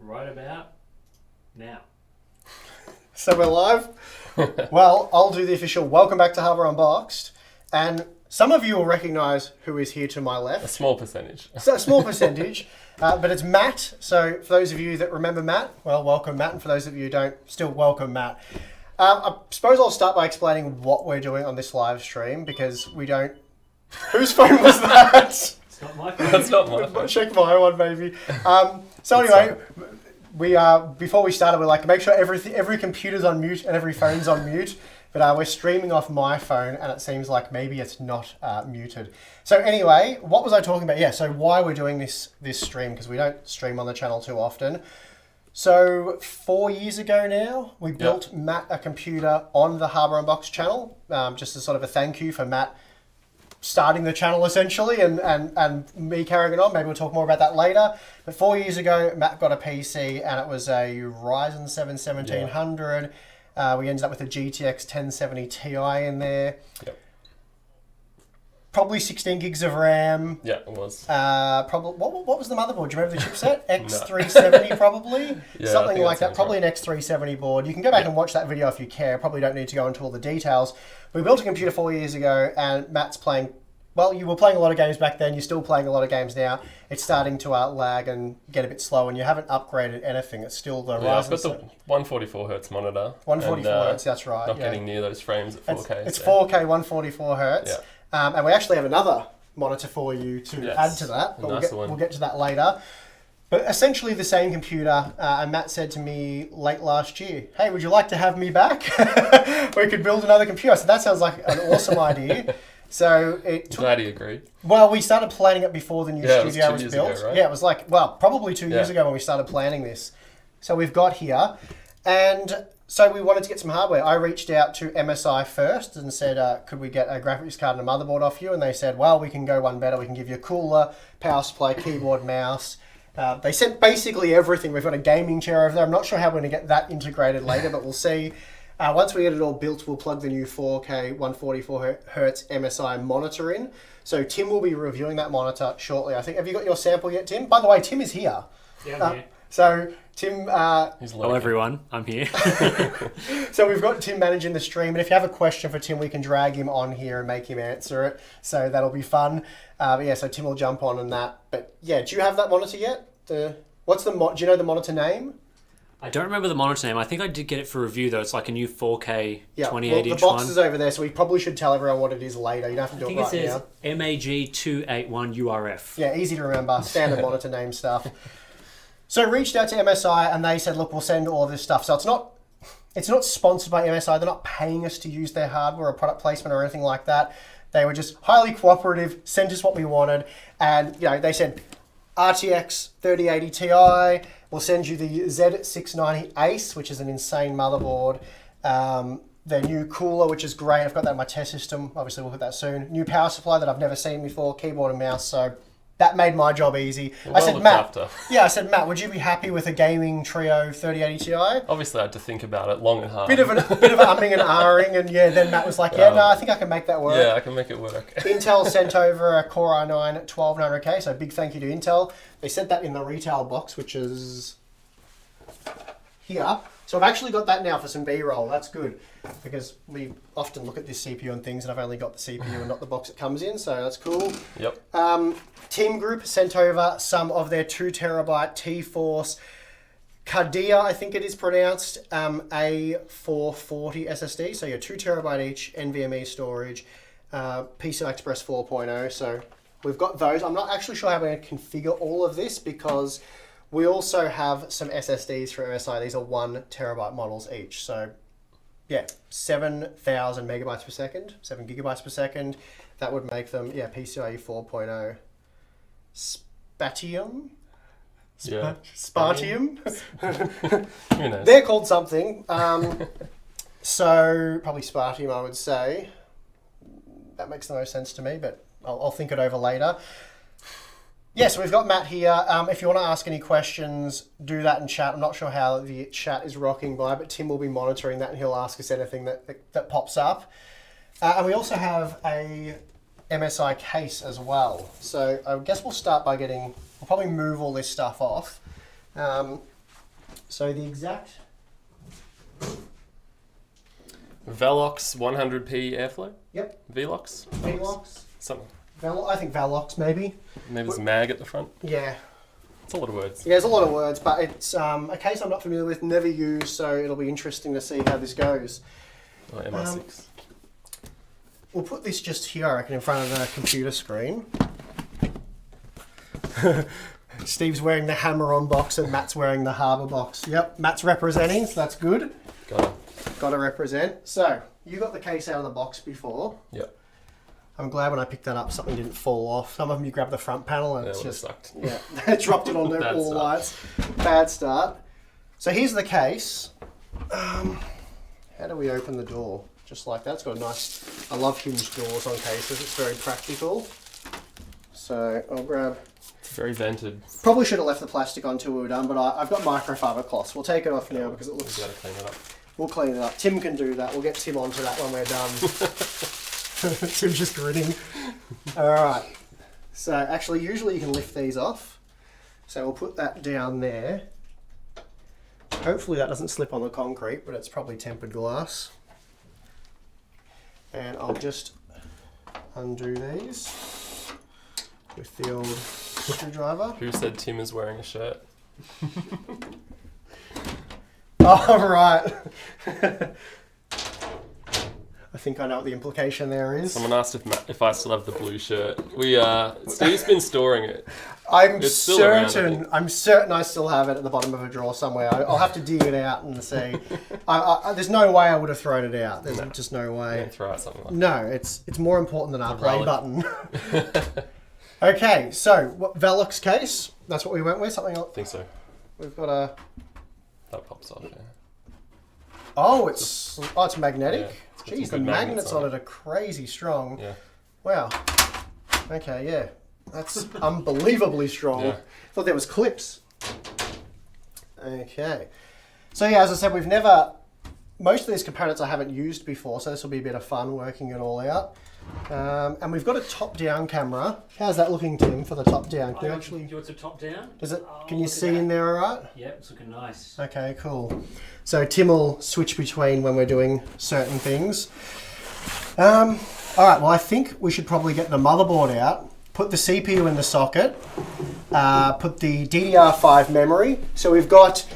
right about now. So we're live. Well, I'll do the official welcome back to Hardware Unboxed. And some of you will recognise who is here to my left. A small percentage. So a small percentage, but it's Matt. So for those of you that remember Matt, well, welcome Matt. And for those of you who don't, still welcome Matt. I suppose I'll start by explaining what we're doing on this live stream because we don't... Whose phone was that? It's not my phone. That's not my phone. Check my one, baby. So anyway, we before we started, we're like, make sure every computer's on mute and every phone's on mute. But we're streaming off my phone, and it seems like maybe it's not muted. So anyway, what was I talking about? Yeah, so why we're doing this stream, because we don't stream on the channel too often. So 4 years ago now, we built Matt a computer on the Hardware Unboxed channel, just as sort of a thank you for Matt starting the channel essentially and me carrying it on. Maybe we'll talk more about that later. But 4 years ago, Matt got a PC, and it was a Ryzen 7 1700. We ended up with a GTX 1070 Ti in there. Yep. Probably 16 gigs of RAM. Yeah, it was. Probably what was the motherboard? Do you remember the chipset? X370 probably? Yeah, Something like that. Right. Probably an X370 board. You can go back and watch that video if you care. Probably don't need to go into all the details. We built a computer 4 years ago, and Matt's playing... Well, you were playing a lot of games back then. You're still playing a lot of games now. It's starting to lag and get a bit slow, and you haven't upgraded anything. It's still the Yeah, I've Ryzen. got the 144 hertz monitor. 144 and, hertz, that's right. Not getting near those frames at 4K. It's 4K 144 hertz. Yeah. And we actually have another monitor for you to add to that, but we'll get to that later. But essentially the same computer, and Matt said to me late last year, hey, would you like to have me back? We could build another computer. I said, that sounds like an awesome idea. So it took... Glad he agreed. Well, we started planning it before the new studio was built. Ago, right? Yeah, it was like, well, probably 2 years ago when we started planning this. So we've got here, and so we wanted to get some hardware. I reached out to MSI first and said, could we get a graphics card and a motherboard off you? And they said, well, we can go one better. We can give you a cooler, power supply, keyboard, mouse. They sent basically everything. We've got a gaming chair over there. I'm not sure how we're going to get that integrated later, but we'll see. Once we get it all built, we'll plug the new 4K 144 hertz MSI monitor in. So Tim will be reviewing that monitor shortly. I think. Have you got your sample yet, Tim? By the way, Tim is here. Yeah, I'm here. So Tim... Hello everyone, I'm here. So we've got Tim managing the stream, and if you have a question for Tim, we can drag him on here and make him answer it. So that'll be fun. But yeah, so Tim will jump on that. But yeah, do you have that monitor yet? Do you know the monitor name? I don't remember the monitor name. I think I did get it for review though. It's like a new 4K 28 inch the box one. is over there, so we probably should tell everyone what it is later. You don't have to do it right now. I think it says MAG281 URF. Yeah, easy to remember. Standard monitor name stuff. So reached out to MSI and they said, look, we'll send all of this stuff. So it's not sponsored by MSI. They're not paying us to use their hardware or product placement or anything like that. They were just highly cooperative, sent us what we wanted, and they said RTX 3080 Ti. We'll send you the Z690 Ace, which is an insane motherboard. Their new cooler, which is great. I've got that in my test system. Obviously, we'll put that soon. New power supply that I've never seen before, keyboard and mouse. So that made my job easy. I said, Matt, would you be happy with a gaming Trio 3080 Ti? Obviously, I had to think about it long and hard. Bit of an umming and ahhing, and yeah, then Matt was like, I think I can make that work. Yeah, I can make it work. Intel sent over a Core i9 1200K, so big thank you to Intel. They sent that in the retail box, which is here. So I've actually got that now for some B-roll. That's good, because we often look at this CPU and things, and I've only got the CPU and not the box it comes in, so that's cool. Yep. Team Group sent over some of their 2TB T-Force Cardia, I think it is pronounced, A440 SSD. So 2TB each, NVMe storage, PCI Express 4.0. So we've got those. I'm not actually sure how we're going to configure all of this because we also have some SSDs from MSI. These are 1TB models each. So yeah, 7,000 megabytes per second, 7 gigabytes per second. That would make them, PCIe 4.0 Spatium. Yeah. Spartium. Who knows? They're called something. So probably Spartium, I would say. That makes the most sense to me, but I'll think it over later. Yes, we've got Matt here. If you want to ask any questions, do that in chat. I'm not sure how the chat is rocking by, but Tim will be monitoring that and he'll ask us anything that pops up. And we also have a MSI case as well. So I guess we'll start by we'll probably move all this stuff off. So the exact... Velox 100p airflow? Yep. Velox? Velox. Something. I think Velox, maybe. Maybe there's mag at the front. Yeah. It's a lot of words. Yeah, there's a lot of words, but it's a case I'm not familiar with, never used, so it'll be interesting to see how this goes. Oh, MI6. We'll put this just here, I reckon, in front of the computer screen. Steve's wearing the hammer-on box and Matt's wearing the Harbour box. Yep, Matt's representing, so that's good. Got to represent. So, you got the case out of the box before. Yep. I'm glad when I picked that up, something didn't fall off. Some of them you grab the front panel and it's just sucked. Yeah, it dropped it on all the lights. Bad start. So here's the case. How do we open the door? Just like that. It's got a nice. I love hinged doors on cases. It's very practical. So I'll grab. It's very vented. Probably should have left the plastic on until we were done, but I've got microfiber cloths. We'll take it off now because it looks. We've got to clean it up. We'll clean it up. Tim can do that. We'll get Tim onto that when we're done. Tim's just grinning. Alright. So actually usually you can lift these off. So we'll put that down there. Hopefully that doesn't slip on the concrete, but it's probably tempered glass. And I'll just undo these with the old screwdriver. Who said Tim is wearing a shirt? Oh, right. I think I know what the implication there is. Someone asked if I still have the blue shirt. Steve's been storing it. I'm It's still around, I certain. think. I'm certain I still have it at the bottom of a drawer somewhere. I'll have to dig it out and see. There's no way I would have thrown it out. There's just no way. Yeah, throw out something like No, it's more important than our a play relic. button. Okay, so what Velox case? That's what we went with. Something I else. think so. We've got a. That pops off, yeah. Oh, it's magnetic. Yeah, it's got Jeez, some the good magnets on on it are crazy strong. Yeah. Wow. Okay, yeah. That's unbelievably strong. Yeah. Thought there was clips. Okay. So yeah, as I said, most of these components I haven't used before, so this will be a bit of fun working it all out. And we've got a top-down camera. How's that looking, Tim, for the top-down? Can you actually... Do you want to top down? Can you see in there all right? Yeah, it's looking nice. Okay, cool. So Tim will switch between when we're doing certain things. All right, well, I think we should probably get the motherboard out, put the CPU in the socket, put the DDR5 memory. So we've got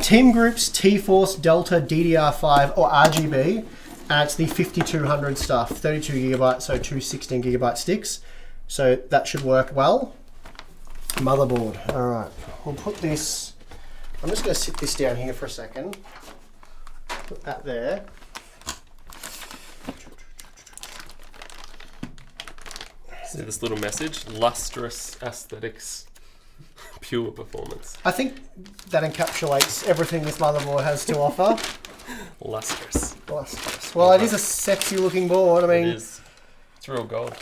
Team Group's T-Force Delta DDR5 or RGB. It's the 5200 stuff, 32 gigabytes, so two 16 gigabyte sticks. So that should work well. Motherboard. All right, we'll put this. I'm just going to sit this down here for a second. Put that there. See this little message? Lustrous aesthetics, pure performance. I think that encapsulates everything this motherboard has to offer. Lustrous. Lustrous. Well, it is a sexy looking board. I mean, It is. It's real gold.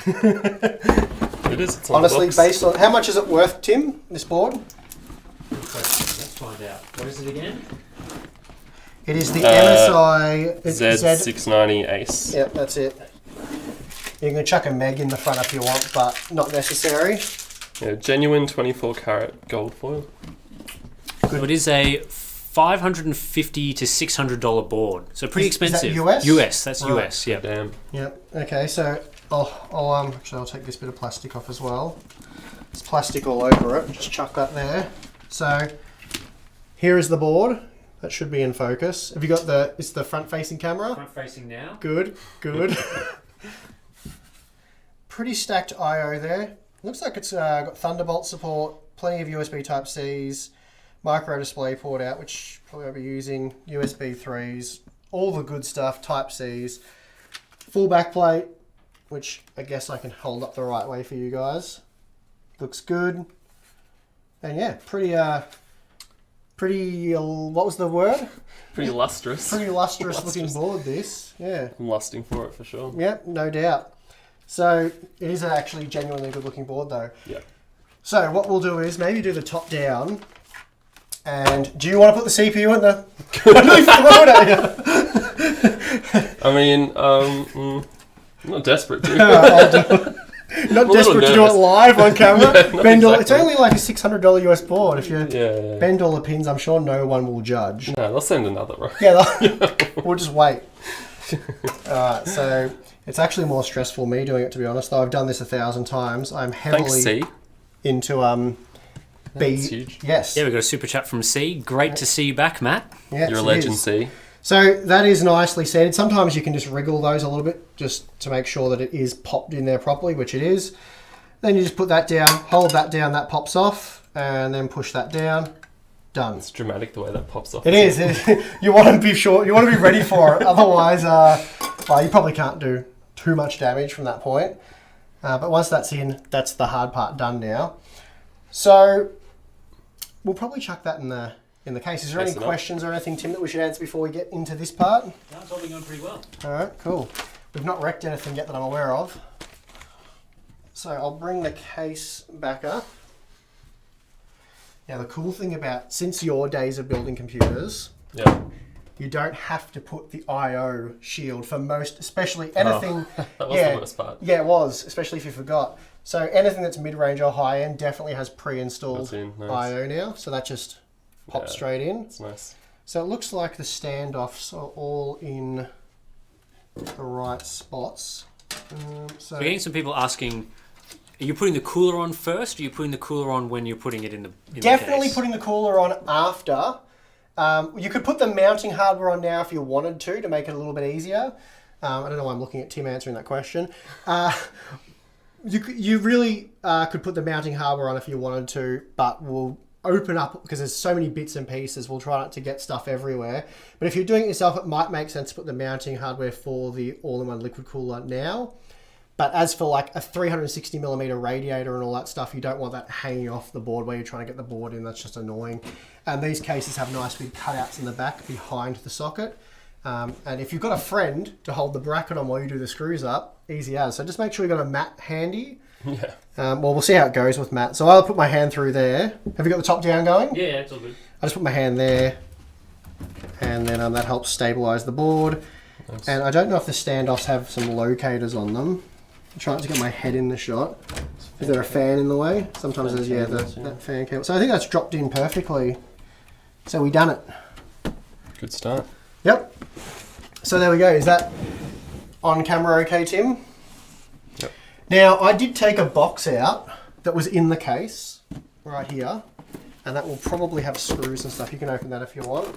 It is. It's on honestly, the box. based on how much is it worth, Tim? This board? Let's find out. What is it again? It is the MSI Z690 Ace. Yep, that's it. You can chuck a meg in the front if you want, but not necessary. Yeah, genuine 24 karat gold foil. So it is a $550 to $600 board. So pretty expensive. Is that US? US, that's Right. US, yeah. Damn. Yep. Okay, so I'll take this bit of plastic off as well. There's plastic all over it. Just chuck that there. So here is the board. That should be in focus. Have you got it's the front facing camera? Front facing now. Good, good. Pretty stacked I/O there. Looks like it's got Thunderbolt support, plenty of USB Type-Cs, micro display port out, which probably I'll be using, USB 3s, all the good stuff, Type-Cs, full backplate, which I guess I can hold up the right way for you guys. Looks good. And yeah, pretty, what was the word? Pretty lustrous. Pretty lustrous looking board this, yeah. I'm lusting for it for sure. Yeah, no doubt. So it is actually genuinely good looking board though. Yeah. So what we'll do is maybe do the top down. And do you want to put the CPU in the... I mean, I'm not desperate to. I'll do it. Not a little desperate to do it nervous. live on camera. Yeah, Bend all, exactly. It's only like a $600 US board. If you Yeah. bend all the pins, I'm sure no one will judge. No, they'll send another, right? Yeah, we'll just wait. Alright, so it's actually more stressful me doing it, to be honest, though I've done this 1,000 times. I'm Thanks, heavily C. into B. That's huge. Yes. Yeah, we got a super chat from C. Great to see you back, Matt. Yes, You're a it legend, is. C. So that is nicely seated. Sometimes you can just wriggle those a little bit just to make sure that it is popped in there properly, which it is. Then you just put that down, hold that down, that pops off, and then push that down. Done. It's dramatic the way that pops off. It is. You want to be sure. You want to be ready for it. Otherwise, well, you probably can't do too much damage from that point. But once that's in, that's the hard part done now. So we'll probably chuck that in the case. Is there any Yes, questions or anything, Tim, that we should answer before we get into this part? That's all going pretty well. All right, cool. We've not wrecked anything yet that I'm aware of. So I'll bring the case back up. Now the cool thing about, since your days of building computers, Yeah. you don't have to put the I/O shield for most, especially anything. That was the worst part. Yeah, it was, especially if you forgot. So anything that's mid-range or high-end definitely has pre-installed That's in, nice. I/O now. So that just pops Yeah. straight in. It's nice. So it looks like the standoffs are all in the right spots. So We're getting some people asking, are you putting the cooler on first, or are you putting the cooler on when you're putting it in the definitely case? putting the cooler on after. You could put the mounting hardware on now if you wanted to make it a little bit easier. I don't know why I'm looking at Tim answering that question. You really could put the mounting hardware on if you wanted to, but we'll open up, because there's so many bits and pieces, we'll try not to get stuff everywhere. But if you're doing it yourself, it might make sense to put the mounting hardware for the all-in-one liquid cooler now. But as for like a 360mm radiator and all that stuff, you don't want that hanging off the board where you're trying to get the board in. That's just annoying. And these cases have nice big cutouts in the back behind the socket. And if you've got a friend to hold the bracket on while you do the screws up, easy as. So just make sure you've got a mat handy. Yeah. Well, we'll see how it goes with Matt. So I'll put my hand through there. Have you got the top down going? Yeah, it's all good. I just put my hand there, and then that helps stabilize the board. Nice. And I don't know if the standoffs have some locators on them. I'm trying to get my head in the shot. Is there a fan in the way? Sometimes there's, yeah, that fan cable. So I think that's dropped in perfectly. So we done it. Good start. Yep. So there we go. Is that on camera okay, Tim? Yep. Now, I did take a box out that was in the case, right here, and that will probably have screws and stuff. You can open that if you want.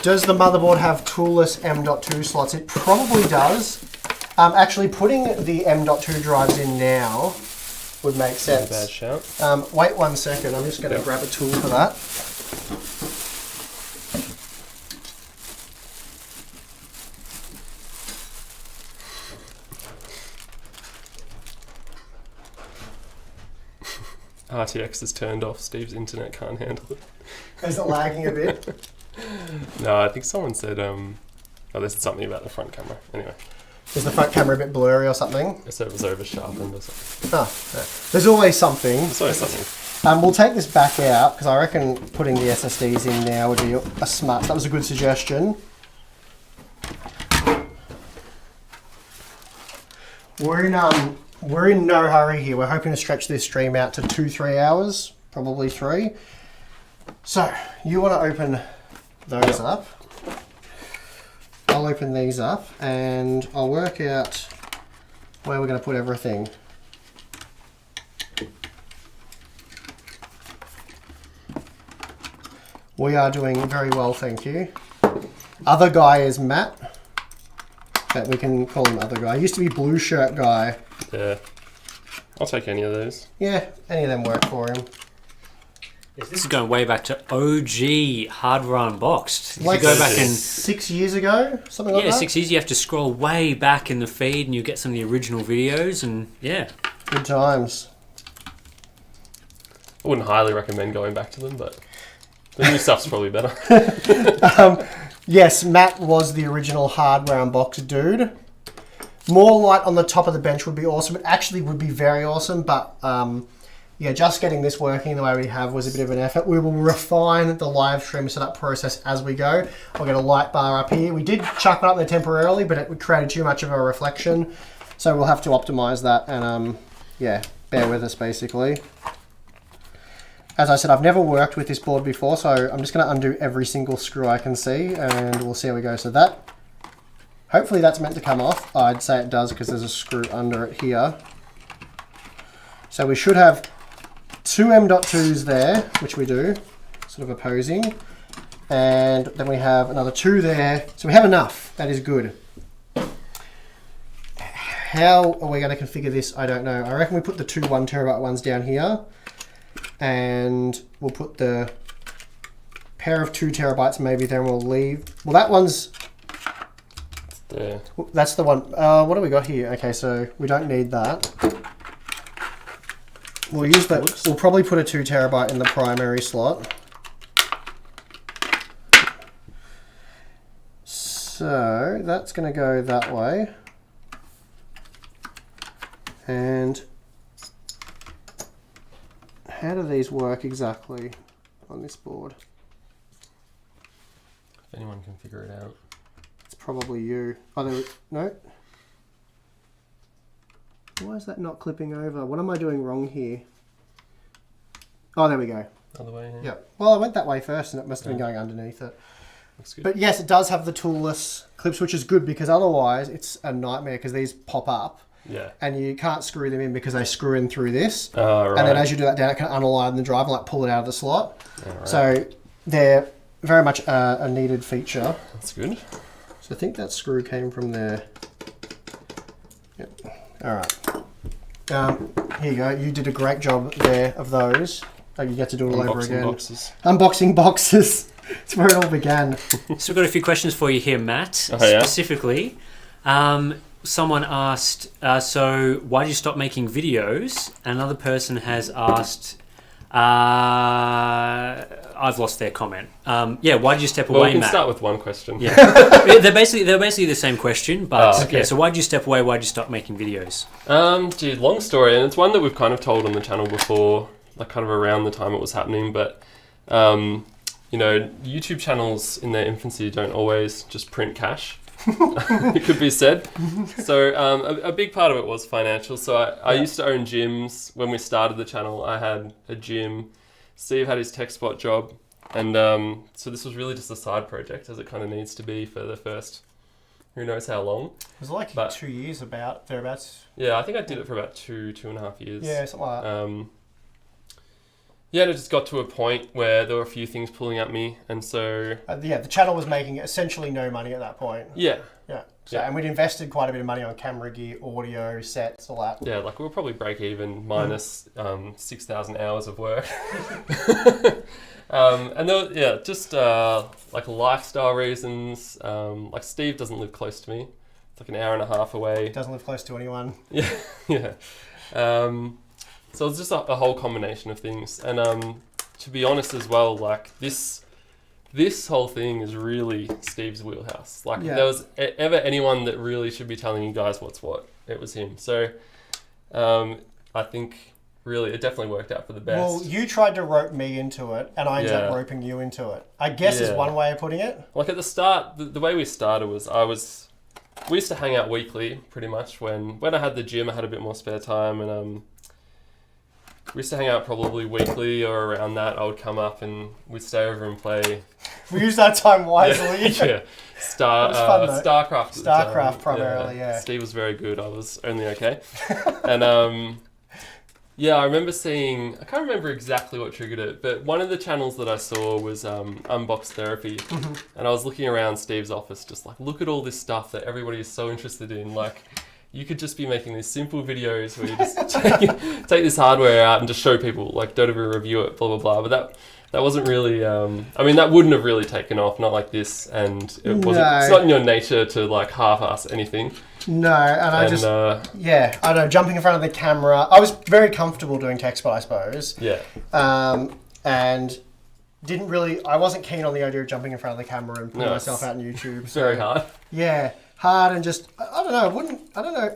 Does the motherboard have toolless M.2 slots? It probably does. Actually, putting the M.2 drives in now would make sense. Not a bad shout. Wait 1 second. I'm just going to grab a tool for that. RTX is turned off. Steve's internet can't handle it. Is it lagging a bit? No, I think someone said, they said something about the front camera. Anyway, Is the front camera a bit blurry or something? they said it was over sharpened or something. Oh, yeah. There's always something. It's always something. We'll take this back out because I reckon putting the SSDs in now would be a smart. That was a good suggestion. We're in no hurry here. We're hoping to stretch this stream out to 2-3 hours, probably 3. So you want to open those up. I'll open these up and I'll work out where we're going to put everything. We are doing very well, thank you. Other guy is Matt. But we can call him other guy. He used to be blue shirt guy. Yeah. I'll take any of those. Yeah, any of them work for him. Yes, this is going way back to OG Hardware Unboxed. If Like you go back and 6 years ago, something like yeah, that. 6 years, you have to scroll way back in the feed and you get some of the original videos, and yeah. Good times. I wouldn't highly recommend going back to them, but the new stuff's probably better. Yes, Matt was the original Hardware Unboxed dude. More light on the top of the bench would be awesome. It actually would be very awesome, but yeah, just getting this working the way we have was a bit of an effort. We will refine the live stream setup process as we go. I'll get a light bar up here. We did chuck it up there temporarily, but it created too much of a reflection. So we'll have to optimize that and yeah, bear with us basically. As I said, I've never worked with this board before, so I'm just going to undo every single screw I can see and we'll see how we go. So that, hopefully that's meant to come off. I'd say it does because there's a screw under it here. So we should have two M.2s there, which we do, sort of opposing. And then we have another two there. So we have enough. That is good. How are we going to configure this? I don't know. I reckon we put the two 1 terabyte ones down here. And we'll put the pair of 2 terabytes maybe there and we'll leave. Well, that one's there. That's the one. What do we got here? Okay, so we don't need that. We'll use that. We'll probably put a 2 terabyte in the primary slot. So that's going to go that way. And how do these work exactly on this board? If anyone can figure it out. It's probably you. Oh, there, no. Why is that not clipping over? What am I doing wrong here? Oh, there we go. Other way, yeah. Yep. Well, I went that way first and it must have been going underneath it. Looks good. But yes, it does have the toolless clips, which is good because otherwise it's a nightmare because these pop up. Yeah. And you can't screw them in because they screw in through this. Oh, right. And then as you do that down, it can unalign the drive and like pull it out of the slot. Yeah, right. So they're very much a needed feature. That's good. So I think that screw came from there. Yep. All right. Here you go. You did a great job there of those. Oh, you get to do it all over again. Boxes. Unboxing boxes. It's where it all began. So we've got a few questions for you here, Matt. Oh, yeah? Specifically, someone asked, so why did you stop making videos? Another person has asked, I've lost their comment. Yeah, why did you step away, Well, we can Matt? start with one question. Yeah, they're basically the same question, but Oh, okay. yeah. So why did you step away? Why did you stop making videos? Dude, long story, and it's one that we've kind of told on the channel before, like kind of around the time it was happening, but you know, YouTube channels in their infancy don't always just print cash. It could be said. So a big part of it was financial. So I used to own gyms. When we started the channel, I had a gym. Steve had his tech spot job. And so this was really just a side project, as it kind of needs to be for the first, who knows how long. It was like 2 years about, thereabouts. Yeah, I think I did it for about 2.5 years. Yeah, something like that. Yeah, and it just got to a point where there were a few things pulling at me, and so... yeah, the channel was making essentially no money at that point. Yeah. Yeah. So, Yeah. and we'd invested quite a bit of money on camera gear, audio, sets, all that. Yeah, like we'll probably break even minus 6,000 hours of work. And there was, yeah, just like lifestyle reasons. Like Steve doesn't live close to me. It's like an hour and a half away. Doesn't live close to anyone. Yeah, yeah. So it's just a whole combination of things. And to be honest as well, like this whole thing is really Steve's wheelhouse. Like if there was ever anyone that really should be telling you guys what's what, it was him. So I think really it definitely worked out for the best. Well, you tried to rope me into it, and I ended up roping you into it. I guess is one way of putting it. Like at the start, the way we started was we used to hang out weekly pretty much. When I had the gym, I had a bit more spare time, and we used to hang out probably weekly or around that. I would come up and we'd stay over and play. We used that time wisely. Yeah. StarCraft primarily, yeah. Steve was very good. I was only okay. And yeah, I remember seeing, I can't remember exactly what triggered it, but one of the channels that I saw was Unboxed Therapy. And I was looking around Steve's office, just like, look at all this stuff that everybody is so interested in. Like, you could just be making these simple videos where you just take this hardware out and just show people, like, don't even review it, blah, blah, blah. But that wasn't really, I mean, that wouldn't have really taken off, not like this. And it wasn't, it's not in your nature to, like, half-ass anything. No, and I just, yeah, I don't know, jumping in front of the camera. I was very comfortable doing tech spot, I suppose. Yeah. And didn't really, I wasn't keen on the idea of jumping in front of the camera and putting myself out on YouTube. So, very hard. Yeah. Hard and just, I don't know,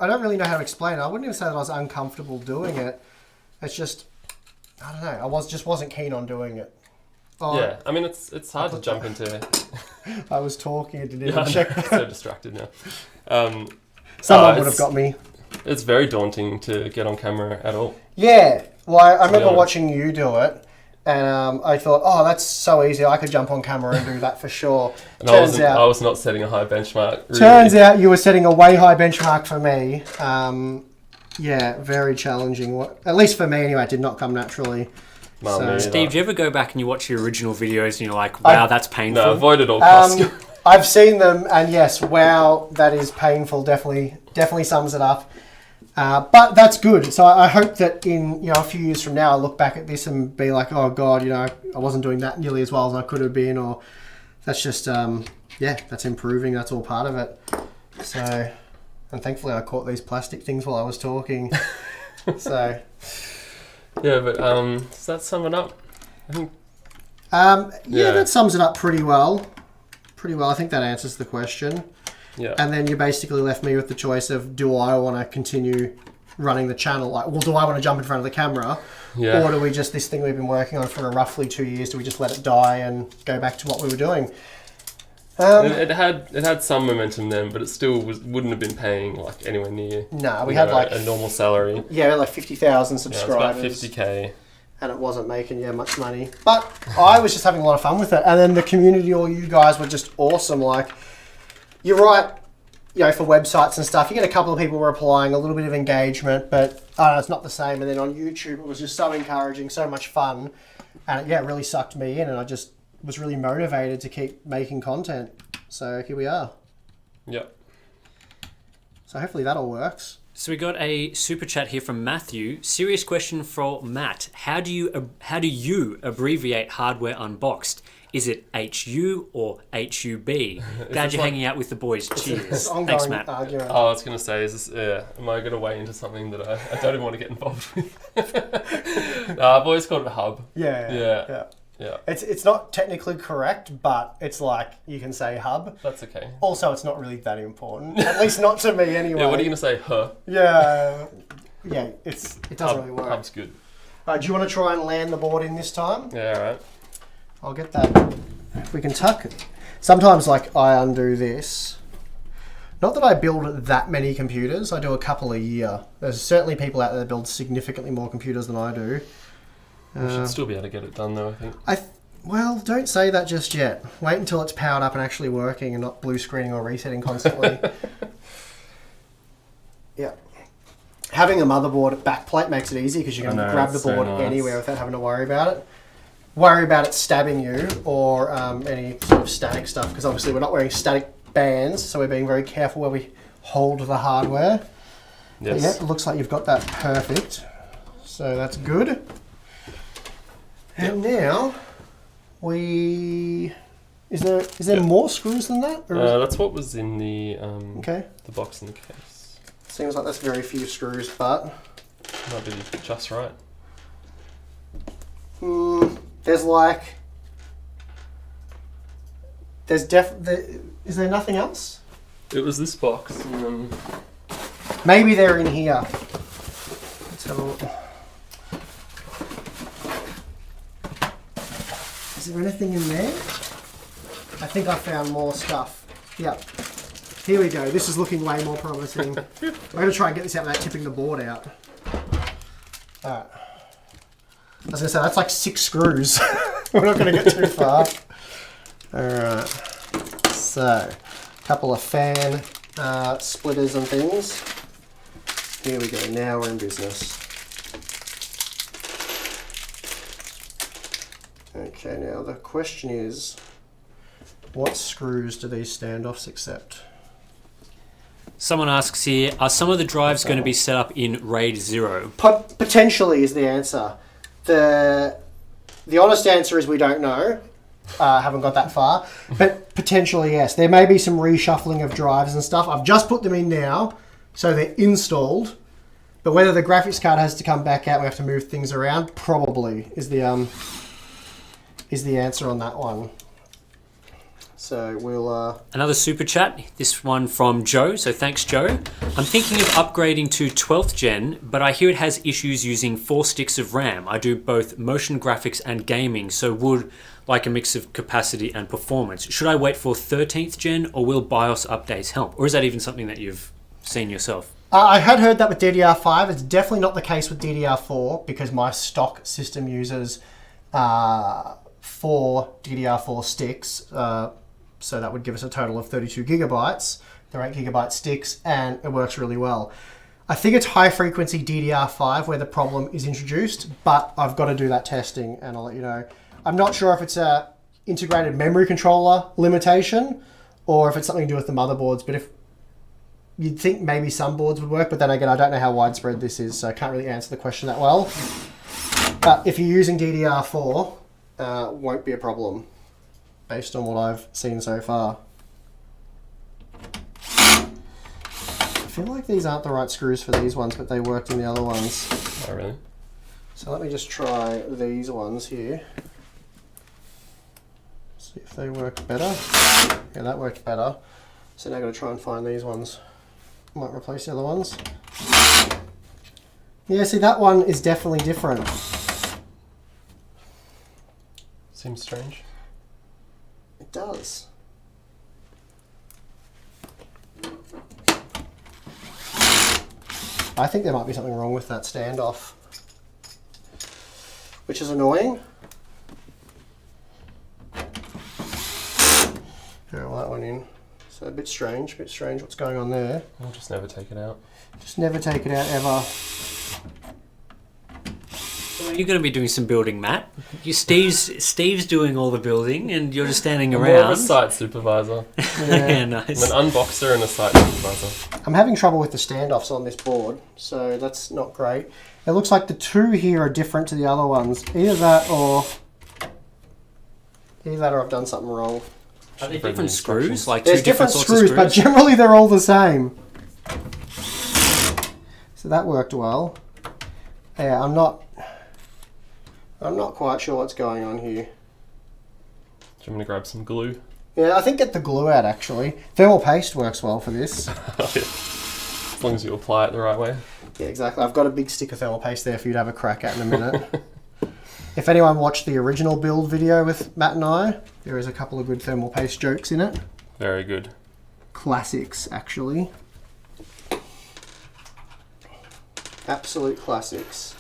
I don't really know how to explain it. I wouldn't even say that I was uncomfortable doing it. It's just, I don't know. I just wasn't keen on doing it. Oh, Yeah, I mean it's hard to jump into. I was talking and didn't Yeah, even check. I'm so distracted now. Someone would have got me. It's very daunting to get on camera at all. Yeah. Well, I remember Yeah. watching you do it, and I thought, oh, that's so easy. I could jump on camera and do that for sure. And I was not setting a high benchmark. Really. Turns out you were setting a way high benchmark for me. Yeah, very challenging. At least for me, anyway, it did not come naturally. No, me Steve, either. do you ever go back and you watch your original videos and you're like, wow, that's painful? No, avoid at all costs. I've seen them, and yes, wow, that is painful. Definitely sums it up. But that's good. So I hope that in a few years from now, I look back at this and be like, oh God, I wasn't doing that nearly as well as I could have been, or that's just that's improving. That's all part of it. So, and thankfully, I caught these plastic things while I was talking. So. Yeah, but does that sum it up? I think. Yeah, that sums it up pretty well. I think that answers the question. Yeah. And then you basically left me with the choice of, do I want to continue running the channel? Like, well, do I want to jump in front of the camera? Yeah. Or do we just, this thing we've been working on for roughly 2 years, do we just let it die and go back to what we were doing? It had some momentum then, but it still wouldn't have been paying like anywhere near. No, we had like a normal salary. Yeah, like 50,000 Yeah, subscribers. it's about 50k. And it wasn't making much money. But I was just having a lot of fun with it. And then the community, all you guys were just awesome. Like, you're right, for websites and stuff, you get a couple of people replying, a little bit of engagement, but it's not the same. And then on YouTube, it was just so encouraging, so much fun. And it really sucked me in, and I just was really motivated to keep making content. So here we are. Yep. So hopefully that all works. So we got a super chat here from Matthew. Serious question for Matt. How do you abbreviate hardware unboxed? Is it HU or HUB? Glad you're hanging out with the boys. Cheers. Thanks, Matt. Argument. Oh, I was going to say, am I going to weigh into something that I don't even want to get involved with? I've always called it a hub. Yeah. It's not technically correct, but it's like you can say hub. That's okay. Also, it's not really that important. At least not to me anyway. Yeah, what are you going to say? Huh? Yeah. Yeah, it doesn't really work. Hub's good. Alright, do you want to try and land the board in this time? Yeah, alright. I'll get that. If we can tuck it. Sometimes, like, I undo this. Not that I build that many computers. I do a couple a year. There's certainly people out there that build significantly more computers than I do. We should still be able to get it done, though, I think. Well, don't say that just yet. Wait until it's powered up and actually working and not blue screening or resetting constantly. Yeah. Having a motherboard backplate makes it easy because you can grab the board anywhere without having to worry about it. Worry about it stabbing you or any sort of static stuff, because obviously we're not wearing static bands, so we're being very careful where we hold the hardware. Yes. But yeah, it looks like you've got that perfect. So that's good. And now is there more screws than that? Or That's what was in the the box in the case. Seems like that's very few screws, but Might be just right. there's is there nothing else? It was this box. Maybe they're in here. Let's have a look. Is there anything in there? I think I found more stuff. Yep. Here we go. This is looking way more promising. I'm going to try and get this out without tipping the board out. Alright. I was going to say, that's like 6 screws. We're not going to get too far. Alright. So, a couple of fan splitters and things. Here we go. Now we're in business. Okay, now the question is, what screws do these standoffs accept? Someone asks here, are some of the drives going to be set up in RAID 0? Potentially is the answer. The honest answer is we don't know. Haven't got that far. But potentially, yes. There may be some reshuffling of drives and stuff. I've just put them in now, so they're installed. But whether the graphics card has to come back out, we have to move things around, probably is the answer on that one. So we'll... Another super chat, this one from Joe, so thanks Joe. I'm thinking of upgrading to 12th gen, but I hear it has issues using 4 sticks of RAM. I do both motion graphics and gaming, so would like a mix of capacity and performance. Should I wait for 13th gen, or will BIOS updates help? Or is that even something that you've seen yourself? I had heard that with DDR5. It's definitely not the case with DDR4 because my stock system uses 4 DDR4 sticks. So that would give us a total of 32 gigabytes. They're 8 gigabyte sticks and it works really well. I think it's high frequency DDR5 where the problem is introduced, but I've got to do that testing and I'll let you know. I'm not sure if it's a integrated memory controller limitation or if it's something to do with the motherboards, but if you'd think maybe some boards would work, but then again, I don't know how widespread this is, so I can't really answer the question that well. But if you're using DDR4, won't be a problem based on what I've seen so far. I feel like these aren't the right screws for these ones, but they worked in the other ones. Oh, really? So let me just try these ones here. See if they work better. Yeah, that worked better. So now I've got to try and find these ones. Might replace the other ones. Yeah, see that one is definitely different. Seems strange. It does. I think there might be something wrong with that standoff, which is annoying. Drill that one in. So a bit strange what's going on there. I'll just never take it out. Just never take it out ever. You're going to be doing some building, Matt. Steve's doing all the building, and you're just standing I'm around. more of a site supervisor. Yeah, nice. I'm an unboxer and a site supervisor. I'm having trouble with the standoffs on this board, so that's not great. It looks like the two here are different to the other ones. Either that or I've done something wrong. Are they different screws? Like There's two different sorts screws, of but screws? generally they're all the same. So that worked well. Yeah, I'm not quite sure what's going on here. Do you want me to grab some glue? Yeah, I think get the glue out actually. Thermal paste works well for this. As long as you apply it the right way. Yeah, exactly. I've got a big stick of thermal paste there for you to have a crack at in a minute. If anyone watched the original build video with Matt and I, there is a couple of good thermal paste jokes in it. Very good. Classics, actually. Absolute classics.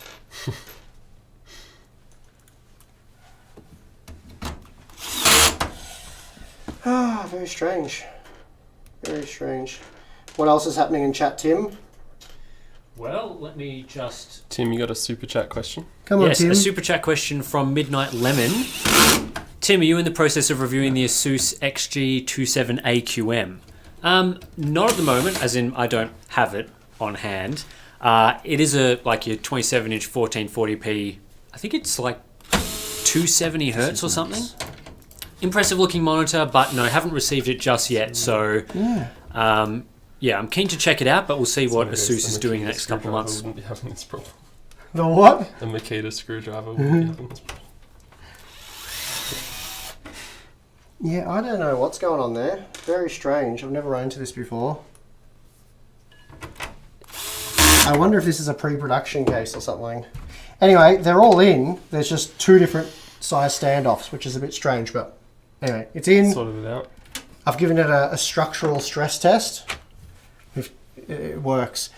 Ah, very strange. Very strange. What else is happening in chat, Tim? Well, let me just... Tim, you got a super chat question? Come on, Yes, Tim. a super chat question from Midnight Lemon. Tim, are you in the process of reviewing the Asus XG27AQM? Not at the moment, as in I don't have it on hand. It is like your 27-inch 1440p. I think it's like 270 hertz or something. Impressive looking monitor, but no, haven't received it just yet. So, yeah, I'm keen to check it out, but we'll see what Asus is doing in the next couple of months. Wouldn't be having this problem. The what? The Makita screwdriver wouldn't be having this problem. Yeah, I don't know what's going on there. Very strange. I've never run into this before. I wonder if this is a pre-production case or something. Anyway, they're all in. There's just two different size standoffs, which is a bit strange, but anyway, it's in. Sorted it out. I've given it a structural stress test. It works.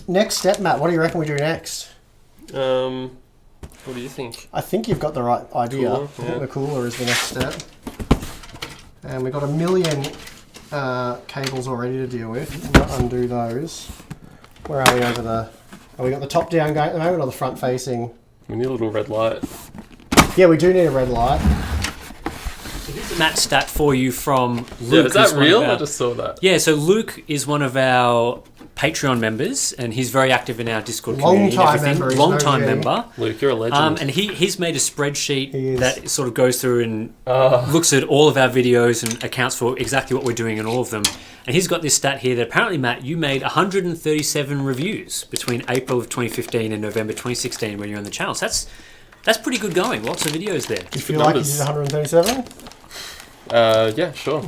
Next step, Matt, what do you reckon we do next? What do you think? I think you've got the right idea. Cooler, I think yeah. the cooler is the next step. And we've got a million cables already to deal with. I'm going to undo those. Where are we over the... Oh, we got the top down going at the moment or the front facing? We need a little red light. Yeah, we do need a red light. Matt stat for you from Luke. Yeah, is that who's one of real? our- I just saw that. Yeah, so Luke is one of our Patreon members, and he's very active in our Discord community. Long-time and everything. member, he's Long-time no member. Luke, you're a legend. And he's made a spreadsheet He is. that sort of goes through and looks at all of our videos and accounts for exactly what we're doing in all of them. And he's got this stat here that apparently, Matt, you made 137 reviews between April of 2015 and November 2016 when you're on the channel. So that's pretty good going. Lots of videos there. Do you feel like you did 137? Yeah, sure.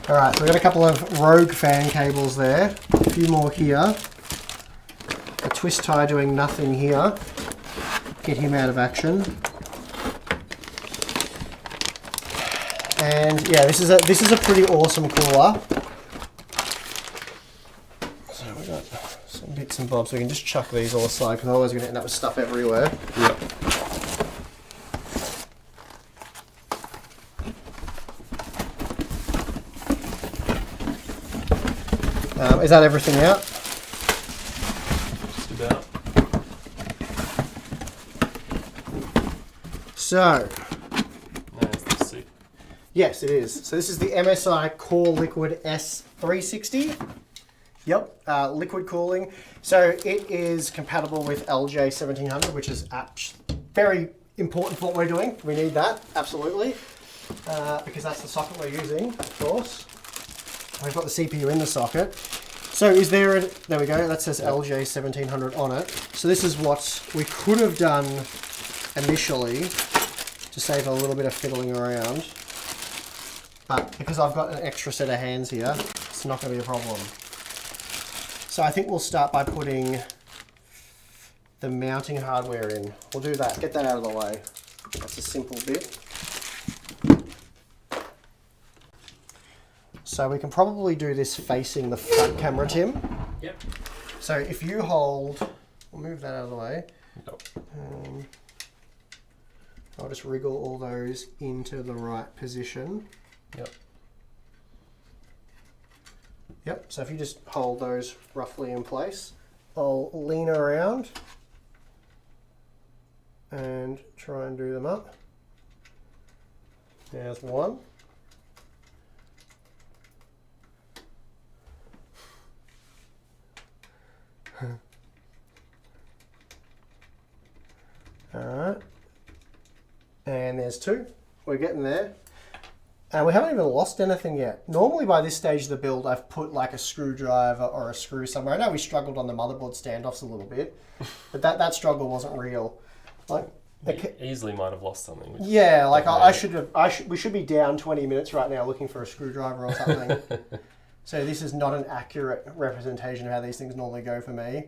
Alright, so we've got a couple of Rogue fan cables there. A few more here. A twist tie doing nothing here. Get him out of action. And yeah, this is a pretty awesome cooler. So we've got some bits and bobs. We can just chuck these all aside because otherwise we're going to end up with stuff everywhere. Yep. Is that everything out? Just about. So, There's the seat. yes, it is. So this is the MSI Core Liquid S360. Yep, liquid cooling. So it is compatible with LJ1700, which is very important for what we're doing. We need that, absolutely, because that's the socket we're using, of course. We've got the CPU in the socket. So is there there we go, that says LJ1700 on it. So this is what we could have done initially to save a little bit of fiddling around. But because I've got an extra set of hands here, it's not going to be a problem. So I think we'll start by putting the mounting hardware in. We'll do that, get that out of the way. That's a simple bit. So we can probably do this facing the front camera, Tim. Yep. So if you hold, we'll move that out of the way. Yep. I'll just wriggle all those into the right position. Yep. Yep, so if you just hold those roughly in place, I'll lean around and try and do them up. There's one. Alright, and there's two. We're getting there. And we haven't even lost anything yet. Normally by this stage of the build, I've put like a screwdriver or a screw somewhere. I know we struggled on the motherboard standoffs a little bit, but that struggle wasn't real. Like, Easily might have lost something. yeah, like we should be down 20 minutes right now looking for a screwdriver or something. So this is not an accurate representation of how these things normally go for me.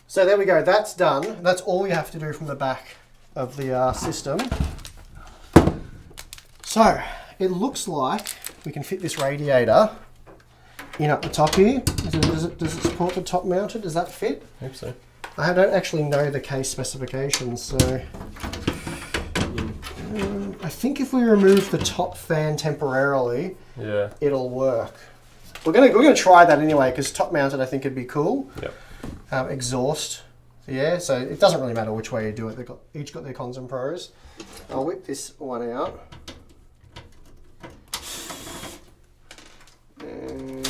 So there we go, that's done. That's all we have to do from the back of the system. So it looks like we can fit this radiator in up the top here. Does it support the top mounted? Does that fit? I hope so. I don't actually know the case specifications, so I think if we remove the top fan temporarily, Yeah. it'll work. We're gonna try that anyway because top mounted I think would be cool. Yep. Exhaust, yeah. So it doesn't really matter which way you do it. They've each got their cons and pros. I'll whip this one out. And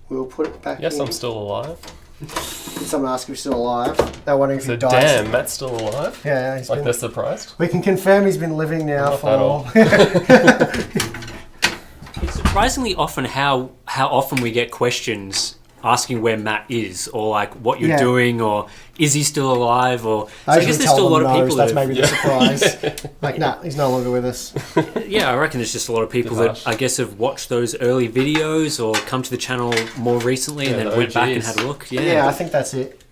we'll put it back in. Yes, I'm still alive. Someone asked if he's still alive. They're wondering if So he died. damn, Matt's still alive? Yeah, he's Like been, they're surprised? we can confirm he's been living now Not that old. It's surprisingly often how often we get questions asking where Matt is, or like what you're Yeah. doing, or is he still alive, or so I I usually guess there's tell still a lot them of no, people so that's that maybe the surprise. Like, nah, he's no longer with us. yeah, I reckon there's just a lot of people Good that hush. I guess have watched those early videos or come to the channel more recently and Yeah, then the went back and OGs. had a look. Yeah, I think that's it.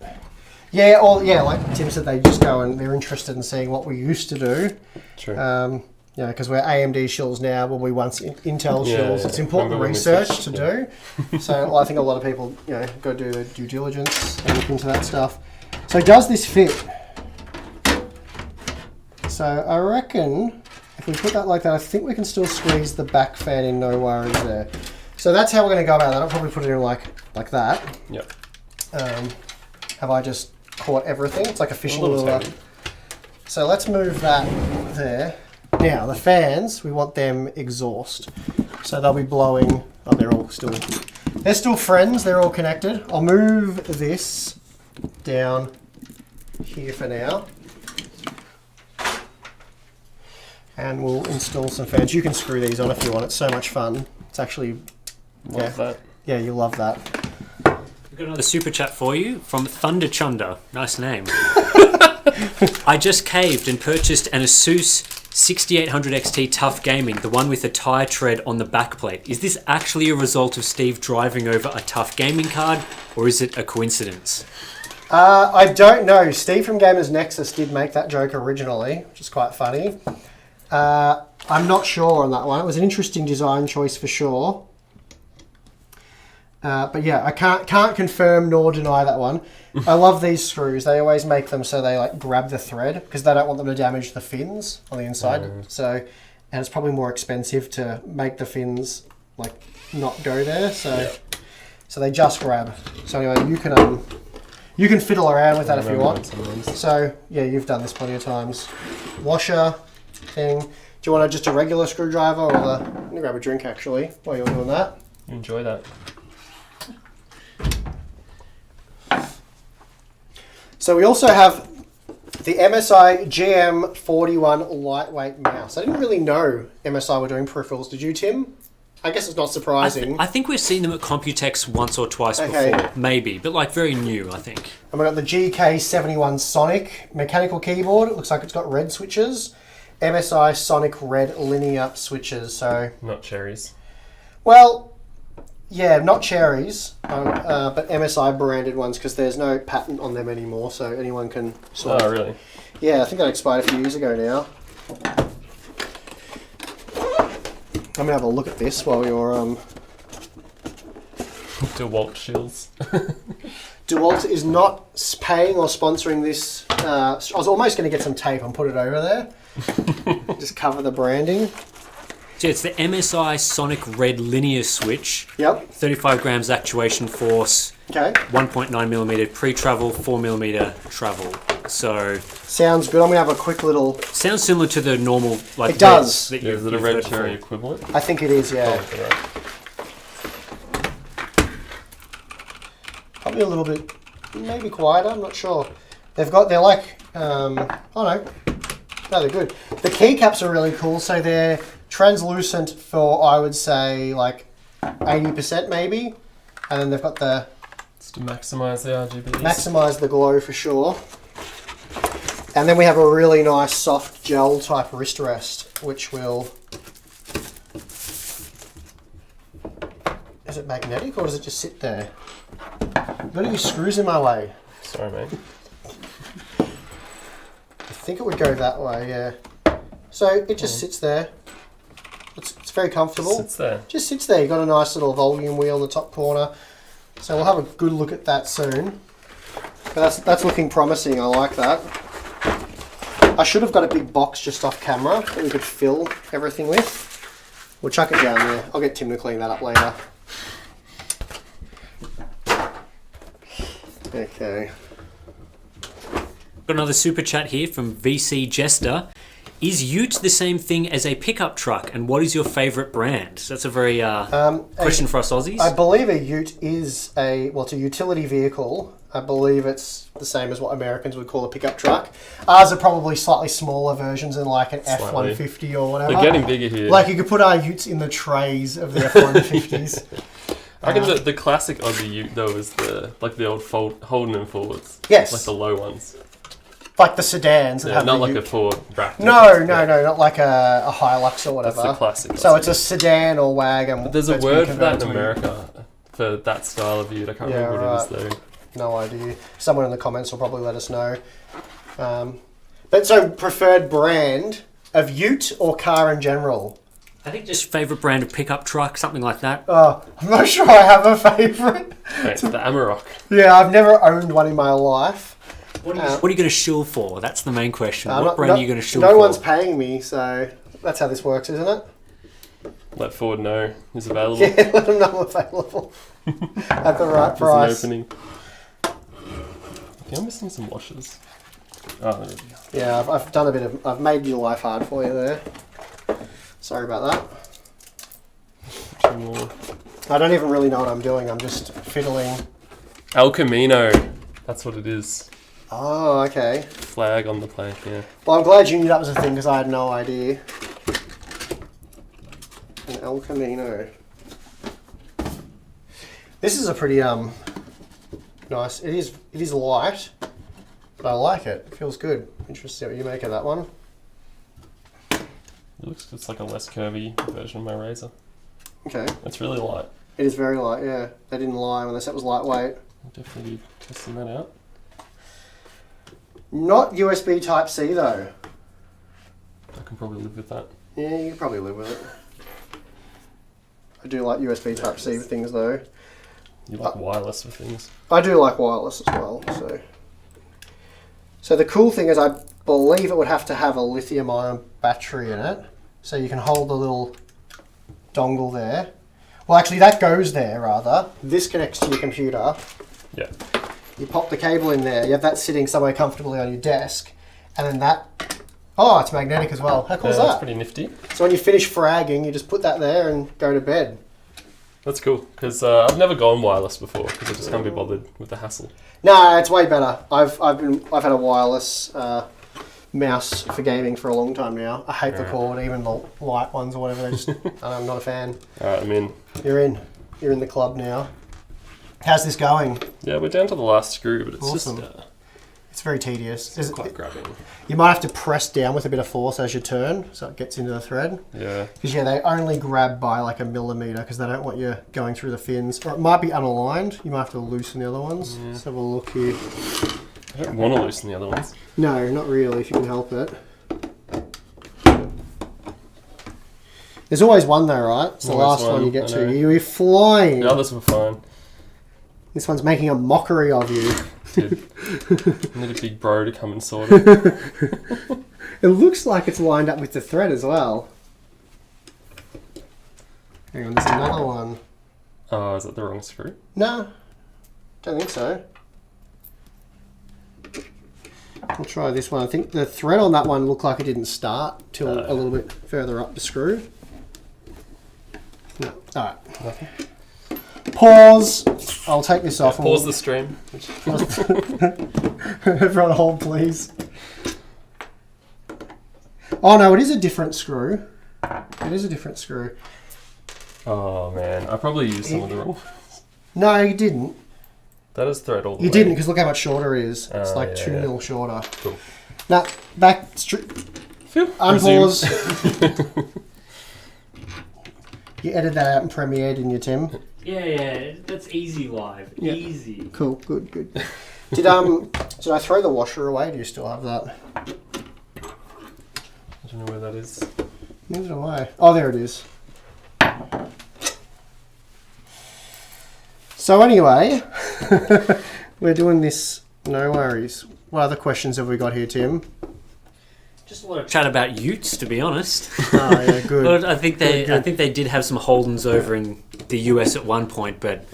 Yeah, or yeah, like Tim said, they just go and they're interested in seeing what we used to do. True. Yeah, because we're AMD shills now, when we once Intel Yeah, shills. yeah. It's important Remember when we research switched? to do. So I think a lot of people, go do the due diligence and look into that stuff. So does this fit? So I reckon if we put that like that, I think we can still squeeze the back fan in, no worries there. So that's how we're going to go about that. I'll probably put it in like that. Yep. Have I just caught everything? It's like a fishing little lure. tiny. So let's move that there. Now the fans, we want them exhaust. So they'll be blowing. Oh, they're still friends. They're all connected. I'll move this down here for now. And we'll install some fans. You can screw these on if you want. It's so much fun. It's actually, Love that. yeah, you'll love that. Got another super chat for you from Thunder Chunder. Nice name. I just caved and purchased an Asus 6800 XT Tough Gaming, the one with the tire tread on the backplate. Is this actually a result of Steve driving over a Tough Gaming card, or is it a coincidence? I don't know. Steve from Gamers Nexus did make that joke originally, which is quite funny. I'm not sure on that one. It was an interesting design choice for sure. But yeah, I can't confirm nor deny that one. I love these screws. They always make them so they like grab the thread because they don't want them to damage the fins on the inside. So, and it's probably more expensive to make the fins like not go there. So, so they just grab. So anyway, you can fiddle around with that if you want. So yeah, you've done this plenty of times. Washer thing. Do you want just a regular screwdriver or the? I'm gonna grab a drink actually while you're doing that. Enjoy that. So we also have the MSI GM41 lightweight mouse. I didn't really know MSI were doing peripherals. Did you, Tim? I guess it's not surprising. I think we've seen them at Computex once or twice before, maybe, but like very new, I think. And we've got the GK71 Sonic mechanical keyboard. It looks like it's got red switches. MSI Sonic red linear switches. So not cherries. Well, yeah, not cherries, but MSI branded ones because there's no patent on them anymore, so anyone can sort of... Oh, really? Yeah, I think that expired a few years ago now. I'm gonna have a look at this while you're DeWalt shills. DeWalt is not paying or sponsoring this. I was almost going to get some tape and put it over there, just cover the branding. So it's the MSI Sonic Red linear switch. Yep. 35 grams actuation force. Okay. 1.9mm pre-travel, 4mm travel. So sounds good. I'm gonna have a quick little. Sounds similar to the normal like. It does. That Is it a red cherry equivalent? I think it is. Yeah. Probably a little bit, maybe quieter. I'm not sure. They're like. Oh no, they're good. The keycaps are really cool. So they're translucent for I would say like 80% maybe, and then they've got the. It's to maximise the RGBs. Maximise the glow for sure. And then we have a really nice soft gel type wrist rest, which will... Is it magnetic or does it just sit there? I've got these screws in my way. Sorry, mate. I think it would go that way, yeah. So it just sits there. It's very comfortable. Sits there. Just sits there. You've got a nice little volume wheel in the top corner. So we'll have a good look at that soon. But that's looking promising. I like that. I should have got a big box just off camera that we could fill everything with. We'll chuck it down there. I'll get Tim to clean that up later. Okay. Got another super chat here from VC Jester. Is Ute the same thing as a pickup truck, and what is your favourite brand? So that's a very question for us Aussies. I believe a Ute is it's a utility vehicle. I believe it's the same as what Americans would call a pickup truck. Ours are probably slightly smaller versions than like an F-150 or whatever. They're getting bigger here. Like you could put our Utes in the trays of the F-150s. I reckon the classic Aussie Ute though is the old Holden and Fords. Yes. Like the low ones. Like the sedans that have not the like Ute. a Ford Raptor. No, not like a Hilux or whatever. That's the classic. So it's a sedan or wagon. But there's a word for that in America, for that style of Ute. I can't remember what it is though. No idea. Someone in the comments will probably let us know. But so preferred brand of Ute or car in general? I think just favourite brand of pickup truck, something like that. Oh, I'm not sure I have a favourite. It's the Amarok. Yeah, I've never owned one in my life. What are you going to shill for? That's the main question. What brand brand are you going to shill for? No one's paying me, so that's how this works, isn't it? Let Ford know who's available. Yeah, let them know I'm available at the right price. An opening. Okay, I'm missing some washers. Oh, there we go. Yeah, I've done a bit of... I've made your life hard for you there. Sorry about that. 2 more. I don't even really know what I'm doing. I'm just fiddling. El Camino. That's what it is. Oh, okay. Flag on the plank, yeah. Well, I'm glad you knew that was a thing because I had no idea. An El Camino. This is a pretty nice. It is light, but I like it. It feels good. Interested to see what you make of that one. It looks it's like a less curvy version of my razor. Okay. It's really light. It is very light, yeah. They didn't lie when they said it was lightweight. I'll definitely be testing that out. Not USB Type-C though. I can probably live with that. Yeah, you can probably live with it. I do like USB Type-C for things though. You like wireless for things. I do like wireless as well, so the cool thing is I believe it would have to have a lithium-ion battery in it, so you can hold the little dongle there. Well, actually, that goes there, rather. This connects to your computer. Yeah. You pop the cable in there. You have that sitting somewhere comfortably on your desk. And then that... Oh, it's magnetic as well. How cool is that? That's pretty nifty. So when you finish fragging, you just put that there and go to bed. That's cool, because I've never gone wireless before, because I just can't be bothered with the hassle. No, it's way better. I've had a wireless mouse for gaming for a long time now. I hate the cord, even the light ones or whatever. I'm not a fan. Alright, I'm in. You're in the club now. How's this going? Yeah, we're down to the last screw, but it's Awesome. just It's very tedious. it's quite grabbing. You might have to press down with a bit of force as you turn, so it gets into the thread. Yeah. Because they only grab by like a millimetre, because they don't want you going through the fins. Or it might be unaligned. You might have to loosen the other ones. Yeah. Let's have a look here. I don't want to loosen the other ones. No, not really, if you can help it. There's always one though, right? It's the Always last one you get I know. to. You're flying. The others were fine. This one's making a mockery of you. Dude, I need a big bro to come and sort it. It looks like it's lined up with the thread as well. Hang on, there's another one. Oh, is that the wrong screw? No, don't think so. I'll try this one. I think the thread on that one looked like it didn't start till a little bit further up the screw. No. Alright. Nothing. Pause. I'll take this off. Pause the stream. Everyone hold, please. Oh no, it is a different screw. It is a different screw. Oh man, I probably used some of the wrong. No, you didn't. That is thread all the way. You didn't, because look how much shorter it is. It's Oh, like yeah, 2 yeah. mil shorter. Cool. Now, back... Unpause. You edited that out in Premiere, didn't you, Tim? Yeah, that's easy live. Yeah. Easy. Cool, good. Did I throw the washer away? Do you still have that? I don't know where that is. Neither do I. Oh, there it is. So anyway, we're doing this. No worries. What other questions have we got here, Tim? Just a lot of chat about Utes, to be honest. Oh yeah, good. But I think Good. I think they did have some Holdens over in the US at one point, but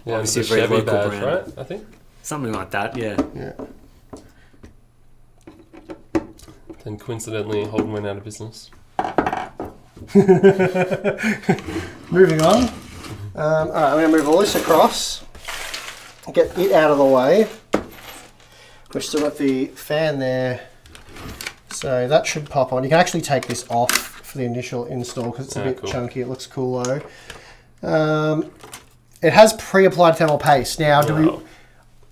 Yeah, obviously a the very Chevy local badge, brand. right? I think. Something like that, yeah. Yeah. Then coincidentally, Holden went out of business. Moving on. Alright, I'm going to move all this across. Get it out of the way. We've still got the fan there. So that should pop on. You can actually take this off for the initial install because it's a bit cool. chunky. It looks cool though. It has pre-applied thermal paste. Now, do we... Wow.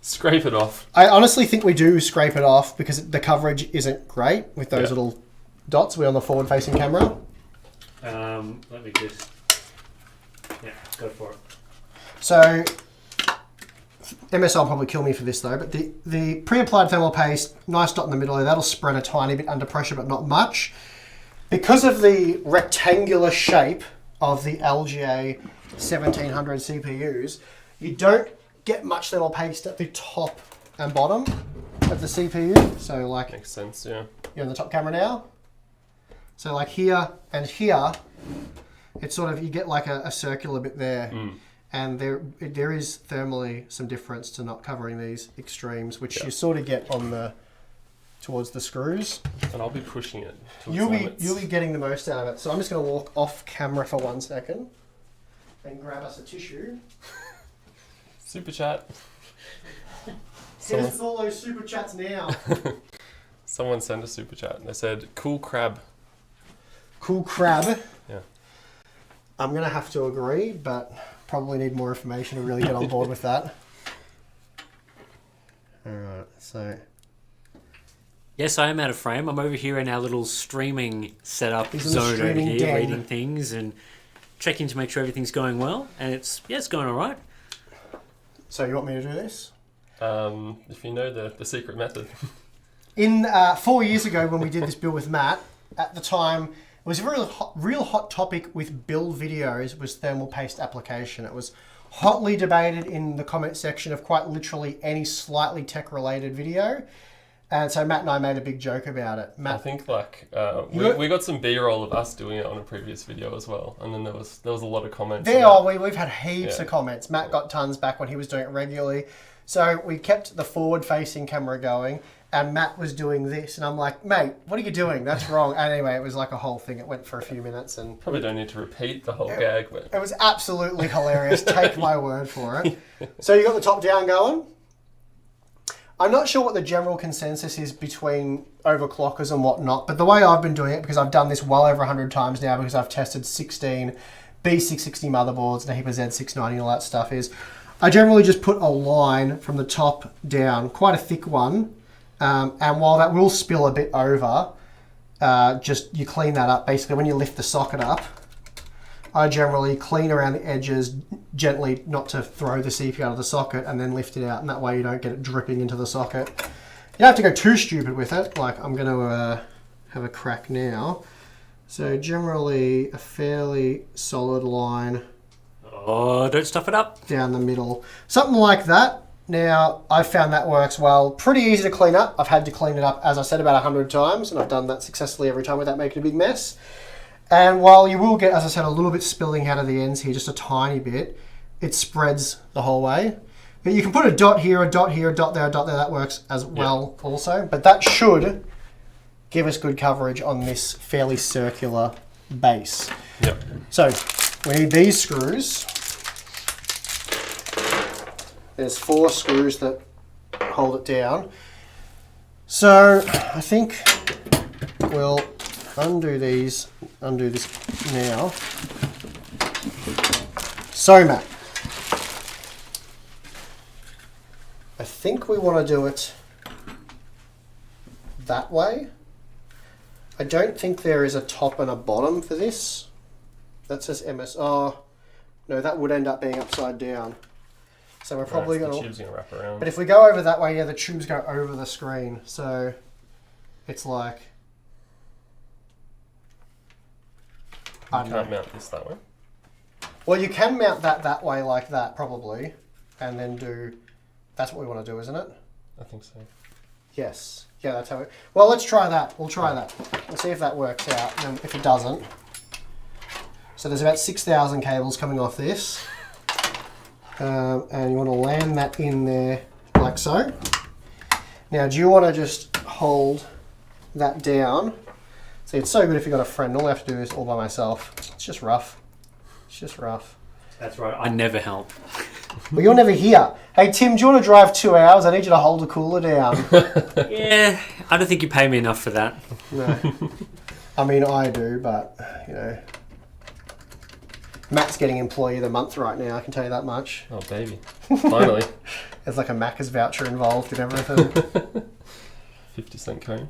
Scrape it off. I honestly think we do scrape it off because the coverage isn't great with those little dots. We're on the forward-facing camera. Let me just... Yeah, go for it. So, MSI will probably kill me for this though, but the pre-applied thermal paste, nice dot in the middle there, that'll spread a tiny bit under pressure, but not much. Because of the rectangular shape of the LGA 1700 CPUs, you don't get much thermal paste at the top and bottom of the CPU. So like, Makes sense, yeah. you're on the top camera now. So like here and here, it's sort of, you get like a circular bit there. And there is thermally some difference to not covering these extremes, which you sort of get on towards the screws. And I'll be pushing it to its You'll limits. be getting the most out of it. So I'm just going to walk off camera for 1 second and grab us a tissue. Super chat. Hit us with all those super chats now. Someone sent a super chat. They said, "Cool crab." Cool crab. Yeah. I'm going to have to agree, but probably need more information to really get on board with that. Alright, so... Yes, I am out of frame. I'm over here in our little streaming setup He's in the zone over streaming here, den. reading things and checking to make sure everything's going well. And it's going all right. So you want me to do this? If you know the secret method. In 4 years ago when we did this build with Matt, at the time, it was a real hot topic with build videos was thermal paste application. It was hotly debated in the comment section of quite literally any slightly tech-related video. And so Matt and I made a big joke about it. Matt, I think like we got some B-roll of us doing it on a previous video as well, and then there was a lot of comments. We've had heaps of comments. Matt got tons back when he was doing it regularly. So we kept the forward-facing camera going, and Matt was doing this, and I'm like, mate, what are you doing? That's wrong. And anyway, it was like a whole thing. It went for a few minutes, and probably don't need to repeat the whole gag, but it was absolutely hilarious. Take my word for it. So you got the top down going. I'm not sure what the general consensus is between overclockers and whatnot, but the way I've been doing it, because I've done this well over 100 times now, because I've tested 16 B660 motherboards and a heap of Z690 and all that stuff, is I generally just put a line from the top down, quite a thick one, and while that will spill a bit over, just you clean that up. Basically, when you lift the socket up, I generally clean around the edges gently, not to throw the CPU out of the socket, and then lift it out, and that way you don't get it dripping into the socket. You don't have to go too stupid with it, like I'm going to have a crack now. So generally a fairly solid line. Oh, don't stuff it up. Down the middle. Something like that. Now, I've found that works well. Pretty easy to clean up. I've had to clean it up, as I said, about 100 times, and I've done that successfully every time without making a big mess. And while you will get, as I said, a little bit spilling out of the ends here, just a tiny bit, it spreads the whole way. But you can put a dot here, a dot here, a dot there, a dot there. That works as well also. But that should give us good coverage on this fairly circular base. Yep. So we need these screws. There's 4 screws that hold it down. So I think we'll undo this now. So Matt, I think we want to do it that way. I don't think there is a top and a bottom for this. That says MS. Oh, no, that would end up being upside down. So we're probably the going tube's gonna wrap around. But if we go over that way, yeah, the tubes go over the screen. So it's like... You can't mount this that way. Well, you can mount that way like that, probably. And then do... That's what we want to do, isn't it? I think so. Yes. Yeah, that's how it... Well, let's try that. We'll try that. Let's see if that works out. And if it doesn't... So there's about 6,000 cables coming off this. And you want to land that in there like so. Now, do you want to just hold that down? See, it's so good if you've got a friend. All I have to do is all by myself. It's just rough. It's just rough. That's right. I never help. Well, you're never here. Hey, Tim, do you want to drive 2 hours? I need you to hold the cooler down. Yeah, I don't think you pay me enough for that. No. I mean, I do, but, you know. Matt's getting Employee of the Month right now, I can tell you that much. Oh, baby. Finally. There's like a Macca's voucher involved and everything. 50-cent cone.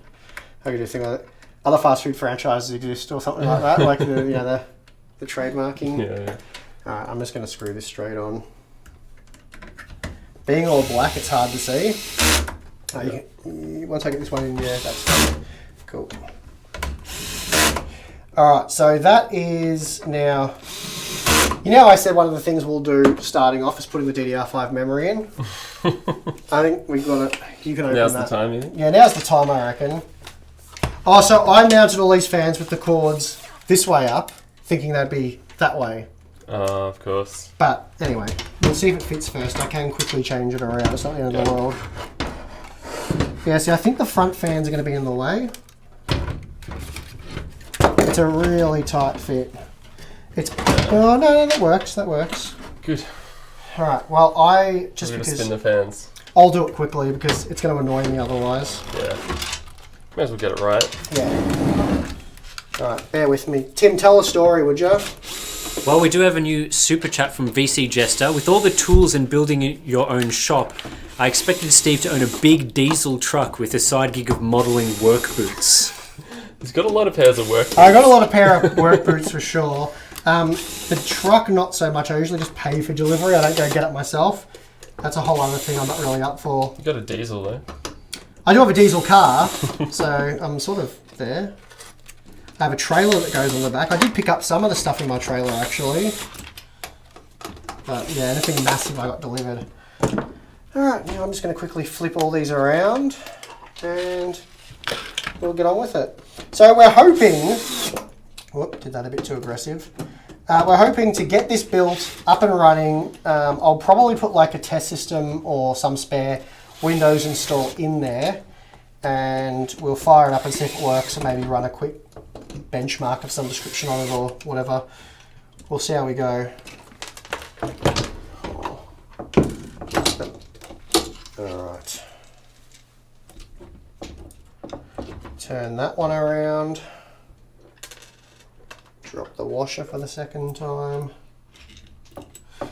How do you think about it? Other fast food franchises exist or something like that, like the trademarking. Yeah. All right, I'm just going to screw this straight on. Being all black, it's hard to see. Once I get this one in, yeah, that's fine. Cool. All right, so that is now... You know, I said one of the things we'll do starting off is putting the DDR5 memory in. I think we've got it. You can open that. Now's the time, you think? Yeah, now's the time, I reckon. Oh, so I mounted all these fans with the cords this way up, thinking they'd be that way. Of course. But anyway, we'll see if it fits first. I can quickly change it around. It's not the end of the world. Yeah, see, I think the front fans are going to be in the way. It's a really tight fit. It's... Oh, no, that works. That works. Good. All right, well, We're going to spin the fans. I'll do it quickly because it's going to annoy me otherwise. Yeah. May as well get it right. Yeah. All right, bear with me. Tim, tell a story, would you? Well, we do have a new super chat from VC Jester. With all the tools and building your own shop, I expected Steve to own a big diesel truck with a side gig of modelling work boots. He's got a lot of pairs of work boots. I got a lot of pair of work boots for sure. The truck, not so much. I usually just pay for delivery. I don't go get it myself. That's a whole other thing I'm not really up for. You got a diesel though. I do have a diesel car, so I'm sort of there. I have a trailer that goes on the back. I did pick up some of the stuff in my trailer actually. But yeah, anything massive I got delivered. Alright, now I'm just going to quickly flip all these around and we'll get on with it. So we're hoping... Whoop, did that a bit too aggressive. We're hoping to get this built up and running. I'll probably put like a test system or some spare Windows install in there and we'll fire it up and see if it works and maybe run a quick benchmark of some description on it or whatever. We'll see how we go. Alright. Turn that one around. Drop the washer for the second time.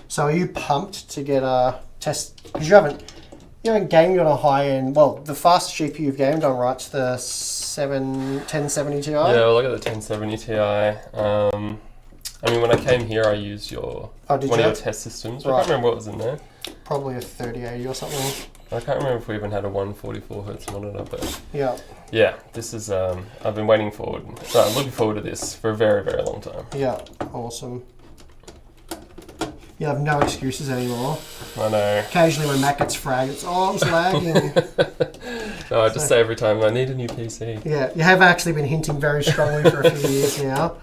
So are you pumped to get a test? Because you haven't gamed on a high end. Well, the fastest GPU you've gamed on, right? It's the 1070 Ti. Yeah, well, I got the 1070 Ti. I mean, when I came here, I used one of your test systems. Right. I can't remember what was in there. Probably a 3080 or something. I can't remember if we even had a 144 Hz monitor, but yeah, this is. I've been looking forward to this for a very, very long time. Yeah, awesome. You have no excuses anymore. I know. Occasionally when Mac gets fragged, it's lagging. No, I just say every time I need a new PC. Yeah, you have actually been hinting very strongly for a few years now.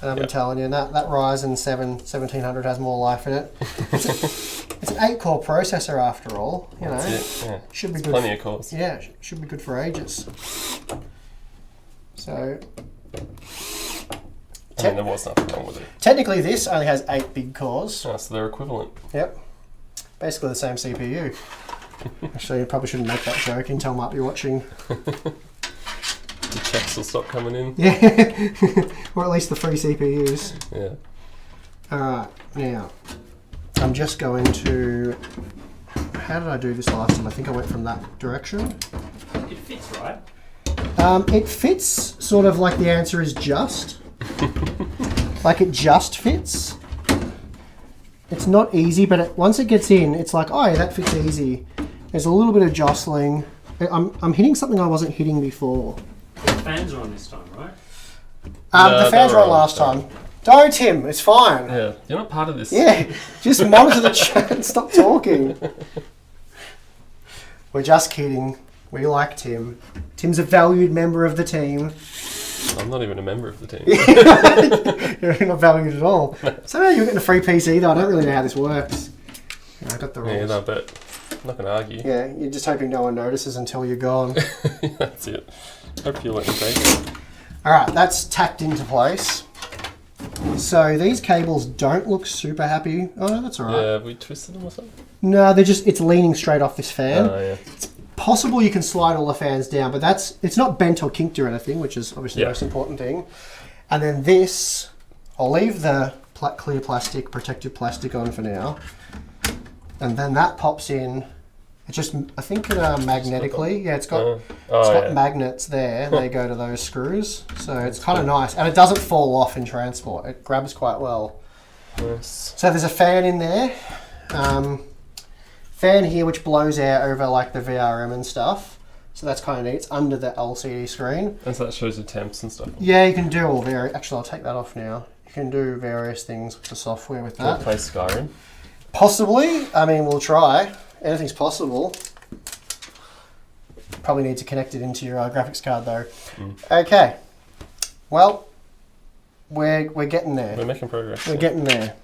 And I've been telling you, that Ryzen 7 1700 has more life in it. It's an 8-core processor after all. You know, that's it. Yeah. Should be good. Plenty of cores. Yeah, should be good for ages. So, I mean, there was nothing wrong with it. Technically, this only has 8 big cores. Oh, so they're equivalent. Yep, basically the same CPU. Actually, you probably shouldn't make that joke. Intel might be watching. The checks will stop coming in. Yeah, or at least the free CPUs. Yeah. Alright, now, I'm just going to... How did I do this last time? I think I went from that direction. It fits, right? It fits sort of like the answer is just. Like it just fits. It's not easy, but once it gets in, it's like, oh yeah, that fits easy. There's a little bit of jostling. I'm hitting something I wasn't hitting before. The fans are on this time, right? The fans were on last time. Don't, Tim. It's fine. Yeah, you're not part of this. Yeah, just monitor the chat and stop talking. We're just kidding. We like Tim. Tim's a valued member of the team. I'm not even a member of the team. You're not valued at all. Somehow you're getting a free PC though. I don't really know how this works. I got the rules. Yeah, no, but I'm not going to argue. Yeah, you're just hoping no one notices until you're gone. That's it. Hope you let me take it. Alright, that's tacked into place. So these cables don't look super happy. Oh no, that's alright. Yeah, have we twisted them or something? No, it's leaning straight off this fan. Oh, yeah. It's possible you can slide all the fans down, but it's not bent or kinked or anything, which is obviously the most important thing. And then this, I'll leave the clear plastic, protective plastic on for now. And then that pops in. It just, I think it magnetically, yeah, it's got magnets there. They go to those screws, so it's kind of nice, and it doesn't fall off in transport. It grabs quite well. Nice. So there's a fan in there, fan here which blows air over like the VRM and stuff. So that's kind of neat. It's under the LCD screen. And so that shows the temps and stuff. Yeah, you can do all Actually, I'll take that off now. You can do various things with the software with that. Can I play Skyrim? Possibly. I mean, we'll try. Anything's possible. Probably need to connect it into your graphics card though. Okay. Well, we're getting there. We're making progress. We're getting there.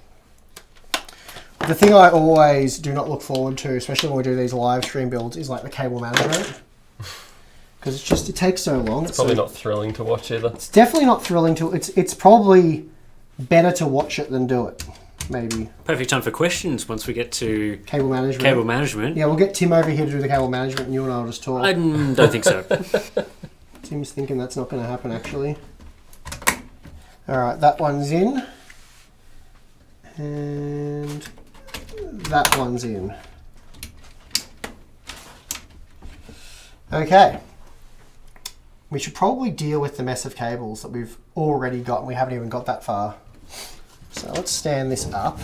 The thing I always do not look forward to, especially when we do these live stream builds, is like the cable management. Because it takes so long. It's probably not thrilling to watch either. It's definitely not thrilling to... It's probably better to watch it than do it. Maybe. Perfect time for questions once we get to cable management. Yeah, we'll get Tim over here to do the cable management and you and I will just talk. I don't think so. Tim's thinking that's not going to happen actually. Alright, that one's in. And that one's in. Okay. We should probably deal with the mess of cables that we've already got and we haven't even got that far. So let's stand this up.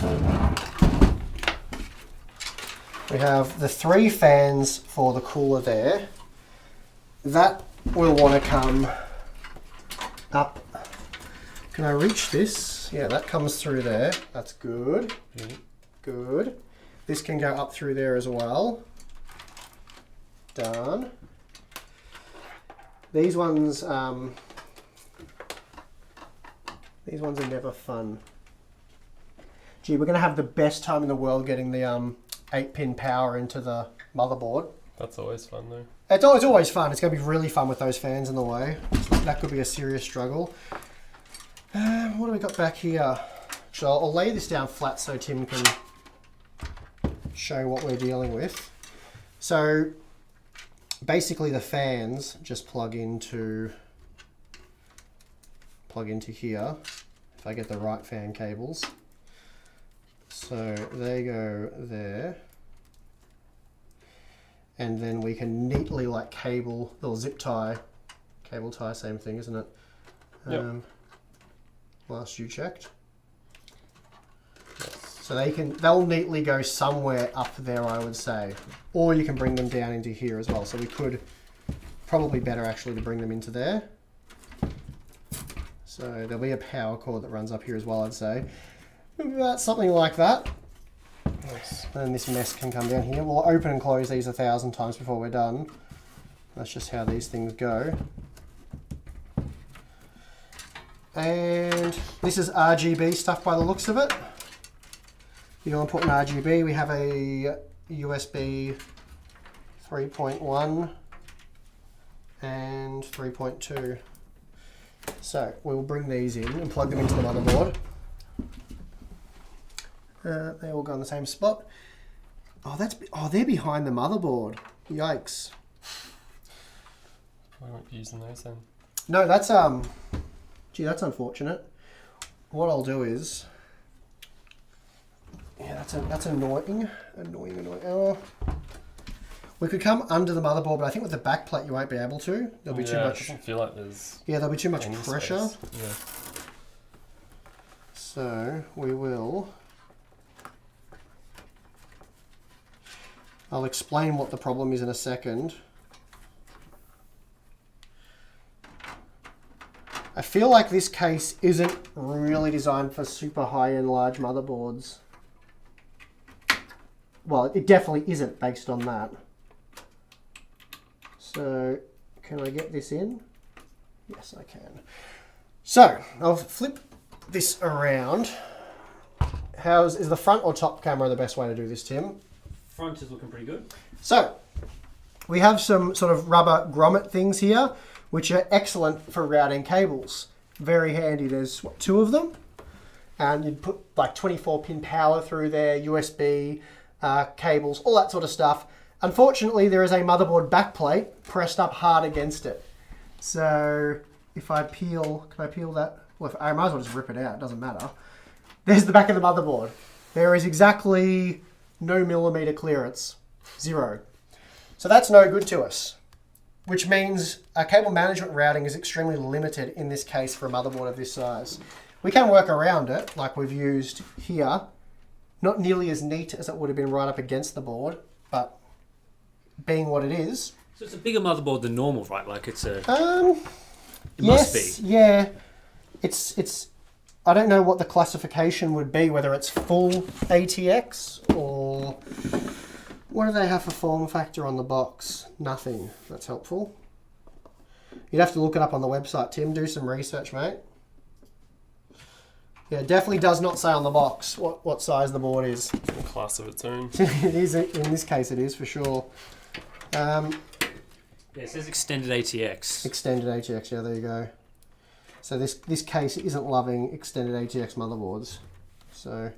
We have the 3 fans for the cooler there. That will want to come up. Can I reach this? Yeah, that comes through there. That's good. Good. This can go up through there as well. Done. These ones are never fun. Gee, we're going to have the best time in the world getting the 8-pin power into the motherboard. That's always fun though. It's always fun. It's going to be really fun with those fans in the way. That could be a serious struggle. What do we got back here? So I'll lay this down flat so Tim can show what we're dealing with. So basically the fans just plug into here, if I get the right fan cables. So they go there. And then we can neatly like cable, little zip tie, cable tie, same thing, isn't it? Yep. Last you checked. So they'll neatly go somewhere up there, I would say. Or you can bring them down into here as well. So we could, probably better actually to bring them into there. So there'll be a power cord that runs up here as well, I'd say. That's something like that. Nice. And this mess can come down here. We'll open and close these 1,000 times before we're done. That's just how these things go. And this is RGB stuff by the looks of it. You want to put an RGB. We have a USB 3.1 and 3.2. So we'll bring these in and plug them into the motherboard. They all go in the same spot. Oh, they're behind the motherboard. Yikes. I won't be using those then. No, that's gee, that's unfortunate. What I'll do is, yeah, that's annoying. Oh. We could come under the motherboard, but I think with the back plate you won't be able to. There'll be too much. It doesn't feel like there's. Yeah, there'll be too much any pressure. space. Yeah. So we will. I'll explain what the problem is in a second. I feel like this case isn't really designed for super high-end large motherboards. Well, it definitely isn't based on that. So, can I get this in? Yes, I can. So, I'll flip this around. Is the front or top camera the best way to do this, Tim? Front is looking pretty good. So, we have some sort of rubber grommet things here, which are excellent for routing cables. Very handy. There's 2 of them. And you'd put like 24-pin power through there, USB cables, all that sort of stuff. Unfortunately, there is a motherboard backplate pressed up hard against it. So if I peel, can I peel that? Well, I might as well just rip it out, it doesn't matter. There's the back of the motherboard. There is exactly no millimeter clearance, 0. So that's no good to us, which means our cable management routing is extremely limited in this case for a motherboard of this size. We can work around it like we've used here. Not nearly as neat as it would have been right up against the board, but being what it is. So it's a bigger motherboard than normal, right? Like it's a... It yes, must be. Yeah. It's. I don't know what the classification would be, whether it's full ATX or... What do they have for form factor on the box? Nothing. That's helpful. You'd have to look it up on the website, Tim. Do some research, mate. Yeah, it definitely does not say on the box what size the board is. It's in a class of its own. It is, in this case it is for sure. Yeah, it says extended ATX. Extended ATX, yeah, there you go. So this case isn't loving extended ATX motherboards. So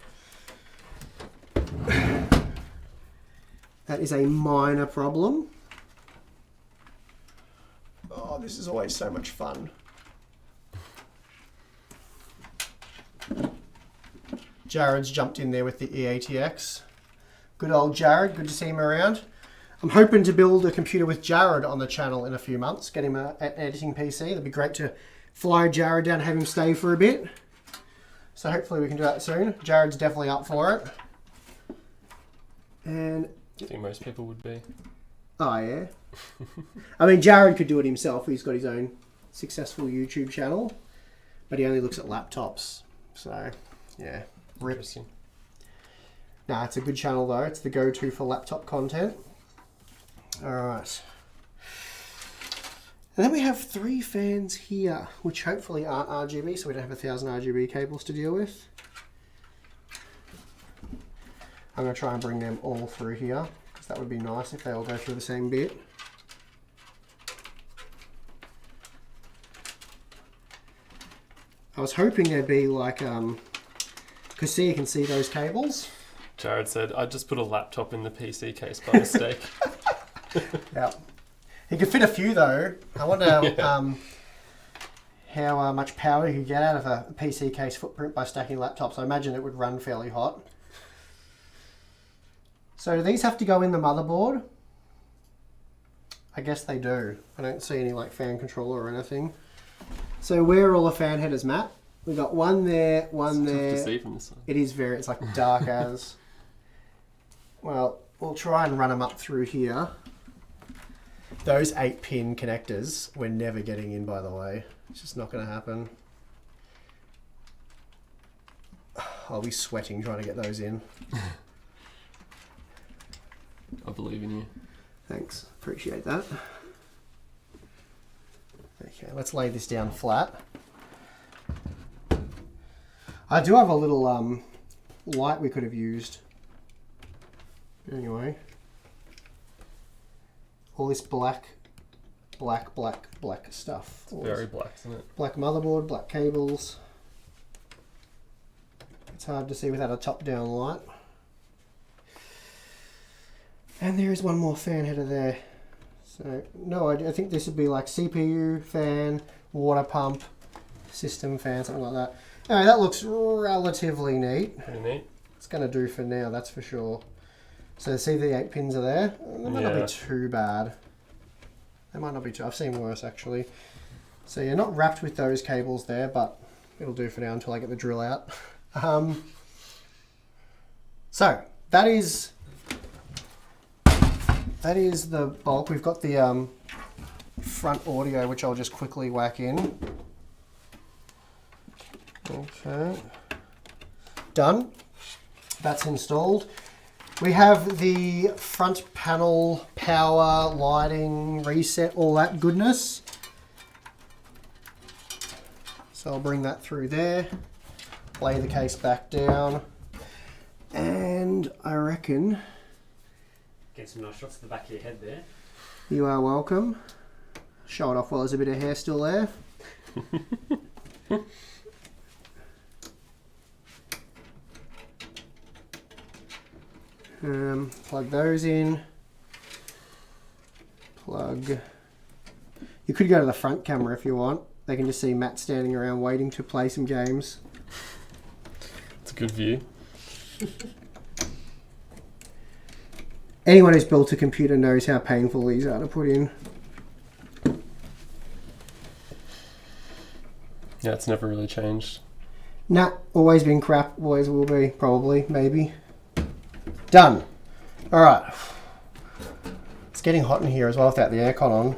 that is a minor problem. Oh, this is always so much fun. Jared's jumped in there with the EATX. Good old Jared, good to see him around. I'm hoping to build a computer with Jared on the channel in a few months. Get him an editing PC. That'd be great to fly Jared down and have him stay for a bit. So hopefully we can do that soon. Jared's definitely up for it. And I think most people would be. oh yeah. I mean, Jared could do it himself. He's got his own successful YouTube channel, but he only looks at laptops. So yeah, rip. Interesting. Nah, it's a good channel though. It's the go-to for laptop content. All right. And then we have 3 fans here, which hopefully aren't RGB, so we don't have 1,000 RGB cables to deal with. I'm going to try and bring them all through here, because that would be nice if they all go through the same bit. I was hoping there'd be like, because see, you can see those cables. Jared said, I just put a laptop in the PC case by mistake. Yeah. He could fit a few though. I wonder how much power you could get out of a PC case footprint by stacking laptops. I imagine it would run fairly hot. So do these have to go in the motherboard? I guess they do. I don't see any like fan controller or anything. So where are all the fan headers, Matt? We've got one there, one It's there. tough to see from this side. It is very, it's like dark as. Well, we'll try and run them up through here. Those 8-pin connectors, we're never getting in, by the way. It's just not going to happen. I'll be sweating trying to get those in. I believe in you. Thanks, appreciate that. Okay, let's lay this down flat. I do have a little light we could have used. Anyway. All this black stuff. It's very black, isn't it? Black motherboard, black cables. It's hard to see without a top-down light. And there is one more fan header there. So, no, I think this would be like CPU, fan, water pump, system fan, something like that. Anyway, that looks relatively neat. Pretty neat. It's going to do for now, that's for sure. So see the 8 pins are there? They might not be too bad. They might not be too... I've seen worse, actually. So you're not wrapped with those cables there, but it'll do for now until I get the drill out. So that is the bulk. We've got the front audio, which I'll just quickly whack in. Okay. Done. That's installed. We have the front panel, power, lighting, reset, all that goodness. So I'll bring that through there, lay the case back down, and I reckon... Get some nice shots of the back of your head there. You are welcome. Show it off while there's a bit of hair still there. Plug those in. Plug. You could go to the front camera if you want. They can just see Matt standing around waiting to play some games. It's a good view. Anyone who's built a computer knows how painful these are to put in. Yeah, it's never really changed. Nah, always been crap. Always will be. Probably. Maybe. Done. Alright. It's getting hot in here as well without the aircon on.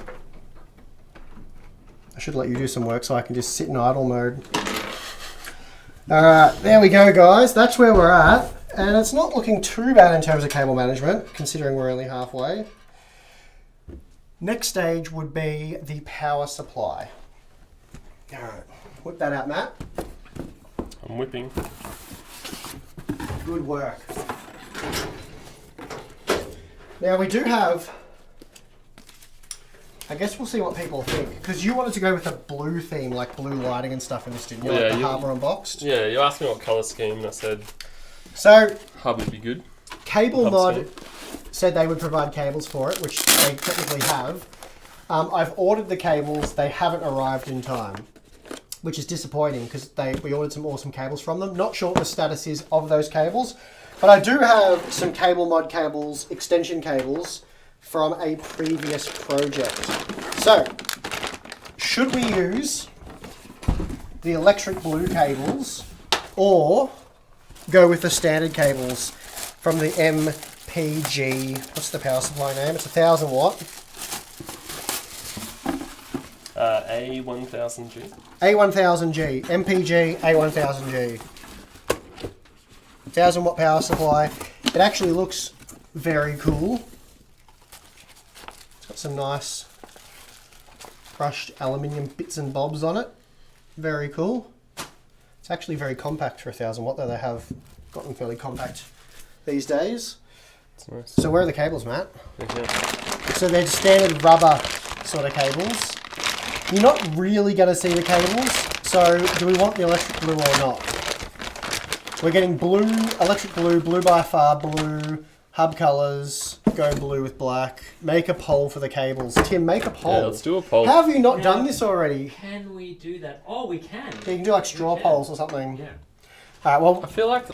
I should let you do some work so I can just sit in idle mode. Alright, there we go guys. That's where we're at. And it's not looking too bad in terms of cable management, considering we're only halfway. Next stage would be the power supply. Alright, whip that out, Matt. I'm whipping. Good work. Now we do have, I guess we'll see what people think, because you wanted to go with a blue theme, like blue lighting and stuff in this, didn't you? Yeah, like the Harbour Unboxed? Yeah, you asked me what colour scheme, and I said So, Harbour would be good. Cable Hub Mod scheme. said they would provide cables for it, which they technically have. I've ordered the cables, they haven't arrived in time. which is disappointing because we ordered some awesome cables from them. Not sure what the status is of those cables, but I do have some cable mod cables, extension cables from a previous project. So, should we use the electric blue cables or go with the standard cables from the MPG? What's the power supply name? It's 1000 watt. A1000G. A1000G. MPG A1000G. 1000 watt power supply. It actually looks very cool. It's got some nice brushed aluminium bits and bobs on it. Very cool. It's actually very compact for 1000 watt, though they have gotten fairly compact these days. That's nice. So where are the cables, Matt? Okay. So they're standard rubber sort of cables. You're not really going to see the cables, so do we want the electric blue or not? We're getting blue, electric blue, blue by far, blue, hub colours, go blue with black. Make a poll for the cables. Tim, make a poll. Yeah, let's do a poll. How have you not done this already? Can we do that? Oh, we can. Yeah, you can do like straw polls or something. Yeah. Alright, well, I feel like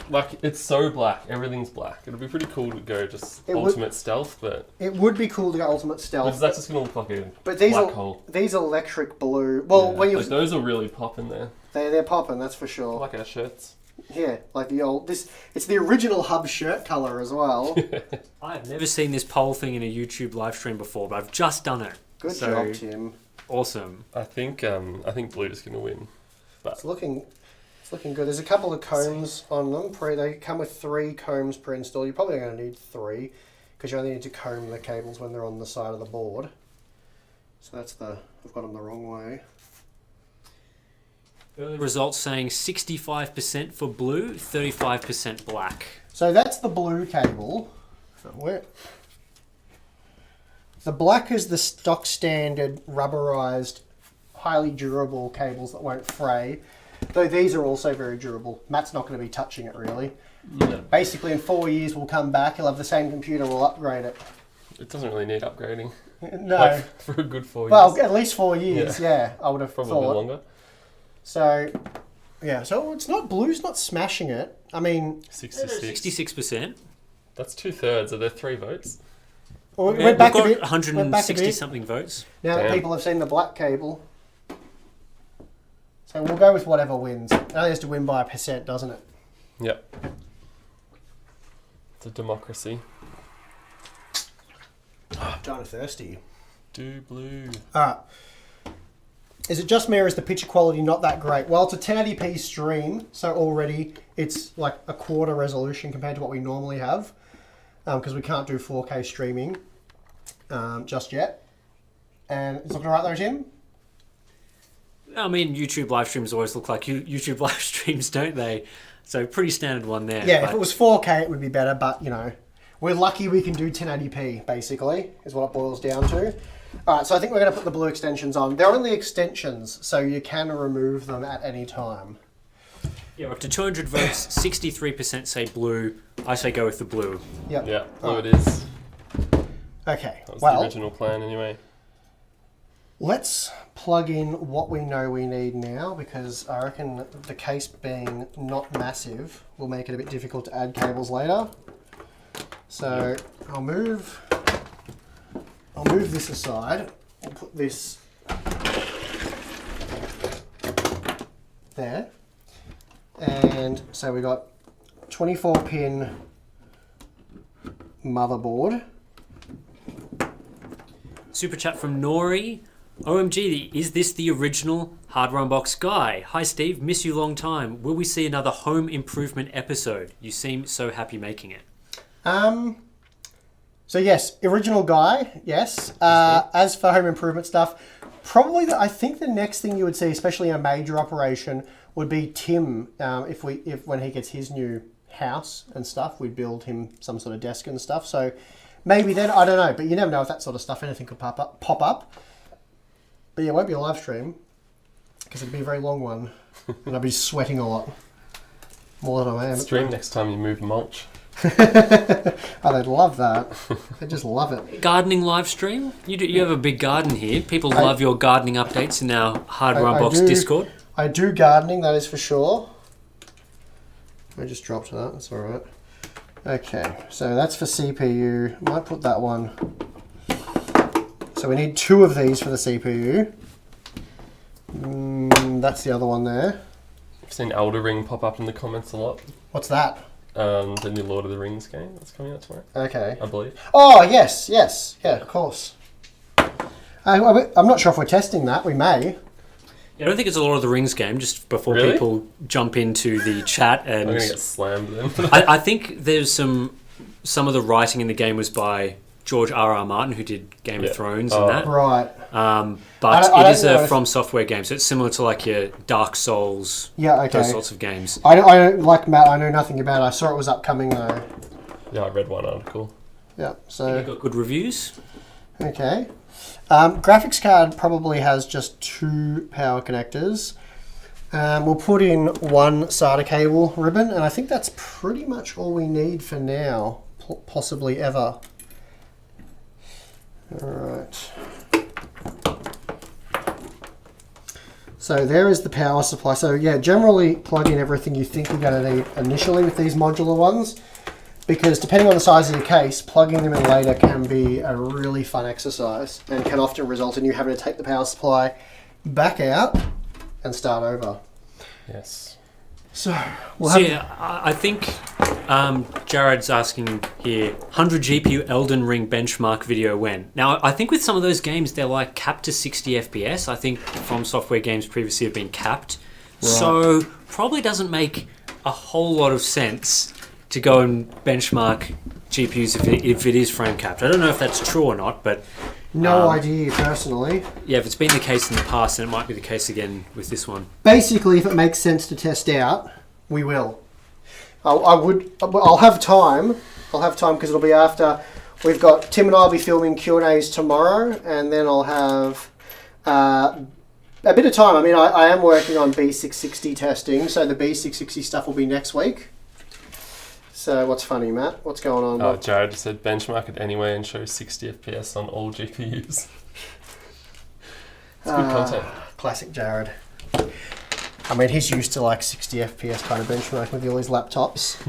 it's so black. Everything's black. It'd be pretty cool to go just ultimate stealth, but it would be cool to go ultimate stealth. is that just gonna look like a But these black hole? these electric blue. Well, Yeah, when you like those are really popping there. they're popping, that's for sure. Like our shirts. Yeah, like the old it's the original hub shirt color as well. I've never seen this poll thing in a YouTube live stream before, but I've just done it. Good So, job, Tim. Awesome. I think blue is gonna win. It's looking good. There's a couple of combs on them. They come with 3 combs pre-installed. You're probably going to need 3 because you only need to comb the cables when they're on the side of the board. So that's I've got them the wrong way. Early results saying 65% for blue, 35% black. So that's the blue cable. The black is the stock standard rubberized, highly durable cables that won't fray. Though these are also very durable. Matt's not going to be touching it really. No. Basically in 4 years we'll come back, he'll have the same computer, we'll upgrade it. It doesn't really need upgrading. No. Like, for a good 4 years. Well, at least 4 years, yeah, I would have Probably thought. longer. So, yeah, so it's not blue's not smashing it. I mean, 66. 66%. That's 2/3. Are there 3 votes? we We've went back got a bit. 160 something votes. Now that Damn. people have seen the black cable. So we'll go with whatever wins. It only has to win by a percent, doesn't it? Yep. It's a democracy. Oh, I'm kind of thirsty. Do blue. Alright. Is it just me or is the picture quality not that great? Well, it's a 1080p stream, so already it's like a quarter resolution compared to what we normally have. Because we can't do 4K streaming just yet. And it's looking alright though, Tim? I mean, YouTube live streams always look like YouTube live streams, don't they? So pretty standard one there. Yeah, but if it was 4K it would be better, but you know, we're lucky we can do 1080p basically, is what it boils down to. Alright, so I think we're going to put the blue extensions on. They're only extensions, so you can remove them at any time. yeah, we're up to 200 votes, 63% say blue. I say go with the blue. Yep. Yeah, blue Alright. it is. Okay, That was the well, original plan anyway. let's plug in what we know we need now, because I reckon the case being not massive will make it a bit difficult to add cables later. So I'll move this aside. I'll put this there. And so we got 24 pin motherboard. Super chat from Nori. OMG, is this the original Hardware Unboxed guy? Hi Steve, miss you long time. Will we see another home improvement episode? You seem so happy making it. So yes, original guy, yes. As for home improvement stuff, probably I think the next thing you would see, especially in a major operation, would be Tim. If when he gets his new house and stuff, we'd build him some sort of desk and stuff. So maybe then, I don't know, but you never know with that sort of stuff. Anything could pop up. But yeah, it won't be a live stream because it'd be a very long one, and I'd be sweating a lot more than I am. Stream next time you move mulch. Oh, they'd love that. They just love it. Gardening live stream? You have a big garden here. People love your gardening updates in our Hardware I Unboxed do. Discord. I do gardening, that is for sure. I just dropped that, that's alright. Okay, so that's for CPU. Might put that one. So we need 2 of these for the CPU. That's the other one there. I've seen Elder Ring pop up in the comments a lot. What's that? The new Lord of the Rings game that's coming out tomorrow. Okay. I believe. Oh, yes. Yeah, of course. I'm not sure if we're testing that. We may. Yeah, I don't think it's a Lord of the Rings game, just before Really? people jump into the chat. And I'm going to get slammed then. I think there's some of the writing in the game was by George R.R. Martin, who did Game of Thrones and that. Right. But I it is don't know a if- From Software game, so it's similar to like your Dark Souls, Yeah, okay. those sorts of games. I don't like Matt. I know nothing about it. I saw it was upcoming though. Yeah, I read one article. Yeah. You So got good reviews. okay. Graphics card probably has just 2 power connectors. We'll put in 1 SATA cable ribbon, and I think that's pretty much all we need for now, possibly ever. All right. So there is the power supply. So yeah, generally plug in everything you think you're going to need initially with these modular ones, because depending on the size of your case, plugging them in later can be a really fun exercise and can often result in you having to take the power supply back out and start over. Yes. So we'll So have yeah, I think Jared's asking here, 100 GPU Elden Ring benchmark video when? Now, I think with some of those games, they're like capped to 60 FPS. I think From Software games previously have been capped. Right. So probably doesn't make a whole lot of sense to go and benchmark GPUs if it is frame capped. I don't know if that's true or not, but no idea personally. yeah, if it's been the case in the past, then it might be the case again with this one. Basically, if it makes sense to test out, we will. I'll have time. I'll have time because it'll be after we've got Tim and I'll be filming Q&As tomorrow, and then I'll have a bit of time. I mean, I am working on B660 testing, so the B660 stuff will be next week. So what's funny, Matt? What's going on? Oh, Jared just said benchmark it anyway and show 60 FPS on all GPUs. It's good content. Classic Jared. I mean, he's used to like 60 FPS kind of benchmark with all his laptops.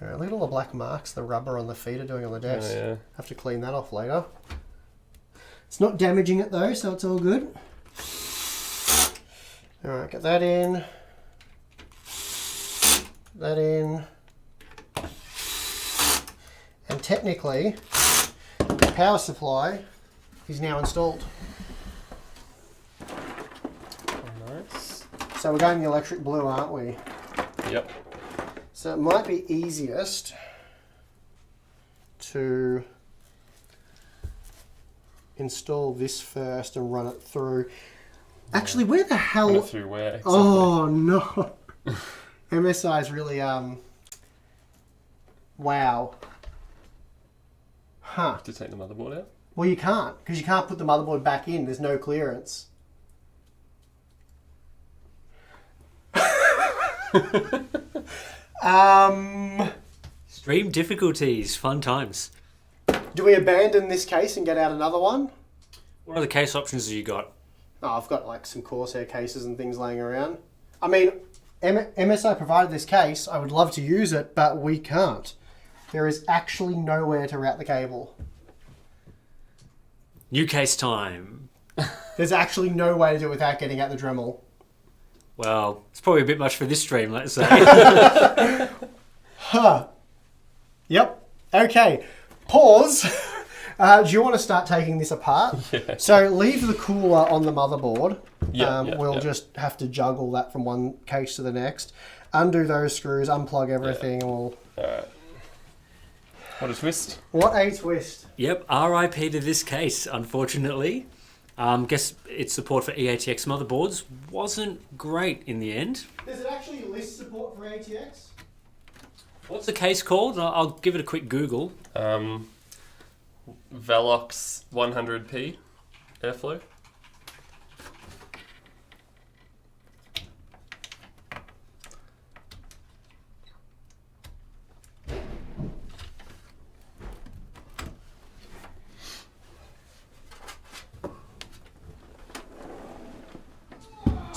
Look at all the black marks the rubber on the feet are doing on the desk. Yeah. Have to clean that off later. It's not damaging it though, so it's all good. Alright, get that in. That in. And technically, the power supply is now installed. Nice. So we're going the electric blue, aren't we? Yep. So it might be easiest to install this first and run it through. Actually, where the hell... Run it through where? Exactly? Oh, no. MSI is really, wow. Huh. To take the motherboard out? Well, you can't, because you can't put the motherboard back in. There's no clearance. Stream difficulties, fun times. Do we abandon this case and get out another one? What other case options have you got? Oh, I've got like some Corsair cases and things laying around. I mean, MSI provided this case. I would love to use it, but we can't. There is actually nowhere to route the cable. New case time. There's actually no way to do it without getting out the Dremel. Well, it's probably a bit much for this stream, let's say. Huh. Yep. Okay. Pause. Do you want to start taking this apart? Yeah. So leave the cooler on the motherboard. We'll Yeah. just have to juggle that from one case to the next. Undo those screws, unplug everything, and we'll... Alright. What a twist. What a twist. Yep, RIP to this case, unfortunately. Guess its support for EATX motherboards wasn't great in the end. Does it actually list support for ATX? What's the case called? I'll give it a quick Google. Velox 100p airflow.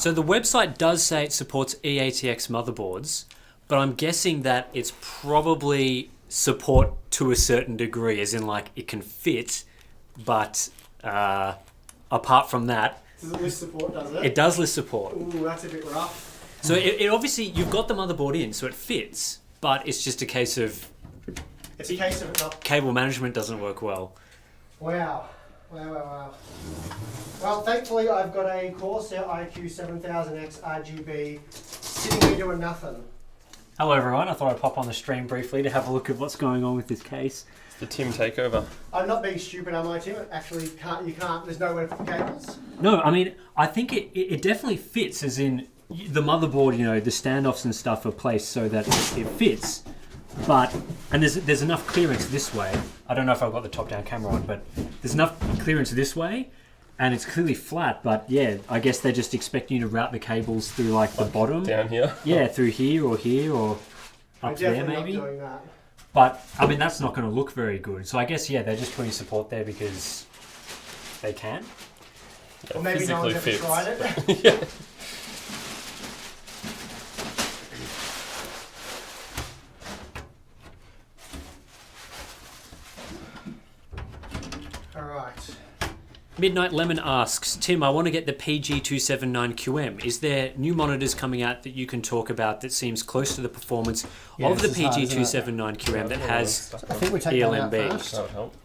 So the website does say it supports eATX motherboards, but I'm guessing that it's probably support to a certain degree, as in like it can fit, but apart from that, Does it list support, does it? it does list support. Ooh, that's a bit rough. So it obviously, you've got the motherboard in, so it fits, but it's just a case of It's a case of it not... cable management doesn't work well. Wow. Wow. Well, thankfully I've got a Corsair IQ 7000X RGB sitting here doing nothing. Hello everyone, I thought I'd pop on the stream briefly to have a look at what's going on with this case. It's the Tim takeover. I'm not being stupid, am I, Tim? Actually, you can't, there's nowhere to put cables. No, I mean, I think it definitely fits, as in the motherboard, you know, the standoffs and stuff are placed so that it fits. But, and there's enough clearance this way. I don't know if I've got the top-down camera on, but there's enough clearance this way, and it's clearly flat. But yeah, I guess they're just expecting you to route the cables through like the bottom. Down here? Yeah, through here or up there maybe. Not doing that. But I mean, that's not going to look very good. So I guess yeah, they're just putting support there because they can. Yeah, Or maybe no one's ever fits. tried it. Yeah. Alright. Midnight Lemon asks, Tim, I want to get the PG279QM. Is there new monitors coming out that you can talk about that seems close to the performance of the this is hard, isn't it? PG279QM that has I think we take that out ELMB? first. That would help.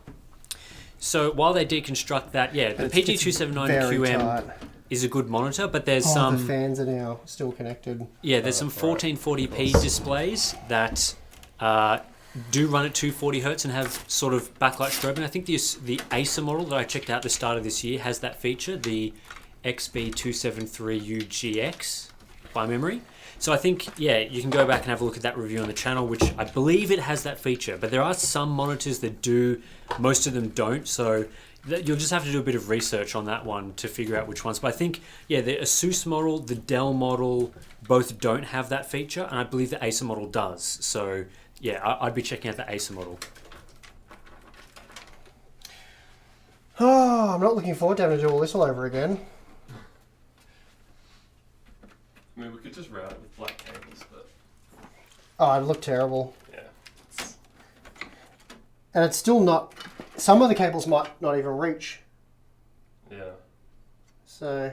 So while they deconstruct that, yeah, the Very PG279QM tight. is a good monitor, but there's The some fans are now still connected. yeah, there's some 1440p displays that do run at 240 hertz and have sort of backlight strobing. I think the Acer model that I checked out at the start of this year has that feature, the XB273UGX by memory. So I think, yeah, you can go back and have a look at that review on the channel, which I believe it has that feature. But there are some monitors that do, most of them don't. So you'll just have to do a bit of research on that one to figure out which ones. But I think, yeah, the Asus model, the Dell model, both don't have that feature. And I believe the Acer model does. So yeah, I'd be checking out the Acer model. Oh, I'm not looking forward to having to do all this all over again. I mean, we could just route it with black cables, but Oh, it'd look terrible. yeah. And it's still not... Some of the cables might not even reach. Yeah. So...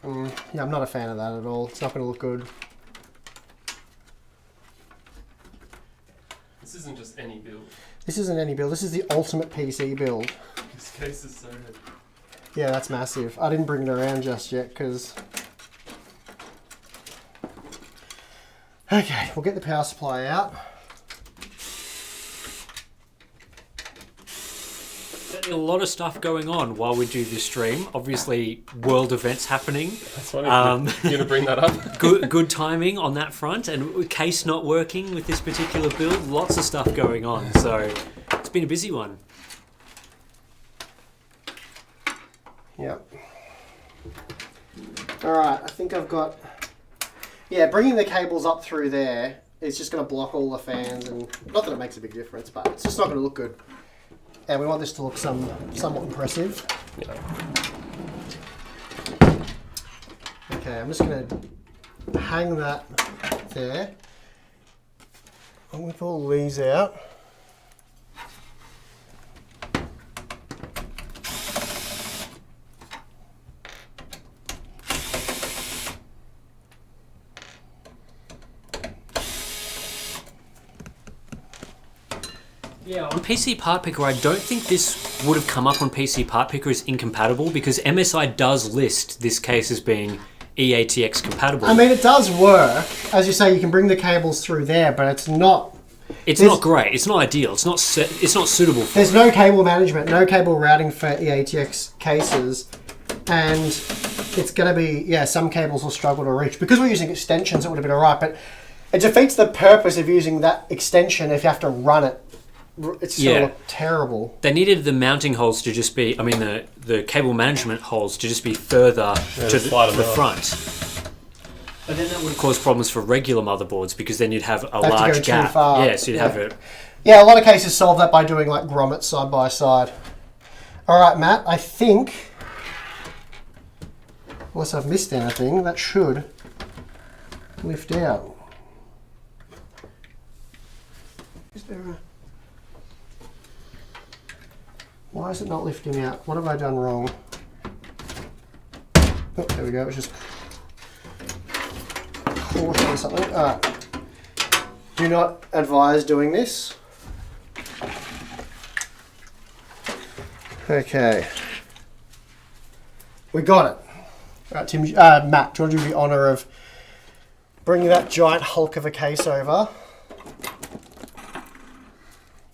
yeah, I'm not a fan of that at all. It's not going to look good. This isn't just any build. This isn't any build. This is the ultimate PC build. This case is so heavy. Yeah, that's massive. I didn't bring it around just yet because... Okay, we'll get the power supply out. A lot of stuff going on while we do this stream. Obviously, world events happening. That's funny. You're going to bring that up? Good timing on that front, and case not working with this particular build. Lots of stuff going on, so it's been a busy one. Yep. Alright, I think I've got... Yeah, bringing the cables up through there is just going to block all the fans, and not that it makes a big difference, but it's just not going to look good. And we want this to look somewhat impressive. Yeah. Okay, I'm just going to hang that there. I'm going to pull these out. Yeah, on PC Part Picker, I don't think this would have come up on PC Part Picker as incompatible because MSI does list this case as being eATX compatible. I mean, it does work. As you say, you can bring the cables through there, but it's not... It's not great. It's not ideal. It's not suitable for There's no cable management, no cable routing for eATX cases, and it's going to be, yeah, some cables will struggle to reach. Because we're using extensions, it would have been alright, but it defeats the purpose of using that extension if you have to run it. It's going to look terrible. They needed the mounting holes to just be, I mean, the cable management holes to just be further to the front. But then that would cause problems for regular motherboards because then you'd have a large gap. Too far. Yeah, so you'd have it. Yeah, a lot of cases solve that by doing like grommets side by side. All right, Matt, I think unless I've missed anything, that should lift out. Is there a... Why is it not lifting out? What have I done wrong? Oh, there we go. It's just caught on something. Alright. Do not advise doing this. Okay. We got it. Alright, Tim, Matt, do you want to do the honour of bringing that giant hulk of a case over?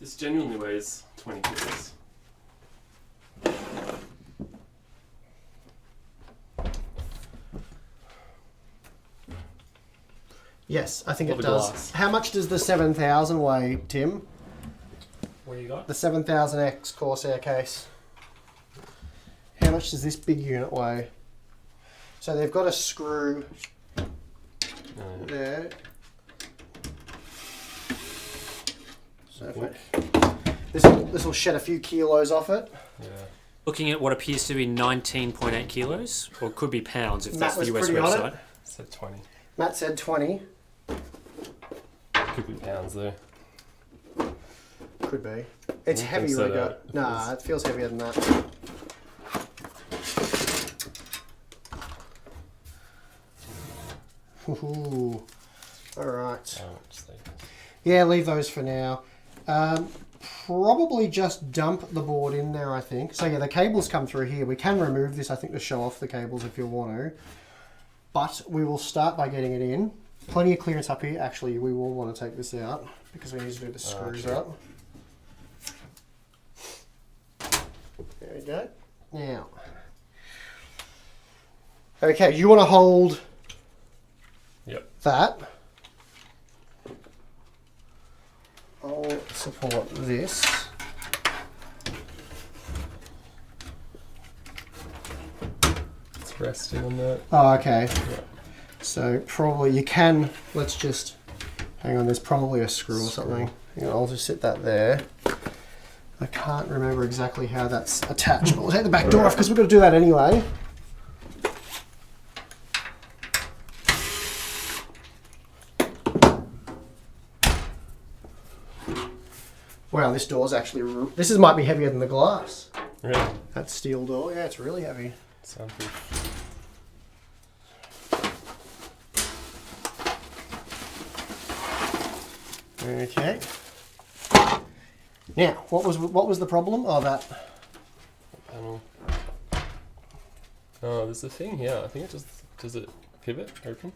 This genuinely weighs 20 kilos. Yes, I think Or it the does. glass. How much does the 7000 weigh, Tim? What do you got? The 7000X Corsair case. How much does this big unit weigh? So they've got a screw there. So this will shed a few kilos off it. Yeah. Looking at what appears to be 19.8 kilos, or it could be pounds if Matt that's the was US pretty on website. it. Said 20. Matt said 20. Could be pounds though. Could be. It's I don't heavy, think so, we though. got. Nah, it feels heavier than that. Ooh. Alright. Oh, just like this. Yeah, leave those for now. Probably just dump the board in there, I think. So yeah, the cables come through here. We can remove this, I think, to show off the cables if you want to. But we will start by getting it in. Plenty of clearance up here. Actually, we will want to take this out because we need to do the screws up. There we go. Now. Okay, you want to hold Yep. that. I'll support this. It's resting on that. Oh, okay. Yeah. So probably you can, let's just, hang on, there's probably a screw or Screw. something. Hang on, I'll just sit that there. I can't remember exactly how that's attached, but we'll take the back door off because we've got to do that anyway. Wow, this door's actually, this might be heavier than the glass. Really? That steel door, yeah, it's really heavy. Soundproof. Okay. Now, what was the problem? Oh, that. Panel. Oh, there's a thing here. I think it just does it pivot open.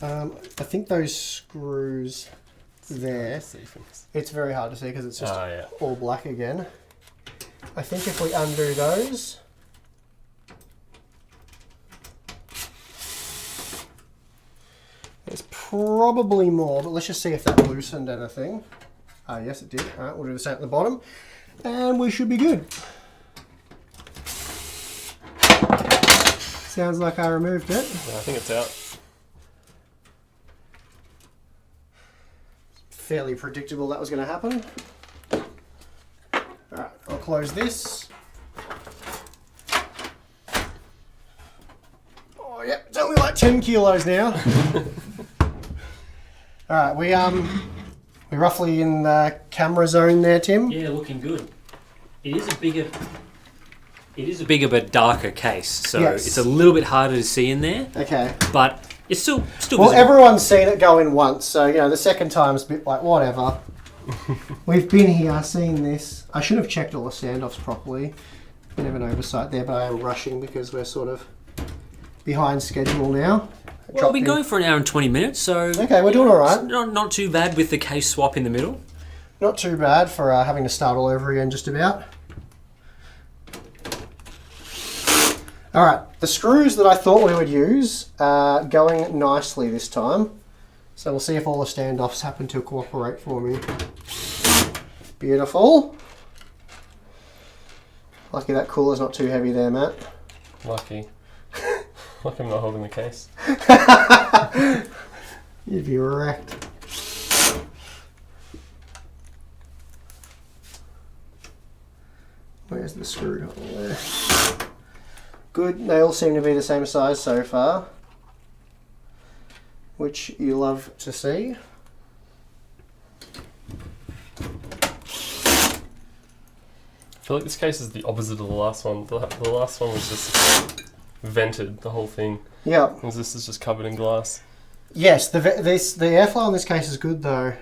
I think those screws there. See things. It's very hard to see because it's just Yeah. all black again. I think if we undo those. There's probably more, but let's just see if that loosened anything. Yes, it did. All right, we'll do the same at the bottom, and we should be good. Sounds like I removed it. Yeah, I think it's out. Fairly predictable that was going to happen. All right, I'll close this. Oh, yeah, it's only like 10 kilos now. All right, we're roughly in the camera zone there, Tim. Yeah, looking good. It is a bigger but darker case, so Yes. it's a little bit harder to see in there, Okay. but it's still Well, visible. everyone's seen it go in once, so you know the second time's a bit like whatever. We've been here, seen this. I should have checked all the standoffs properly. Bit of an oversight there, but I am rushing because we're sort of behind schedule now. Well, we've been going for an hour and 20 minutes, so Okay, we're doing all right. it's not too bad with the case swap in the middle. Not too bad for having to start all over again, just about. All right, the screws that I thought we would use are going nicely this time. So we'll see if all the standoffs happen to cooperate for me. Beautiful. Lucky that cooler's not too heavy there, Matt. Lucky. Like I'm not holding the case. You'd be wrecked. Where's the screw hole there? Good. They all seem to be the same size so far, which you love to see. I feel like this case is the opposite of the last one. The last one was just vented, the whole thing. Yeah. Whereas this is just covered in glass. Yes, the airflow on this case is good though.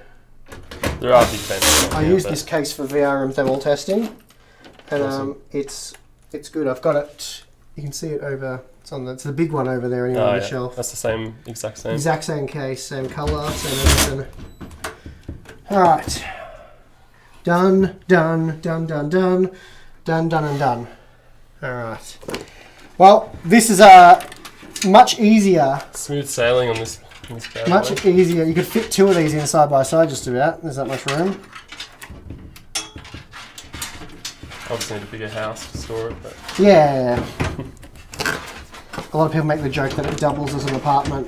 There are big vents. I used this case for VRM thermal testing, and Awesome. it's good. I've got it. You can see it over. It's the big one over there anyway on the shelf. That's the same, exact same. Exact same case, same colour, same everything. All right. Done, done, done, done, done, done, done, and done. All right. Well, this is much easier. Smooth sailing on this bad Much boy. easier. You could fit two of these in side by side just about. There's that much room. Obviously need a bigger house to store it, but Yeah. A lot of people make the joke that it doubles as an apartment.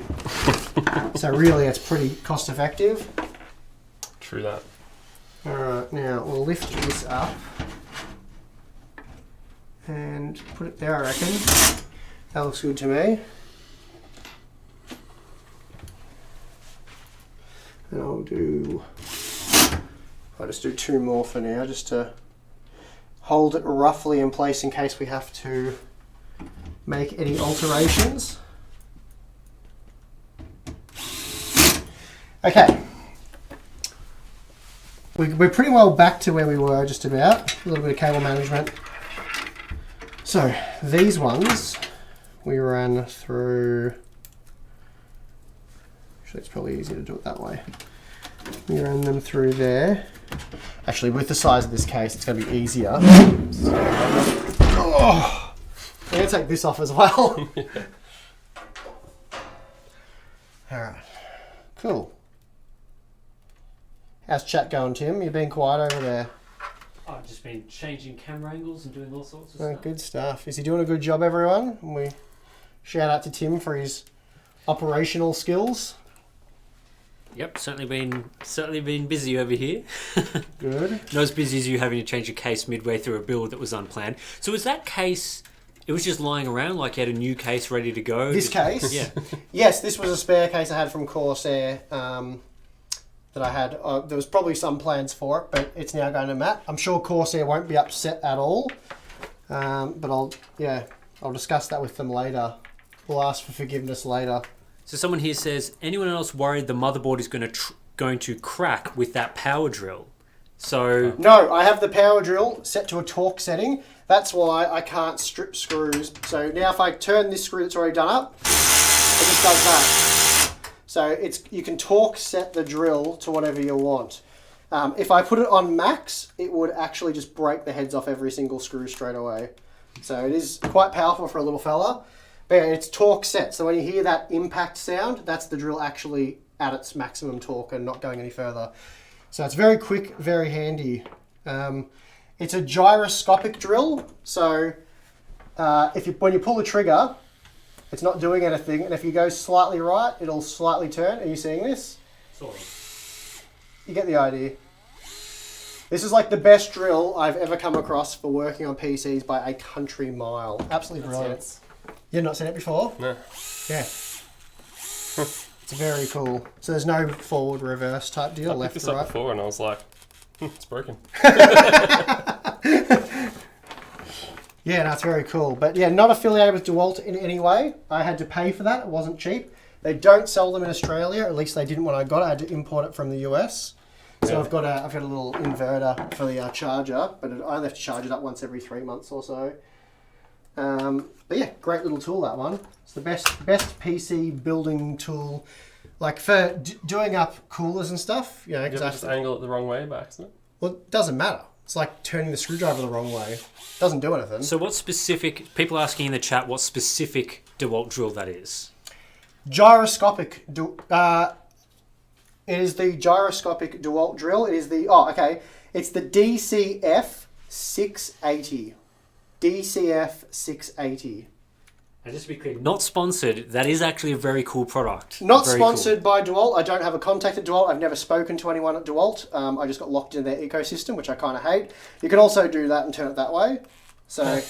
So really it's pretty cost effective. true that. Alright, now we'll lift this up and put it there, I reckon. That looks good to me. And I'll just do two more for now, just to hold it roughly in place in case we have to make any alterations. Okay. We're pretty well back to where we were just about. A little bit of cable management. So these ones we ran through. Actually, it's probably easier to do it that way. We ran them through there. Actually, with the size of this case, it's going to be easier. Oh, I'm going to take this off as well. All right, cool. How's chat going, Tim? You've been quiet over there. I've just been changing camera angles and doing all sorts of Oh, stuff. good stuff. Is he doing a good job, everyone? And we shout out to Tim for his operational skills. Yep, certainly been busy over here. Good. Not as busy as you having to change a case midway through a build that was unplanned. So was that case? It was just lying around, like you had a new case ready to go. This case? Yeah. Yes, this was a spare case I had from Corsair that I had. There was probably some plans for it, but it's now going to Matt. I'm sure Corsair won't be upset at all, but I'll discuss that with them later. We'll ask for forgiveness later. So someone here says, anyone else worried the motherboard is going to crack with that power drill? So No, I have the power drill set to a torque setting. That's why I can't strip screws. So now if I turn this screw that's already done up, it just does that. So you can torque set the drill to whatever you want. If I put it on max, it would actually just break the heads off every single screw straight away. So it is quite powerful for a little fella. But yeah, it's torque set. So when you hear that impact sound, that's the drill actually at its maximum torque and not going any further. So it's very quick, very handy. It's a gyroscopic drill. So when you pull the trigger, it's not doing anything. And if you go slightly right, it'll slightly turn. Are you seeing this? sort of. You get the idea. This is like the best drill I've ever come across for working on PCs by a country mile. Absolutely brilliant. You've not seen it before? No. Yeah. It's very cool. So there's no forward, reverse type deal, I left picked this to up right. before and I was like, it's broken. Yeah, no, it's very cool. But yeah, not affiliated with DeWalt in any way. I had to pay for that. It wasn't cheap. They don't sell them in Australia. At least they didn't when I got it. I had to import it from the US. So Yeah. I've got a little inverter for the charger, but I only have to charge it up once every 3 months or so. But yeah, great little tool, that one. It's the best PC building tool, like for doing up coolers and stuff. You know, Did you because ever just angle it the wrong way by accident? well, it doesn't matter. It's like turning the screwdriver the wrong way. Doesn't do anything. So what specific, people asking in the chat what specific DeWalt drill that is? Gyroscopic. It is the gyroscopic DeWalt drill. It is the It's the DCF 680. DCF 680. And just to be clear, not sponsored, that is actually a very cool product. Not Very sponsored by DeWalt. I don't have a contact at DeWalt. I've never spoken to anyone at DeWalt. I just got locked in their ecosystem, which I kind of hate. You can also do that and turn it that way. So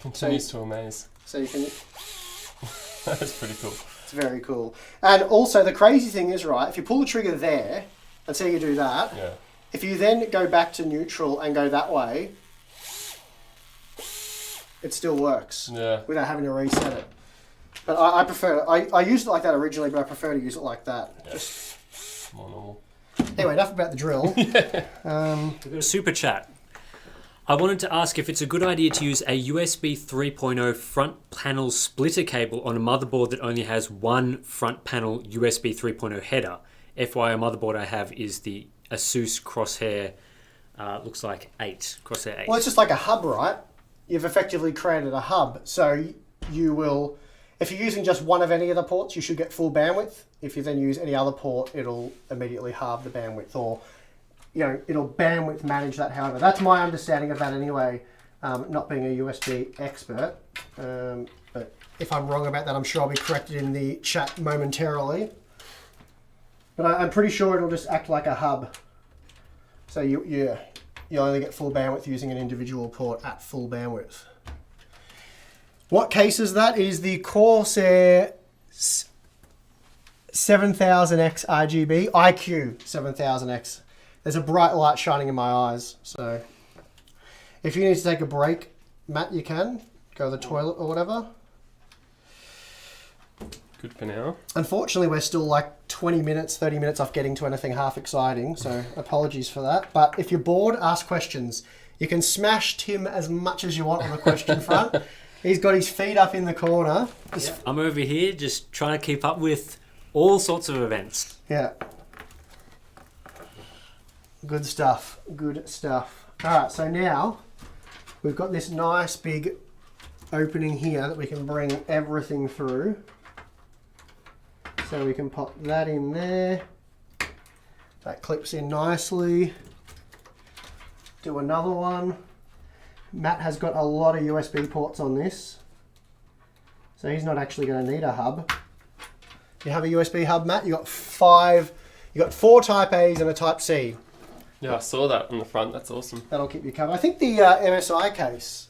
Continues to amaze. So you can... That's pretty cool. It's very cool. And also the crazy thing is, right, if you pull the trigger there, and say you do that, Yeah. if you then go back to neutral and go that way, it still works. Yeah. Without having to reset it. But I prefer, I used it like that originally, but I prefer to use it like that. Yeah. Just More normal. anyway, enough about the drill. We've got a super chat. I wanted to ask if it's a good idea to use a USB 3.0 front panel splitter cable on a motherboard that only has one front panel USB 3.0 header. FYI, motherboard I have is the Asus Crosshair, looks like 8, Crosshair 8. Well, it's just like a hub, right? You've effectively created a hub. So you will, if you're using just one of any of the ports, you should get full bandwidth. If you then use any other port, it'll immediately halve the bandwidth, or it'll bandwidth manage that. However, that's my understanding of that anyway, not being a USB expert. But if I'm wrong about that, I'm sure I'll be corrected in the chat momentarily. But I'm pretty sure it'll just act like a hub. So you only get full bandwidth using an individual port at full bandwidth. What case is that? It is the Corsair 7000X RGB, IQ 7000X. There's a bright light shining in my eyes, so if you need to take a break, Matt, you can. Go to the toilet or whatever. Good for now. Unfortunately, we're still like 20 minutes, 30 minutes off getting to anything half exciting, so apologies for that. But if you're bored, ask questions. You can smash Tim as much as you want on the question front. He's got his feet up in the corner. I'm over here just trying to keep up with all sorts of events. Yeah. Good stuff. Good stuff. All right, so now we've got this nice big opening here that we can bring everything through. So we can pop that in there. That clips in nicely. Do another one. Matt has got a lot of USB ports on this, so he's not actually going to need a hub. You have a USB hub, Matt? You got 4 Type A's and a Type C. Yeah, I saw that on the front. That's awesome. That'll keep you covered. I think the MSI case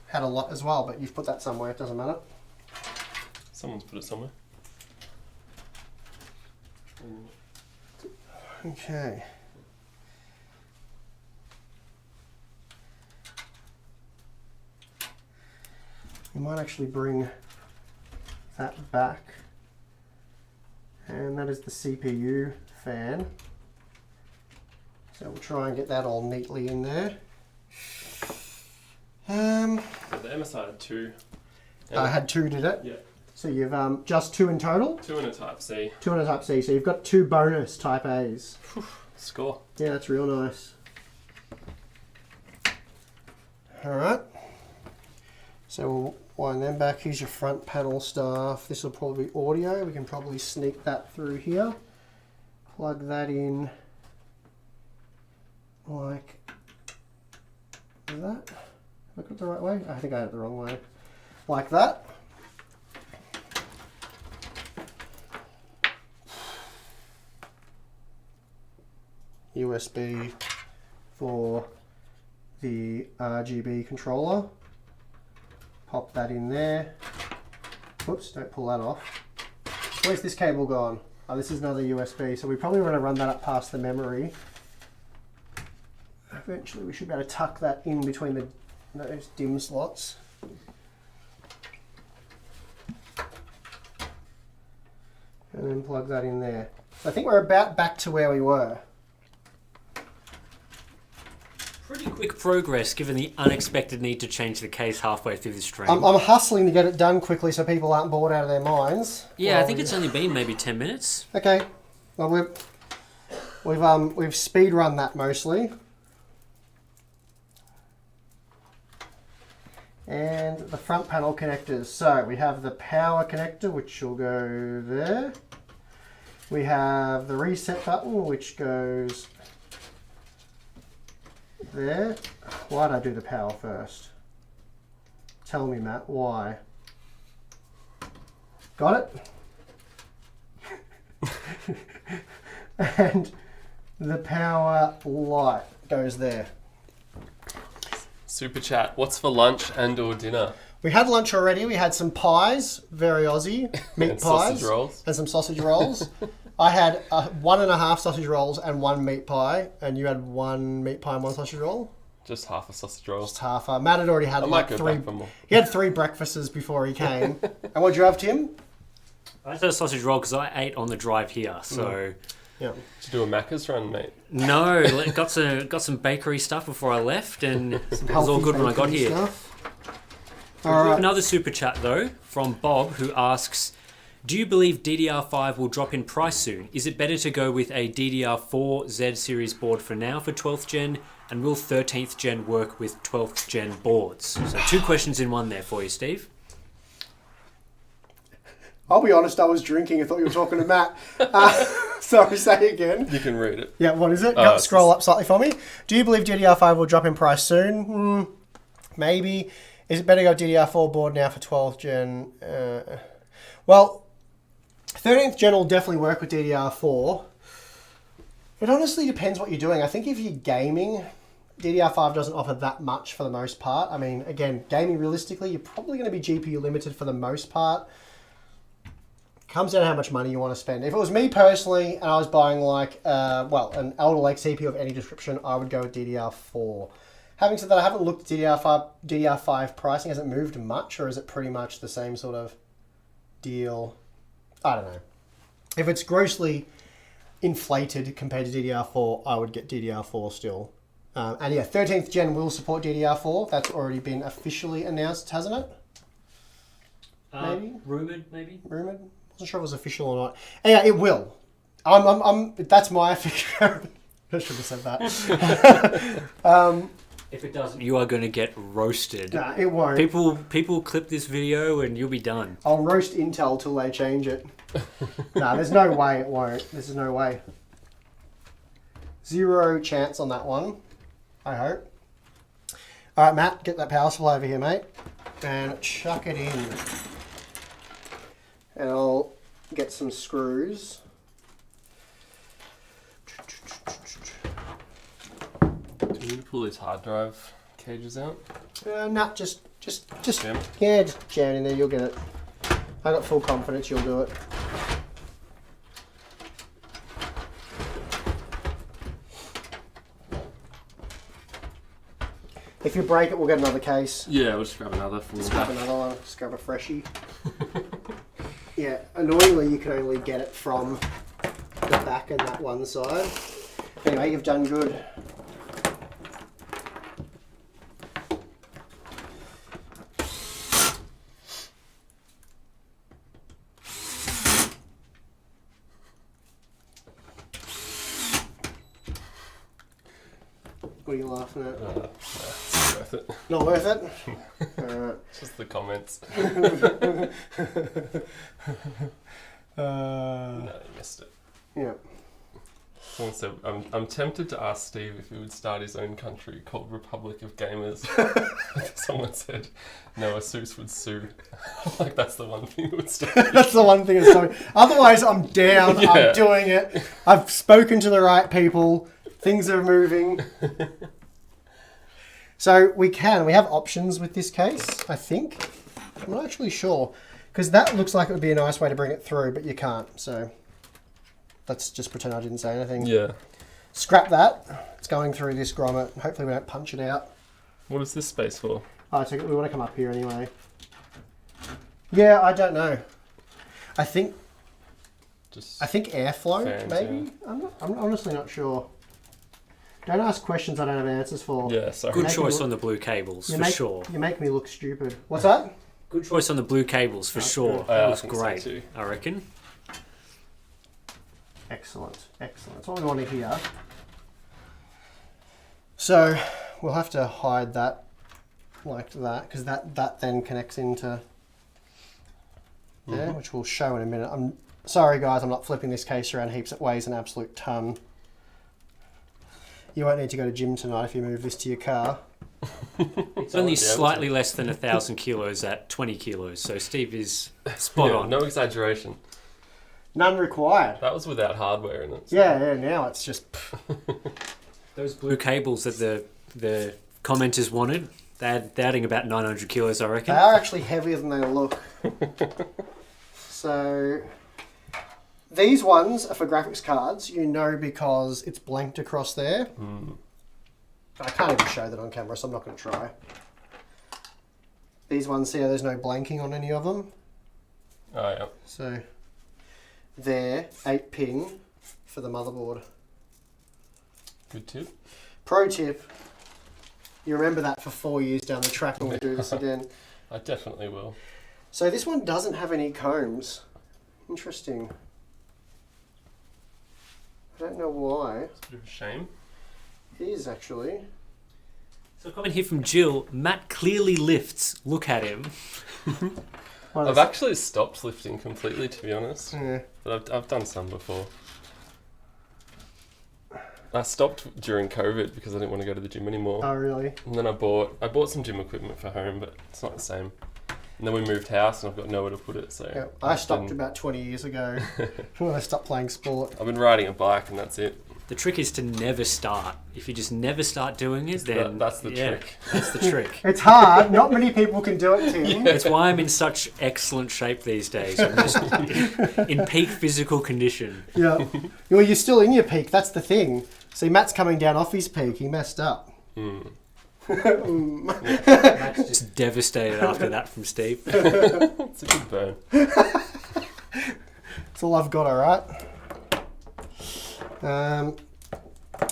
had a lot as well, but you've put that somewhere. It doesn't matter. Someone's put it somewhere. Okay. You might actually bring that back. And that is the CPU fan. So we'll try and get that all neatly in there. The MSI had 2. I had 2, did it? Yeah. So you've just 2 in total? 2 and a Type C. 2 and a Type C. So you've got 2 bonus Type A's. Score. Yeah, that's real nice. Alright. So we'll wind them back. Here's your front panel stuff. This will probably be audio. We can probably sneak that through here. Plug that in like that. Have I got it the right way? I think I had it the wrong way. Like that. USB for the RGB controller. Pop that in there. Whoops, don't pull that off. Where's this cable gone? Oh, this is another USB, so we probably want to run that up past the memory. Eventually we should be able to tuck that in between those DIMM slots. And then plug that in there. So I think we're about back to where we were. Pretty quick progress given the unexpected need to change the case halfway through the stream. I'm hustling to get it done quickly so people aren't bored out of their minds. Yeah, I think it's only been maybe 10 minutes. Okay. Well, we've speed run that mostly. And the front panel connectors. So we have the power connector, which will go there. We have the reset button, which goes there. Why'd I do the power first? Tell me, Matt, why? Got it? And the power light goes there. Super chat. What's for lunch and or dinner? We had lunch already. We had some pies, very Aussie, meat And pies. sausage rolls. And some sausage rolls. I had 1.5 sausage rolls and 1 meat pie. And you had 1 meat pie and 1 sausage roll? Just half a sausage roll. Just half. Matt had already had I like might go 3. back for more. He had 3 breakfasts before he came. And what'd you have, Tim? I had a sausage roll because I ate on the drive here. So Yeah. Did you do a Macca's run, mate? no, got some bakery stuff before I left, and it was all good when I got here. Stuff. We have another super chat though from Bob who asks, do you believe DDR5 will drop in price soon? Is it better to go with a DDR4 Z series board for now for 12th gen? And will 13th gen work with 12th gen boards? So 2 questions in one there for you, Steve. I'll be honest, I was drinking. I thought you were talking to Matt. Sorry, say it again. You can read it. Yeah, what is it? It's Scroll up slightly for me. Do you believe DDR5 will drop in price soon? Maybe. Is it better to go DDR4 board now for 12th gen? Well, 13th gen will definitely work with DDR4. It honestly depends what you're doing. I think if you're gaming, DDR5 doesn't offer that much for the most part. I mean, again, gaming realistically, you're probably going to be GPU limited for the most part. Comes down to how much money you want to spend. If it was me personally and I was buying like, an Elder Lake CPU of any description, I would go with DDR4. Having said that, I haven't looked at DDR5 pricing. Has it moved much, or is it pretty much the same sort of deal? I don't know. If it's grossly inflated compared to DDR4, I would get DDR4 still. And yeah, 13th gen will support DDR4. That's already been officially announced, hasn't it? Maybe? Rumoured, maybe? Rumoured? Wasn't sure if it was official or not. Yeah, it will. That's my figure. I should have said that. If it doesn't, you are going to get roasted. Nah, it won't. People clip this video and you'll be done. I'll roast Intel till they change it. Nah, there's no way it won't. There's no way. 0 chance on that one, I hope. All right, Matt, get that power supply over here, mate. And chuck it in. And I'll get some screws. Can you pull these hard drive cages out? Nah, just Jam? yeah, just jam in there. You'll get it. I got full confidence you'll do it. If you break it, we'll get another case. Yeah, we'll just grab another. Just grab another one. Just grab a freshie. Yeah, annoyingly, you can only get it from the back and that one side. Anyway, you've done good. What are you laughing at? It's worth it. Not worth it? Alright. Just the comments. No, you missed it. Yeah. Someone said, I'm tempted to ask Steve if he would start his own country called Republic of Gamers. Someone said, no, Asus would sue. Like, that's the one thing that would start. That's the one thing that's so. Otherwise, I'm down. Yeah. I'm doing it. I've spoken to the right people. Things are moving. So we have options with this case, I think. I'm not actually sure. Because that looks like it would be a nice way to bring it through, but you can't. So let's just pretend I didn't say anything. Yeah. Scrap that. It's going through this grommet. Hopefully we don't punch it out. What is this space for? Oh, I take it we want to come up here anyway. Yeah, I don't know. I think airflow, Fans, maybe? yeah. I'm honestly not sure. Don't ask questions I don't have answers for. Yeah, sorry. Good choice on the blue cables, for sure. You make me look stupid. What's that? Good choice on the blue cables, for sure. I That looks think so great, too. I reckon. Excellent, excellent. That's what we want to hear. So we'll have to hide that like that, because that then connects into there, which we'll show in a minute. I'm sorry, guys, I'm not flipping this case around heaps. It weighs an absolute ton. You won't need to go to gym tonight if you move this to your car. It's only slightly less than 1,000 kilos at 20 kilos, so Steve is spot on. No exaggeration. None required. That was without hardware in it. So. Yeah, now it's just... Those blue cables that the commenters wanted, They're adding about 900 kilos, I They reckon. are actually heavier than they look. So these ones are for graphics cards, you know, because it's blanked across there. I can't even show that on camera, so I'm not going to try. These ones here, there's no blanking on any of them. Oh, yeah. So they're 8-pin for the motherboard. Good tip. Pro tip, you remember that for 4 years down the track when we do this again. I definitely will. So this one doesn't have any combs. Interesting. I don't know why. It's a bit of a shame. It is actually. So a comment here from Jill. Matt clearly lifts. Look at him. I've actually stopped lifting completely, to be honest. Yeah. But I've done some before. I stopped during COVID because I didn't want to go to the gym anymore. Oh really? And then I bought some gym equipment for home, but it's not the same. And then we moved house and I've got nowhere to put it, so... Yeah, I stopped about 20 years ago when I stopped playing sport. I've been riding a bike and that's it. The trick is to never start. If you just never start doing it, then... That's the trick. That's the trick. It's hard. Not many people can do it, Tim. That's why I'm in such excellent shape these days. I'm just in peak physical condition. Yeah. Well, you're still in your peak. That's the thing. See, Matt's coming down off his peak. He messed up. Matt's just devastated after that from Steve. It's a good burn. That's all I've got, alright?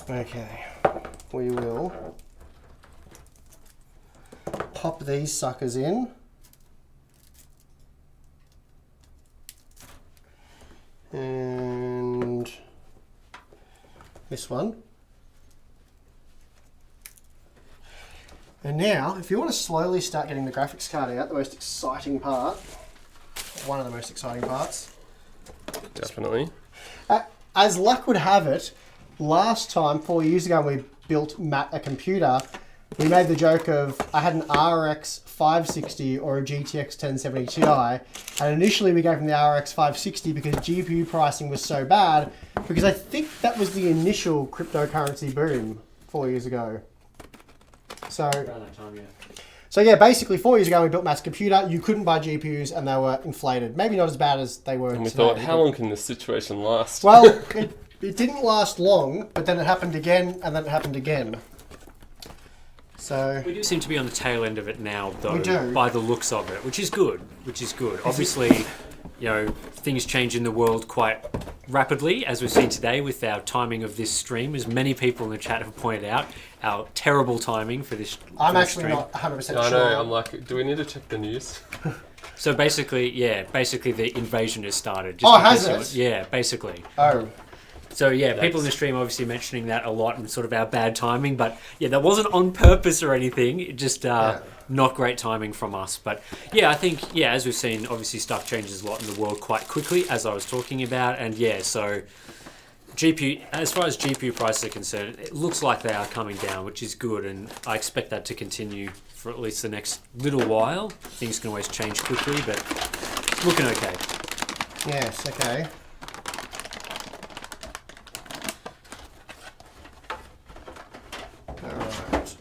Okay. We will pop these suckers in. And this one. And now, if you want to slowly start getting the graphics card out, the most exciting part, one of the most exciting parts. Definitely. As luck would have it, last time, 4 years ago, when we built Matt a computer, we made the joke of, I had an RX 560 or a GTX 1070 Ti, and initially we gave him the RX 560 because GPU pricing was so bad, because I think that was the initial cryptocurrency boom 4 years ago. So yeah, basically 4 years ago we built Matt's computer. You couldn't buy GPUs and they were inflated. Maybe not as bad as they were And we today, thought, how long can this situation last? Well, it didn't last long, but then it happened again, and then it happened again. So We do seem to be on the tail end of it now, though, We do. by the looks of it, which is good. Obviously, you know, things change in the world quite rapidly, as we've seen today with our timing of this stream, as many people in the chat have pointed out, our terrible timing for this. I'm for this actually stream. not 100% I sure. know, I'm like, do we need to check the news? So basically the invasion has started. Oh, in has case it? Yeah, basically. Oh, So yeah, people in the stream obviously mentioning that a lot and sort of our bad timing, but yeah, that wasn't on purpose or anything. It just not great timing from us. But yeah, I think as we've seen, obviously stuff changes a lot in the world quite quickly, as I was talking about, and so GPU, as far as GPU prices are concerned, it looks like they are coming down, which is good, and I expect that to continue for at least the next little while. Things can always change quickly, but it's looking okay. yes, okay. Alright.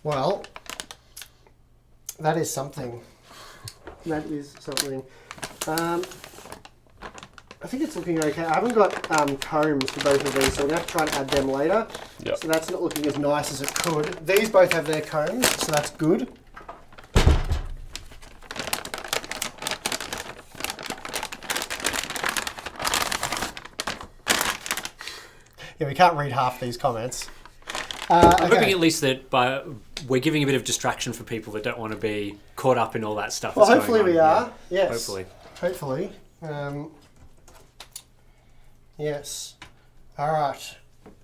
Well, that is something. That is something. I think it's looking okay. I haven't got combs for both of these, so we're going to have to try and add them later. Yep. So that's not looking as nice as it could. These both have their combs, so that's good. Yeah, we can't read half these comments. I'm hoping at least that we're giving a bit of distraction for people that don't want to be caught up in all that stuff. Well, that's hopefully going on. we are. Yes. Hopefully. Hopefully. Yes. All right.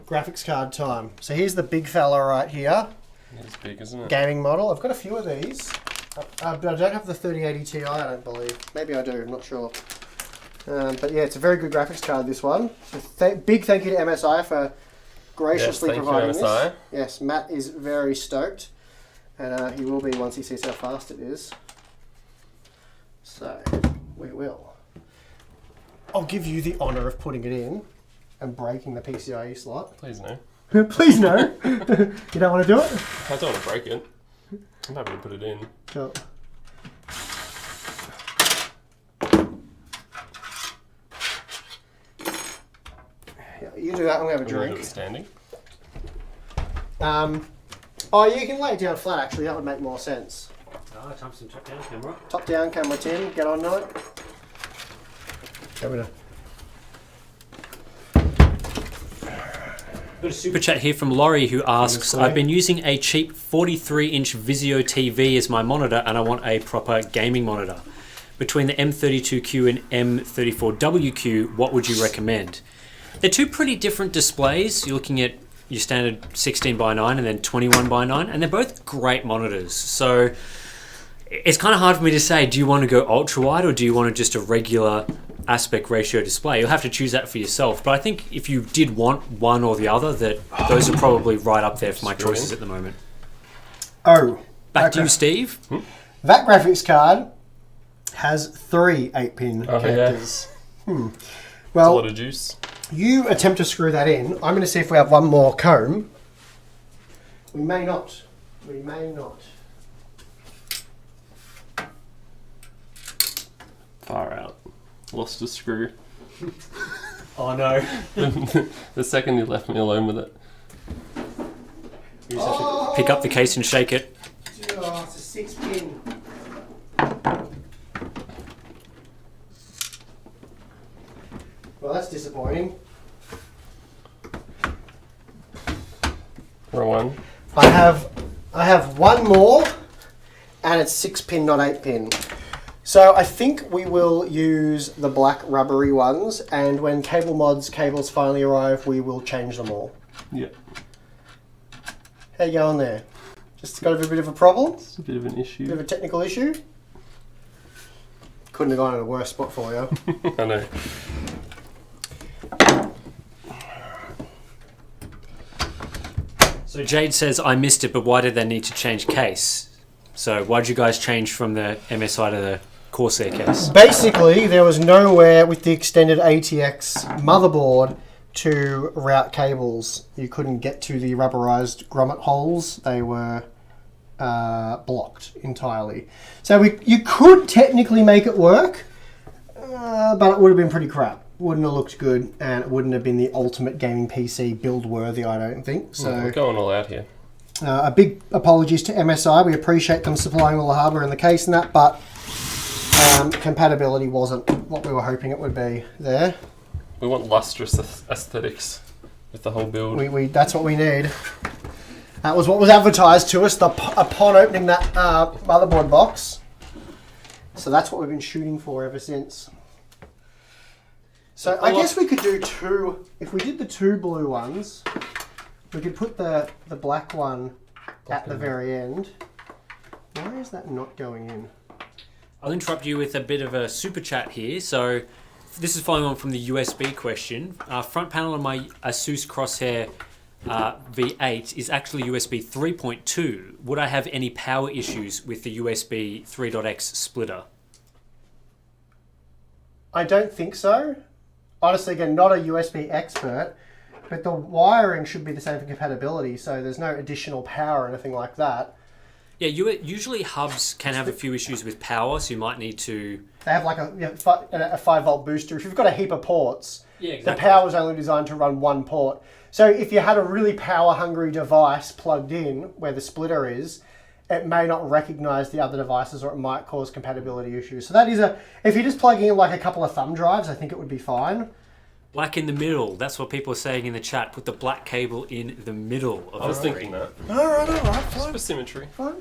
Graphics card time. So here's the big fella right here. It's big, isn't it? Gaming model. I've got a few of these. But I don't have the 3080 Ti, I don't believe. Maybe I do, I'm not sure. But yeah, it's a very good graphics card, this one. So big thank you to MSI for graciously providing this. Yes, Matt is very stoked. And he will be once he sees how fast it is. So, we will. I'll give you the honour of putting it in and breaking the PCIe slot. Please no. Please no. You don't want to do it? I don't want to break it. I'm happy to put it in. Cool. Yeah, you do that. I'm gonna have a I'm gonna do drink. it standing. Oh, you can lay it down flat. Actually, that would make more sense. Oh, Thompson, top down camera. Top down, camera 10. Get on it. Got a super chat here from Laurie who asks, I've been using a cheap 43-inch Vizio TV as my monitor and I want a proper gaming monitor. Between the M32Q and M34WQ, what would you recommend? They're two pretty different displays. You're looking at your standard 16:9 and then 21:9, and they're both great monitors. So it's kind of hard for me to say, do you want to go ultra wide or do you want just a regular aspect ratio display? You'll have to choose that for yourself. But I think if you did want one or the other, that those are probably right up there for my choices at the moment. Oh. Back to you, Steve. That graphics card has 3 8-pin connectors. Well, a Well, lot of juice. you attempt to screw that in. I'm going to see if we have one more comb. We may not. We may not. Far out. Lost a screw. Oh no. The second you left me alone with it. You just have to pick up the case and shake it. Oh, it's a 6-pin. Well, that's disappointing. Wrong one. I have one more, and it's 6-pin, not 8-pin. So I think we will use the black rubbery ones, and when Cable Mod's cables finally arrive, we will change them all. Yeah. How you going there? Just got a bit of a problem? It's a bit of an Bit issue. of a technical issue? Couldn't have gone in a worse spot for you. I know. So Jade says, I missed it, but why did they need to change case? So why did you guys change from the MSI to the Corsair case? Basically, there was nowhere with the extended ATX motherboard to route cables. You couldn't get to the rubberized grommet holes. They were blocked entirely. So you could technically make it work, but it would have been pretty crap. Wouldn't have looked good, and it wouldn't have been the ultimate gaming PC build worthy, I don't think. So We're going all out here. a big apologies to MSI. We appreciate them supplying all the hardware in the case and that, but compatibility wasn't what we were hoping it would be there. We want lustrous aesthetics with the whole build. That's what we need. That was what was advertised to us upon opening that motherboard box. So that's what we've been shooting for ever since. So I guess we could do 2. If we did the 2 blue ones, we could put the black one at the very end. Why is that not going in? I'll interrupt you with a bit of a super chat here. So this is following on from the USB question. Front panel on my Asus Crosshair V8 is actually USB 3.2. Would I have any power issues with the USB 3.x splitter? I don't think so. Honestly, again, not a USB expert, but the wiring should be the same for compatibility, so there's no additional power or anything like that. Yeah, usually hubs can have a few issues with power, so you might need to... They have like a 5-volt booster. If you've got a heap of ports, Yeah, exactly. the power is only designed to run one port. So if you had a really power-hungry device plugged in where the splitter is, it may not recognize the other devices, or it might cause compatibility issues. So that is if you're just plugging in like a couple of thumb drives, I think it would be fine. Black in the middle. That's what people are saying in the chat. Put the black cable in the middle of I was the thinking that. All right, Just fine. for symmetry. Fine.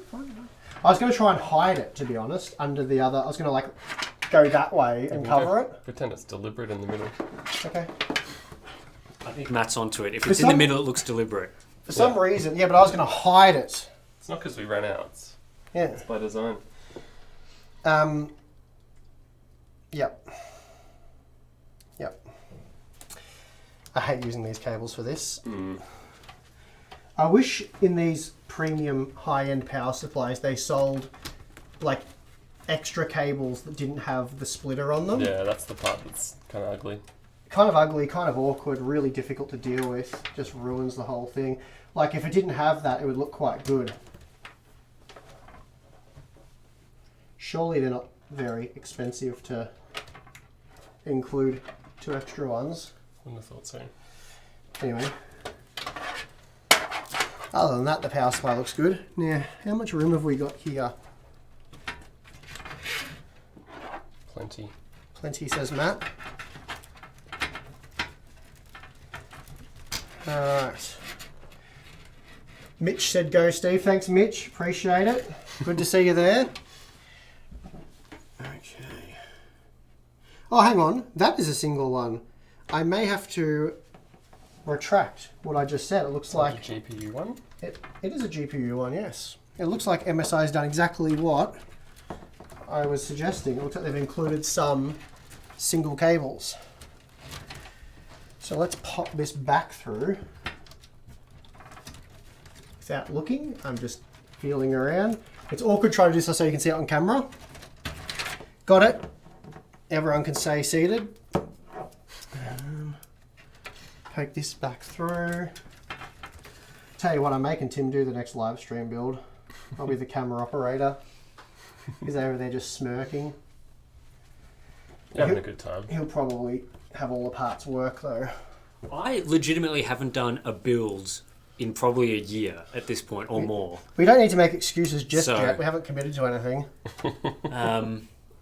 I was going to try and hide it, to be honest, under the other. I was going to like go that way and cover it. Pretend it's deliberate in the middle. Okay. I think Matt's onto it. If it's in the middle, it looks deliberate. For some reason, yeah, but I was going to hide it. It's not because we ran out. Yeah. It's by design. Yep. I hate using these cables for this. I wish in these premium high-end power supplies they sold like extra cables that didn't have the splitter on them. Yeah, that's the part that's kind of ugly. kind of ugly, kind of awkward, really difficult to deal with, just ruins the whole thing. Like if it didn't have that, it would look quite good. Surely they're not very expensive to include 2 extra ones. Wouldn't have thought so. Anyway. Other than that, the power supply looks good. Now, how much room have we got here? Plenty. Plenty, says Matt. Alright. Mitch said go, Steve. Thanks, Mitch. Appreciate it. Good to see you there. Okay. Oh, hang on. That is a single one. I may have to retract what I just said. It looks like a GPU one. It is a GPU one, yes. It looks like MSI has done exactly what I was suggesting. It looks like they've included some single cables. So let's pop this back through. Without looking, I'm just feeling around. It's awkward trying to do this so you can see it on camera. Got it. Everyone can stay seated. Poke this back through. Tell you what, I'm making Tim do the next live stream build. I'll be the camera operator. He's over there just smirking. Having a good time. He'll probably have all the parts work though. I legitimately haven't done a build in probably a year at this point or more. We don't need to make excuses just yet. We haven't committed to anything.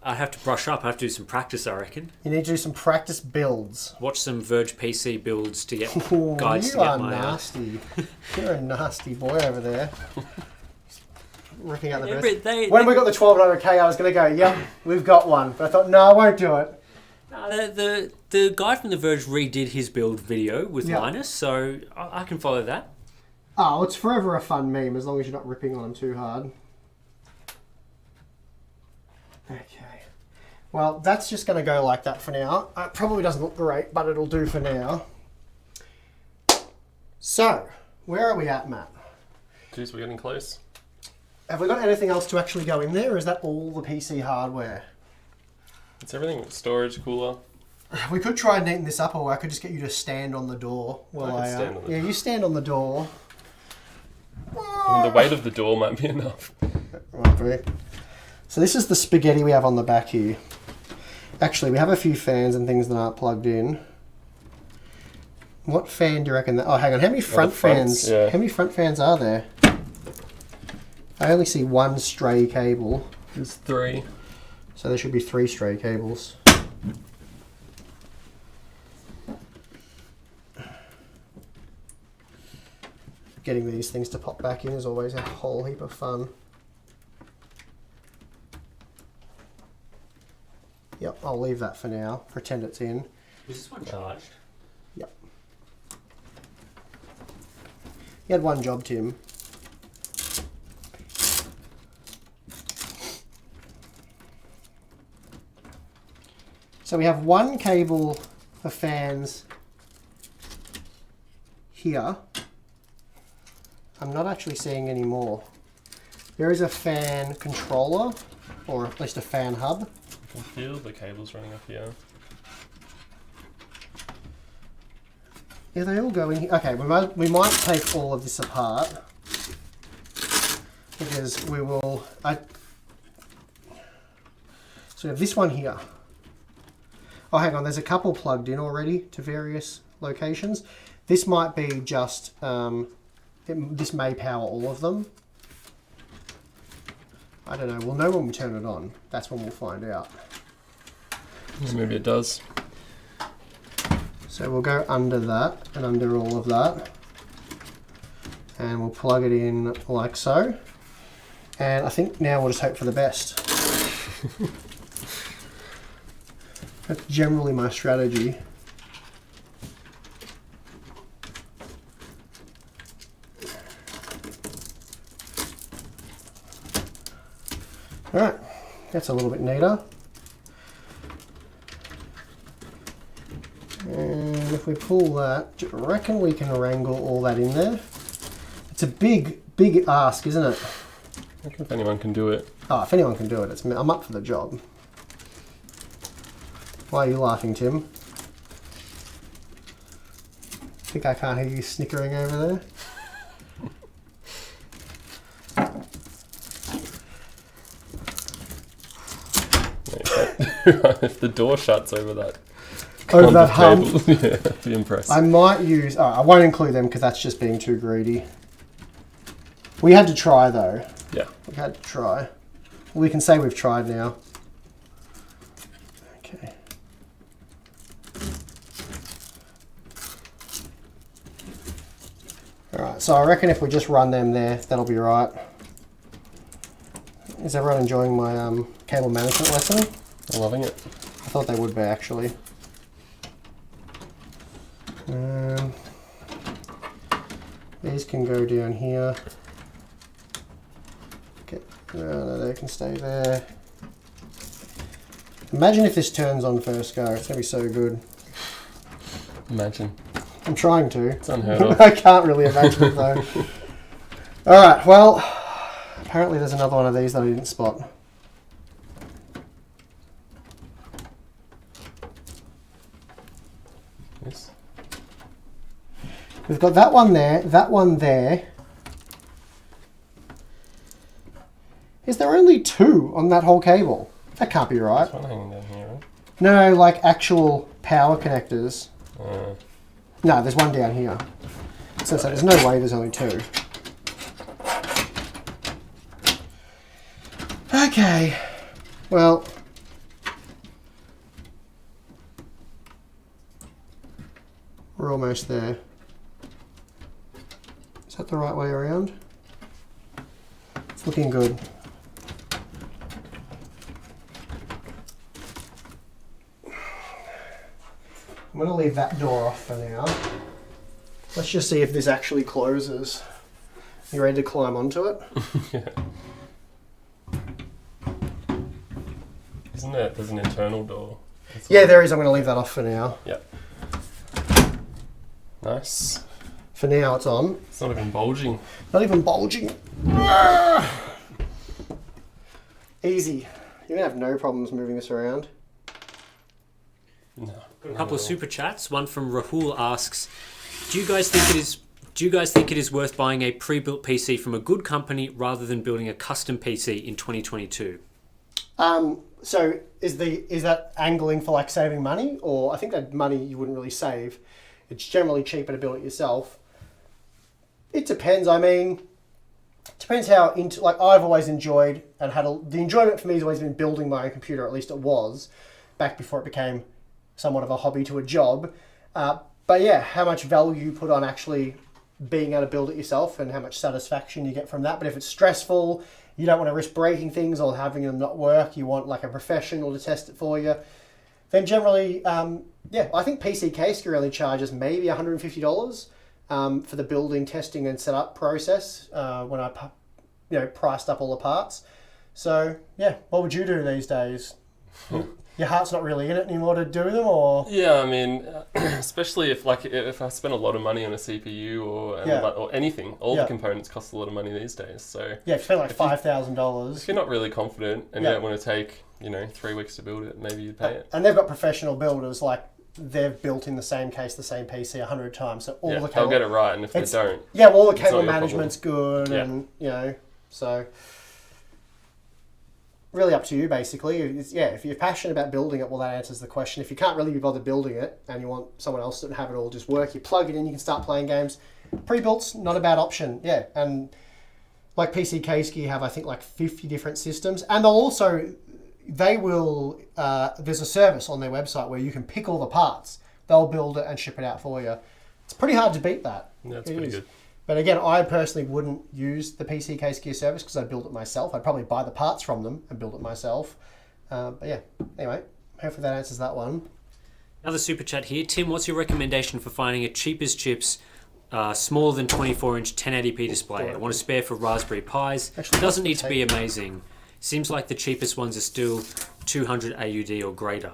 I have to brush up. I have to do some practice, I reckon. You need to do some practice builds. Watch some Verge PC builds to get Ooh, guides to you get are my... nasty. You're a nasty boy over there. Ripping out the Yeah, best. but When we got the 1200K, I was going to go, yep, we've got one. But I thought, no, I won't do it. The guy from The Verge redid his build video with Yeah. Linus, so I can follow that. Oh, it's forever a fun meme as long as you're not ripping on him too hard. Okay. Well, that's just going to go like that for now. It probably doesn't look great, but it'll do for now. So, where are we at, Matt? Jeez, we're getting close. Have we got anything else to actually go in there, or is that all the PC hardware? It's everything. Storage, cooler. We could try and neaten this up, or I could just get you to stand on the door. While I can stand on the yeah, you stand on the door. I mean, the weight of the door might be enough. Might be. So this is the spaghetti we have on the back here. Actually, we have a few fans and things that aren't plugged in. What fan do you reckon that... Oh, hang on. How many front fans? Yeah. How many front fans are there? I only see one stray cable. There's 3. So there should be 3 stray cables. Getting these things to pop back in is always a whole heap of fun. Yep, I'll leave that for now. Pretend it's in. Was this one charged? Yep. You had one job, Tim. So we have one cable for fans here. I'm not actually seeing any more. There is a fan controller, or at least a fan hub. I can feel the cables running up here. Yeah, they all go in here. Okay, we might take all of this apart because we will. So we have this one here. Oh, hang on. There's a couple plugged in already to various locations. This might be just. This may power all of them. I don't know. We'll know when we turn it on. That's when we'll find out. Maybe it does. So we'll go under that and under all of that. And we'll plug it in like so. And I think now we'll just hope for the best. That's generally my strategy. Alright, that's a little bit neater. And if we pull that, do you reckon we can wrangle all that in there? It's a big ask, isn't it? I reckon if anyone can do it. Oh, if anyone can do it, I'm up for the job. Why are you laughing, Tim? think I can't hear you snickering over there. If the door shuts over that. Over that hump. Yeah, I'd be impressed. I might use... Oh, I won't include them because that's just being too greedy. We had to try though. Yeah. We had to try. We can say we've tried now. Okay. Alright, so I reckon if we just run them there, that'll be right. Is everyone enjoying my cable management lesson? I'm loving it. I thought they would be actually. These can go down here. Okay, no, they can stay there. Imagine if this turns on first go. It's gonna be so good. Imagine. I'm trying to. It's unheard of. I can't really imagine it though. Alright, well, apparently there's another one of these that I didn't spot. Yes. We've got that one there. Is there only two on that whole cable? That can't be right. There's one hanging down here, right? No, like actual power connectors. Uh, No, there's one down here. So there's no way there's only two. Okay. Well. We're almost there. Is that the right way around? It's looking good. I'm going to leave that door off for now. Let's just see if this actually closes. You ready to climb onto it? yeah. Isn't there? There's an internal door. Yeah, there is. I'm going to leave that off for now. Yep. Nice. For now, it's on. It's not even bulging. Not even bulging. Easy. You're going to have no problems moving this around. No. A couple of super chats. One from Rahul asks, Do you guys think it is worth buying a pre-built PC from a good company rather than building a custom PC in 2022? So is that angling for like saving money, or I think that money you wouldn't really save. It's generally cheaper to build it yourself. It depends. I mean, it depends how into like I've always enjoyed and had the enjoyment for me has always been building my own computer. At least it was back before it became somewhat of a hobby to a job. But yeah, how much value you put on actually being able to build it yourself and how much satisfaction you get from that. But if it's stressful, you don't want to risk breaking things or having them not work, you want like a professional to test it for you, then generally, yeah, I think PC Case only charges maybe $150 for the building, testing and setup process when I priced up all the parts. So yeah, what would you do these days? Your heart's not really in it anymore to do them, or? Yeah, I mean, especially if I spend a lot of money on a CPU or anything, all the components cost a lot of money these days. So yeah, if you spend like $5,000. If you're not really confident and you don't want to take 3 weeks to build it, maybe you'd pay it. And they've got professional builders, like they've built in the same case, the same PC 100 times. So all the cable, they'll get it right, and if they don't, all the cable management's good, and so. Really up to you, basically. If you're passionate about building it, well, that answers the question. If you can't really be bothered building it and you want someone else to have it all just work, you plug it in, you can start playing games. Pre-built's not a bad option, yeah. And like PC Case Gear have, I think, like 50 different systems. And there's a service on their website where you can pick all the parts. They'll build it and ship it out for you. It's pretty hard to beat that. That's pretty good. But again, I personally wouldn't use the PC Case Gear service because I built it myself. I'd probably buy the parts from them and build it myself. But yeah, anyway, hopefully that answers that one. Another super chat here. Tim, what's your recommendation for finding a cheap as chips, smaller than 24-inch 1080p display? I want a spare for Raspberry Pis. It doesn't need to be amazing. Seems like the cheapest ones are still 200 AUD or greater.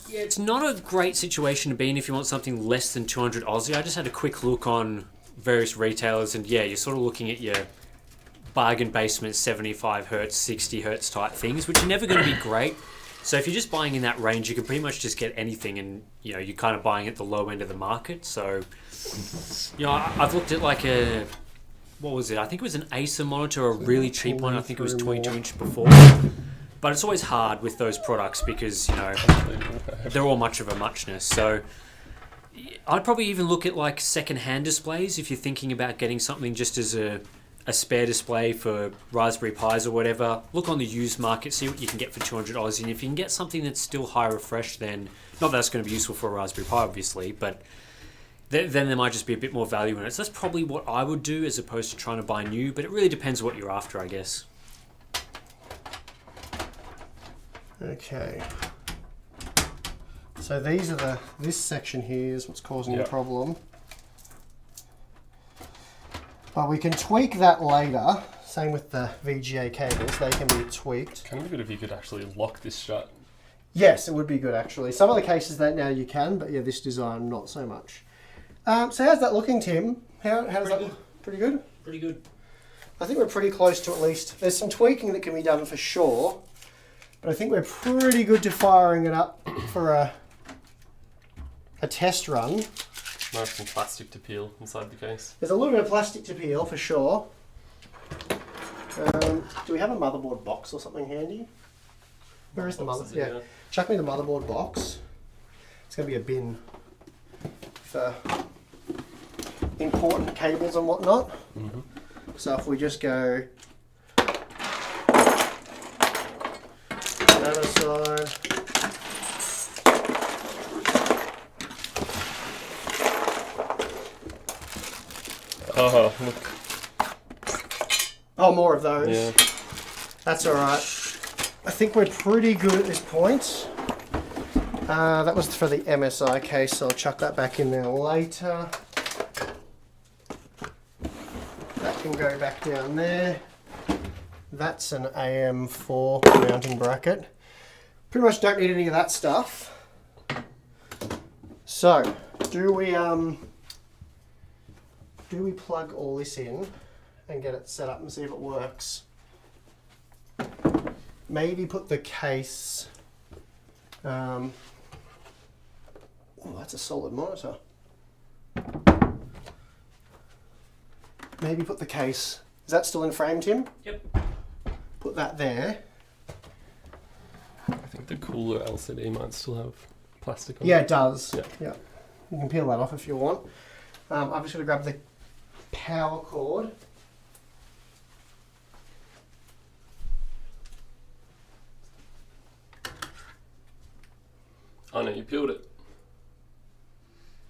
Yeah, it's not a great situation to be in if you want something less than 200 Aussie. I just had a quick look on various retailers, and yeah, you're sort of looking at your bargain basement 75 hertz, 60 hertz type things, which are never going to be great. So if you're just buying in that range, you can pretty much just get anything, and you're kind of buying at the low end of the market. So, I've looked at like what was it? I think it was an Acer monitor, a really cheap one. I think it was 22-inch before. But it's always hard with those products because they're all much of a muchness. So I'd probably even look at like second-hand displays if you're thinking about getting something just as a spare display for Raspberry Pis or whatever. Look on the used market, see what you can get for $200. And if you can get something that's still high refresh, then not that it's going to be useful for a Raspberry Pi, obviously, but then there might just be a bit more value in it. So that's probably what I would do as opposed to trying to buy new, but it really depends what you're after, I guess. Okay. So these are this section here is what's causing the problem. But we can tweak that later. Same with the VGA cables, they can be tweaked. Can be good if you could actually lock this shut. Yes, it would be good actually. Some of the cases that now you can, but yeah, this design not so much. So how's that looking, Tim? How does that look? Pretty good? Pretty good. I think we're pretty close to at least. There's some tweaking that can be done for sure, but I think we're pretty good to firing it up for a test run. Might have some plastic to peel inside the case. There's a little bit of plastic to peel for sure. Do we have a motherboard box or something handy? Where is the motherboard? Yeah, chuck me the motherboard box. It's going to be a bin for important cables and whatnot. Mm-hmm. So if we just go other side. Oh, look. Oh, more of those. Yeah. That's all right. I think we're pretty good at this point. That was for the MSI case, so I'll chuck that back in there later. That can go back down there. That's an AM4 mounting bracket. Pretty much don't need any of that stuff. So, do we plug all this in and get it set up and see if it works? Maybe put the case. Oh, that's a solid monitor. Maybe put the case. Is that still in frame, Tim? Yep. Put that there. I think the cooler LCD might still have plastic on it. Yeah, it does. Yeah. Yeah. You can peel that off if you want. I'm just going to grab the power cord. Oh no, you peeled it.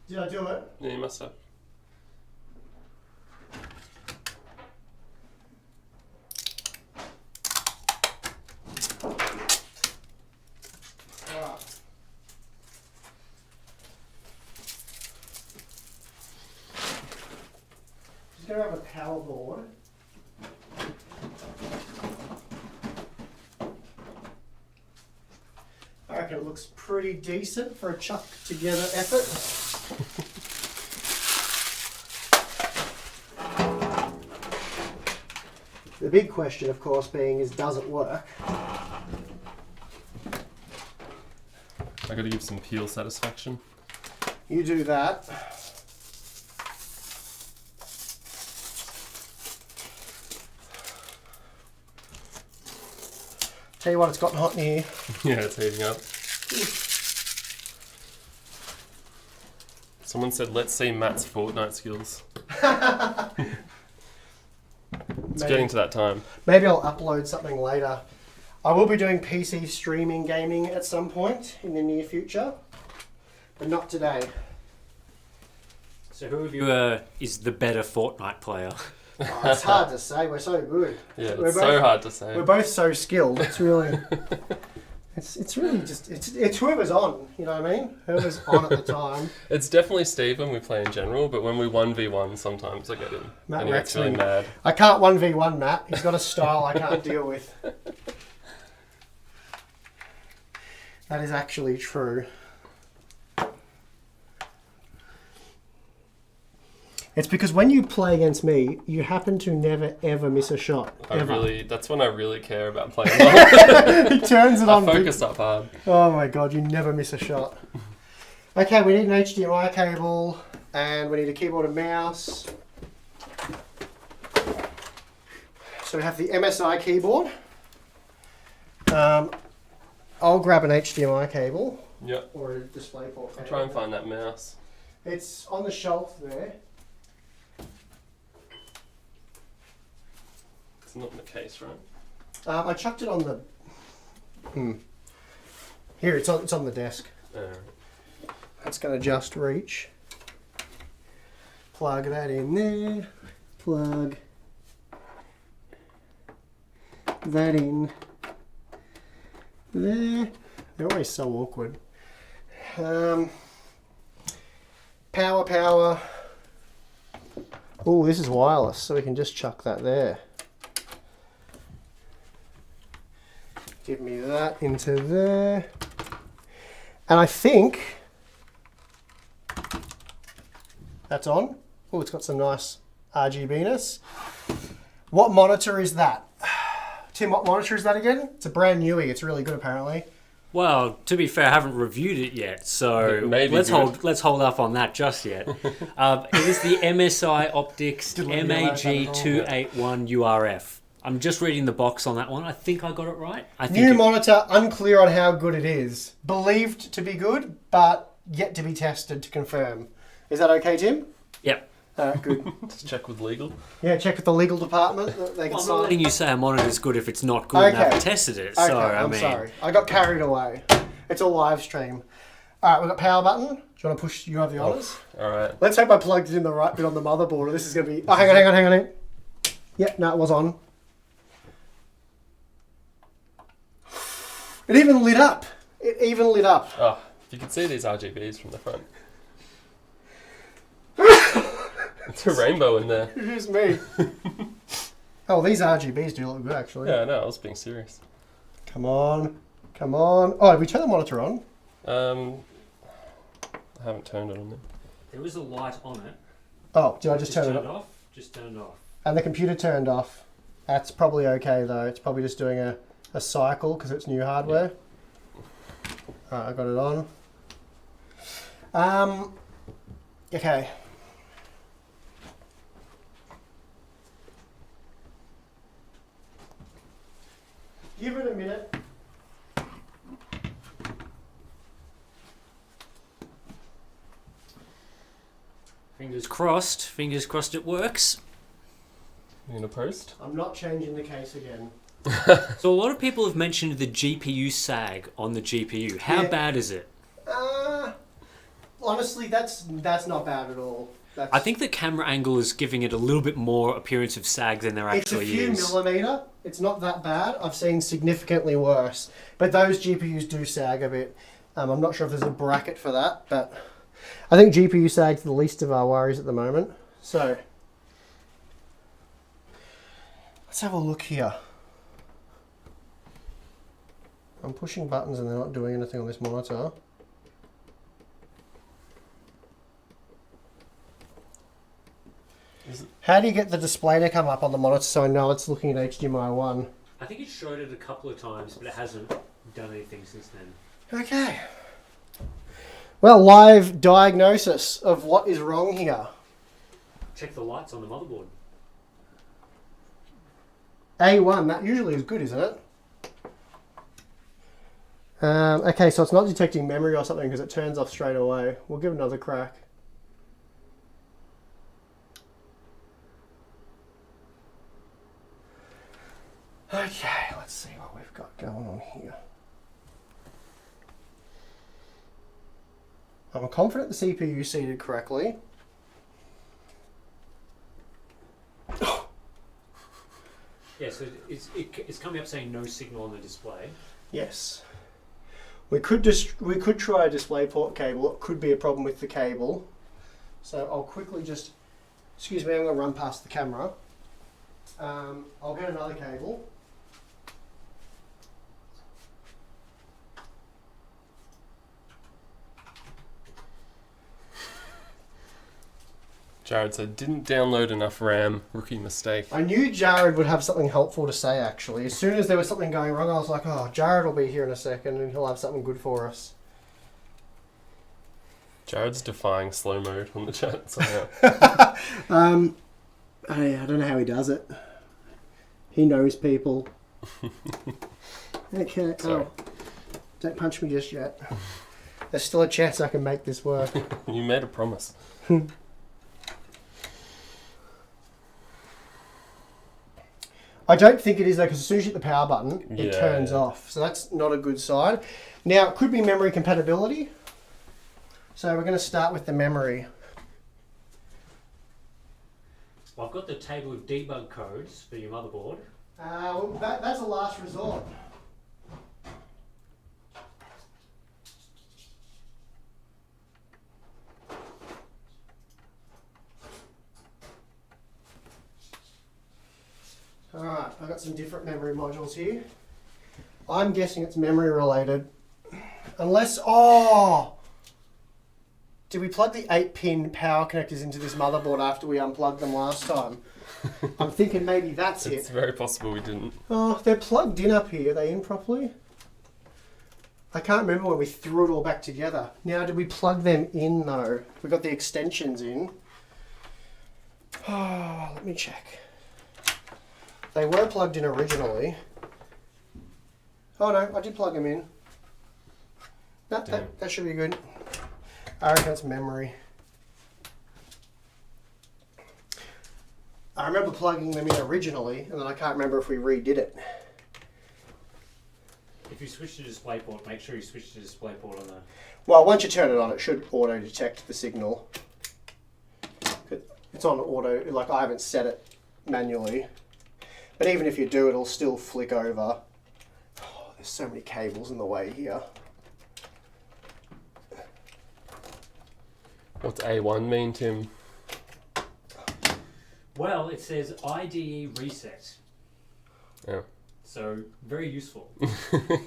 Did I do it? Yeah, you must have. Alright. Just going to grab a power board. I reckon it looks pretty decent for a chuck together effort. The big question, of course, being is does it work? I gotta give some peel satisfaction. You do that. Tell you what, it's gotten hot in here. Yeah, it's heating up. Someone said, let's see Matt's Fortnite skills. It's getting to that time. Maybe I'll upload something later. I will be doing PC streaming gaming at some point in the near future, but not today. So who of you is the better Fortnite player? Oh, it's hard to say. We're so good. Yeah, We're it's both- so hard to say. We're both so skilled. It's really, it's really just it's whoever's on. You know what I mean? Whoever's on at the time. It's definitely Steve when we play in general, but when we 1v1, sometimes I get him. Matt and he gets really Rexley. mad. I can't 1v1 Matt. He's got a style I can't deal with. That is actually true. It's because when you play against me, you happen to never ever miss a shot. That's when I really care about playing well. He turns it I on. focus up hard. Oh my god, you never miss a shot. Okay, we need an HDMI cable and we need a keyboard and mouse. So we have the MSI keyboard. I'll grab an HDMI cable. Yep. Or a DisplayPort cable. I'll try and find that mouse. It's on the shelf there. It's not in the case, right? I chucked it on the... Here, it's on the desk. That's going to just reach. Plug that in there. Plug that in there. They're always so awkward. Power. Oh, this is wireless, so we can just chuck that there. Give me that into there. And I think that's on. Oh, it's got some nice RGBness. What monitor is that? Tim, what monitor is that again? It's a brand newie. It's really good, apparently. Well, to be fair, I haven't reviewed it yet, so let's hold up on that just yet. It is the MSI Optics MAG281URF. I'm just reading the box on that one. I think I got it right. New monitor, unclear on how good it is. Believed to be good, but yet to be tested to confirm. Is that okay, Tim? Yep. Good. Just check with legal. Yeah, check with the legal department. They can I'm not letting you say a monitor is good if it's not good and haven't tested it. Okay, So, I'm sorry. I got carried away. It's a live stream. All right, we've got power button. Do you want to push? You have the honours. All right. Let's hope I plugged it in the right bit on the motherboard, or this is going to be... Oh, hang on. Yeah, no, it was on. It even lit up. Oh, you can see these RGBs from the front. It's a rainbow in there. Here's me. Oh, these RGBs do look good, actually. Yeah, no, I was being serious. Come on. Oh, did we turn the monitor on? I haven't turned it on there. There is a light on it. Oh, did I just turn it off? Just turn it off. And the computer turned off. That's probably okay, though. It's probably just doing a cycle because it's new hardware. Yeah. All right, I got it on. Okay. Give it a minute. Fingers crossed it works. You gonna post? I'm not changing the case again. So a lot of people have mentioned the GPU sag on the GPU. How bad is it? Honestly, that's not bad at all. I think the camera angle is giving it a little bit more appearance of sag than there actually is. It's a few millimetre. It's not that bad. I've seen significantly worse. But those GPUs do sag a bit. I'm not sure if there's a bracket for that, but I think GPU sag's the least of our worries at the moment. So let's have a look here. I'm pushing buttons and they're not doing anything on this monitor. How do you get the display to come up on the monitor so I know it's looking at HDMI 1? I think it showed it a couple of times, but it hasn't done anything since then. Okay. Well, live diagnosis of what is wrong here. Check the lights on the motherboard. A1, that usually is good, isn't it? Okay, so it's not detecting memory or something because it turns off straight away. We'll give it another crack. Okay, let's see what we've got going on here. I'm confident the CPU is seated correctly. Yeah, so it's coming up saying no signal on the display. Yes. We could try a DisplayPort cable. It could be a problem with the cable. So I'll quickly just, excuse me, I'm going to run past the camera. I'll get another cable. Jared said, didn't download enough RAM. Rookie mistake. I knew Jared would have something helpful to say, actually. As soon as there was something going wrong, I was like, oh, Jared will be here in a second and he'll have something good for us. Jared's defying slow mode on the chat somehow. I don't know how he does it. He knows people. Okay. Sorry. Oh, don't punch me just yet. There's still a chance I can make this work. You made a promise. I don't think it is though, because as soon as you hit the power button, it Yeah, turns yeah. off. So that's not a good sign. Now, it could be memory compatibility. So we're going to start with the memory. Well, I've got the table of debug codes for your motherboard. Well, that's a last resort. Alright, I've got some different memory modules here. I'm guessing it's memory related. Unless, oh! Did we plug the 8-pin power connectors into this motherboard after we unplugged them last time? I'm thinking maybe that's It's it. very possible we didn't. Oh, they're plugged in up here. Are they in properly? I can't remember when we threw it all back together. Now, did we plug them in though? We got the extensions in. Oh, let me check. They were plugged in originally. Oh no, I did plug them in. No, that should be good. I reckon it's memory. I remember plugging them in originally, and then I can't remember if we redid it. If you switch to display port, make sure you switch to display port on the... Well, once you turn it on, it should auto-detect the signal. It's on auto, like I haven't set it manually. But even if you do, it'll still flick over. Oh, there's so many cables in the way here. What's A1 mean, Tim? Well, it says IDE reset. Oh. So, very useful.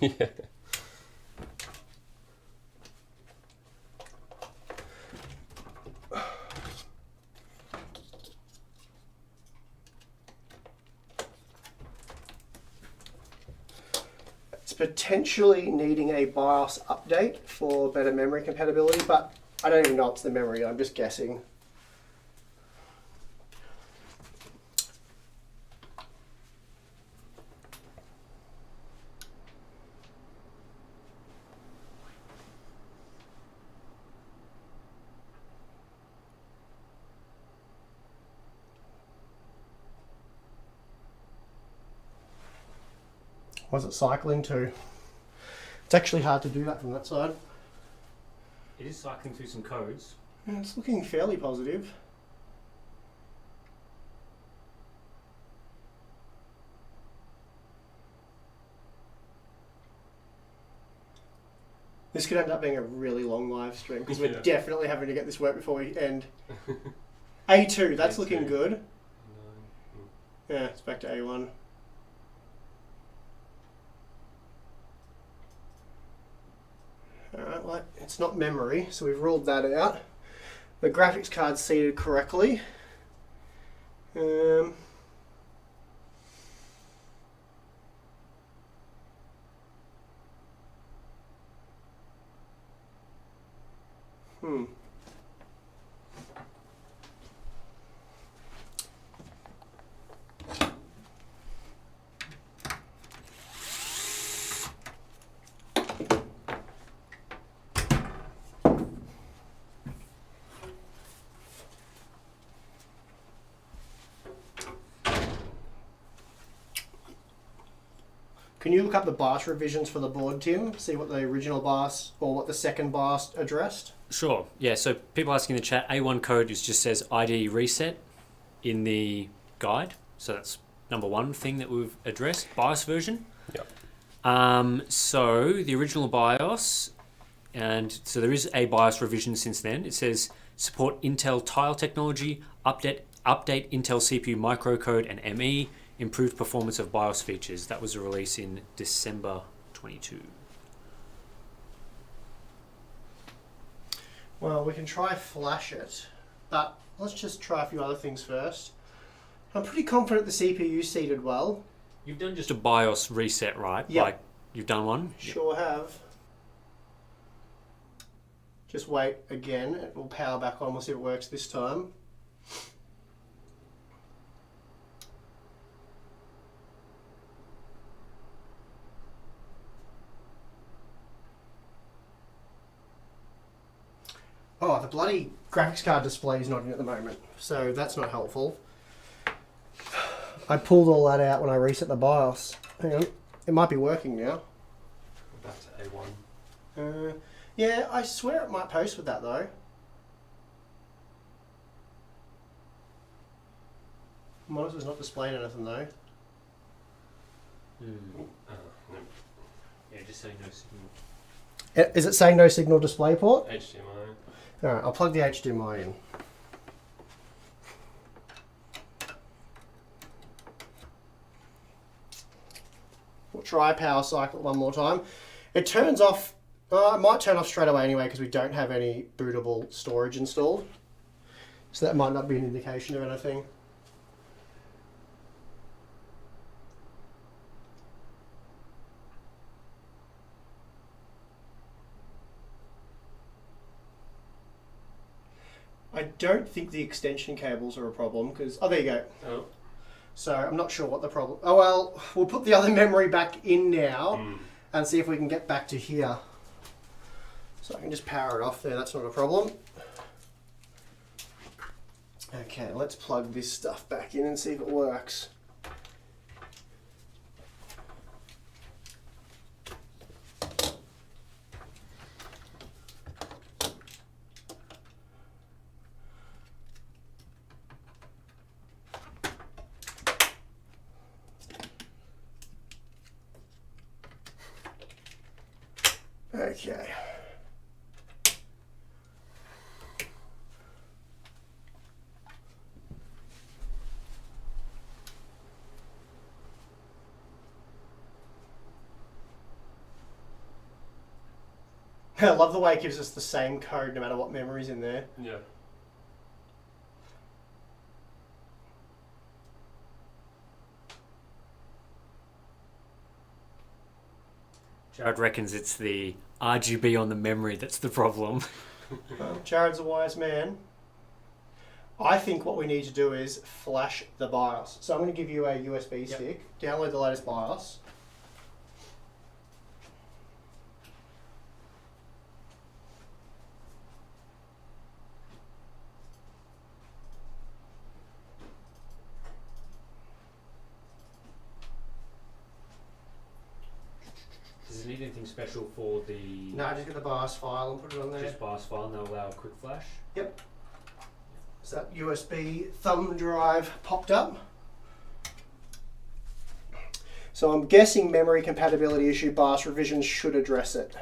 Yeah. It's potentially needing a BIOS update for better memory compatibility, but I don't even know it's the memory, I'm just guessing. What's it cycling to? It's actually hard to do that from that side. It is cycling through some codes. Yeah, it's looking fairly positive. This could end up being a really long live stream because we're definitely having to get this work before we end. A2, that's A2. looking good. Yeah, it's back to A1. Alright, well, it's not memory, so we've ruled that out. The graphics card's seated correctly. Can you look up the BIOS revisions for the board, Tim? See what the original BIOS or what the second BIOS addressed? Sure. Yeah, so people asking in the chat, A1 code just says IDE reset in the guide. So that's number one thing that we've addressed, BIOS version. Yep. So the original BIOS, and so there is a BIOS revision since then. It says support Intel tile technology, update Intel CPU microcode and ME, improved performance of BIOS features. That was a release in December 22. Well, we can try flash it. but let's just try a few other things first. I'm pretty confident the CPU seated well. You've done just a BIOS reset, right? Yep. Like, you've done one? Sure have. Just wait again. It will power back on. We'll see if it works this time. Oh, the bloody graphics card display is not in at the moment, so that's not helpful. I pulled all that out when I reset the BIOS. Hang on, it might be working now. Back to A1. Yeah, I swear it might post with that though. Monitor's not displaying anything though. No. Yeah, just saying no signal. Is it saying no signal display port? HDMI. Alright, I'll plug the HDMI in. We'll try power cycle one more time. It turns off, it might turn off straight away anyway because we don't have any bootable storage installed. So that might not be an indication of anything. I don't think the extension cables are a problem because, oh, there you go. Oh. So I'm not sure what the problem. Oh well, we'll put the other memory back in now and see if we can get back to here. So I can just power it off there. That's not a problem. Okay, let's plug this stuff back in and see if it works. Okay. I love the way it gives us the same code no matter what memory's in there. Yeah. Jared reckons it's the RGB on the memory that's the problem. Well, Jared's a wise man. I think what we need to do is flash the BIOS. So I'm going to give you a USB stick, download the latest BIOS. Does it need anything special for the No, just get the BIOS file and put it on there. just BIOS file and they'll allow a quick flash? Yep. So that USB thumb drive popped up. So I'm guessing memory compatibility issue BIOS revisions should address it.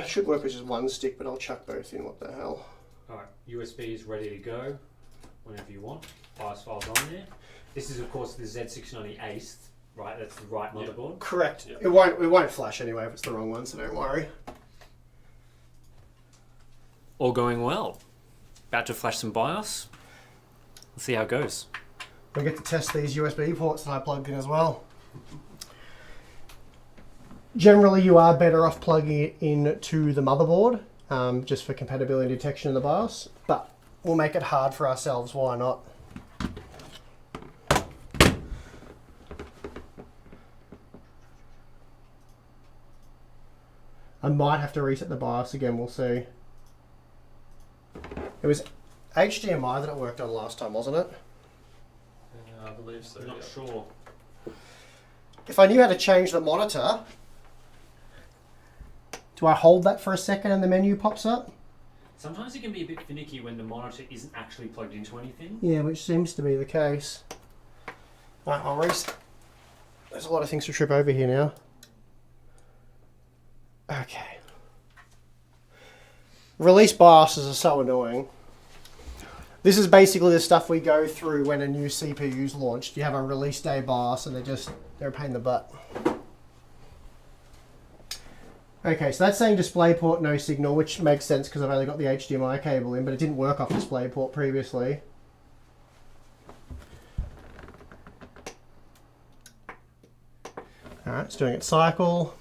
Should work with just one stick, but I'll chuck both in. What the hell? Alright, USB is ready to go whenever you want. BIOS file's on there. This is of course the Z690 Ace, right? That's the right motherboard. Correct. Yep. It won't flash anyway if it's the wrong one, so don't worry. All going well. About to flash some BIOS. Let's see how it goes. We get to test these USB ports that I plugged in as well. Generally, you are better off plugging it into the motherboard, just for compatibility detection in the BIOS, but we'll make it hard for ourselves, why not? I might have to reset the BIOS again, we'll see. It was HDMI that it worked on last time, wasn't it? I believe so. I'm not yeah. sure. If I knew how to change the monitor, do I hold that for a second and the menu pops up? Sometimes it can be a bit finicky when the monitor isn't actually plugged into anything. Yeah, which seems to be the case. Right, I'll reset. There's a lot of things to trip over here now. Okay. Release BIOSes are so annoying. This is basically the stuff we go through when a new CPU's launched. You have a release day BIOS and they're a pain in the butt. Okay, so that's saying DisplayPort no signal, which makes sense because I've only got the HDMI cable in, but it didn't work off DisplayPort previously. Alright, it's doing its cycle.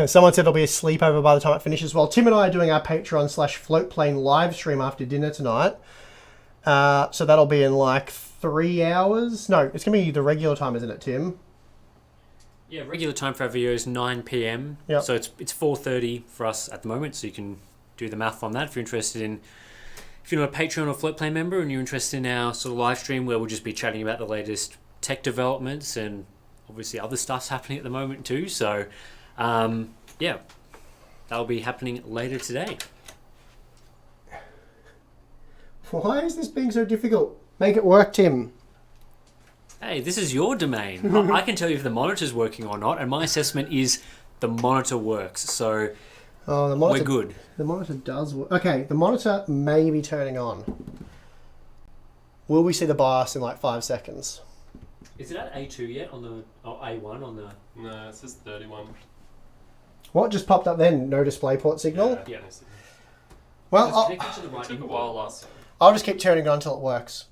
Someone said it'll be a sleepover by the time it finishes. Well, Tim and I are doing our Patreon/Floatplane live stream after dinner tonight. So that'll be in like 3 hours. No, it's going to be the regular time, isn't it, Tim? Yeah, regular time for our video is 9 p.m. Yep. So it's 4:30 for us at the moment, so you can do the math on that if you're interested in... If you're not a Patreon or Floatplane member and you're interested in our sort of live stream where we'll just be chatting about the latest tech developments and obviously other stuff's happening at the moment too. So... yeah, that'll be happening later today. Why is this being so difficult? Make it work, Tim. Hey, this is your domain. I can tell you if the monitor's working or not, and my assessment is the monitor works, so the monitor, we're good. The monitor does work. Okay, the monitor may be turning on. Will we see the BIOS in like 5 seconds? Is it at A2 yet on the... or A1 on the... No, it says 31. What just popped up then? No DisplayPort signal? Yeah. Well, Connect it to the right It took a input. while last time. I'll just keep turning it on until it works.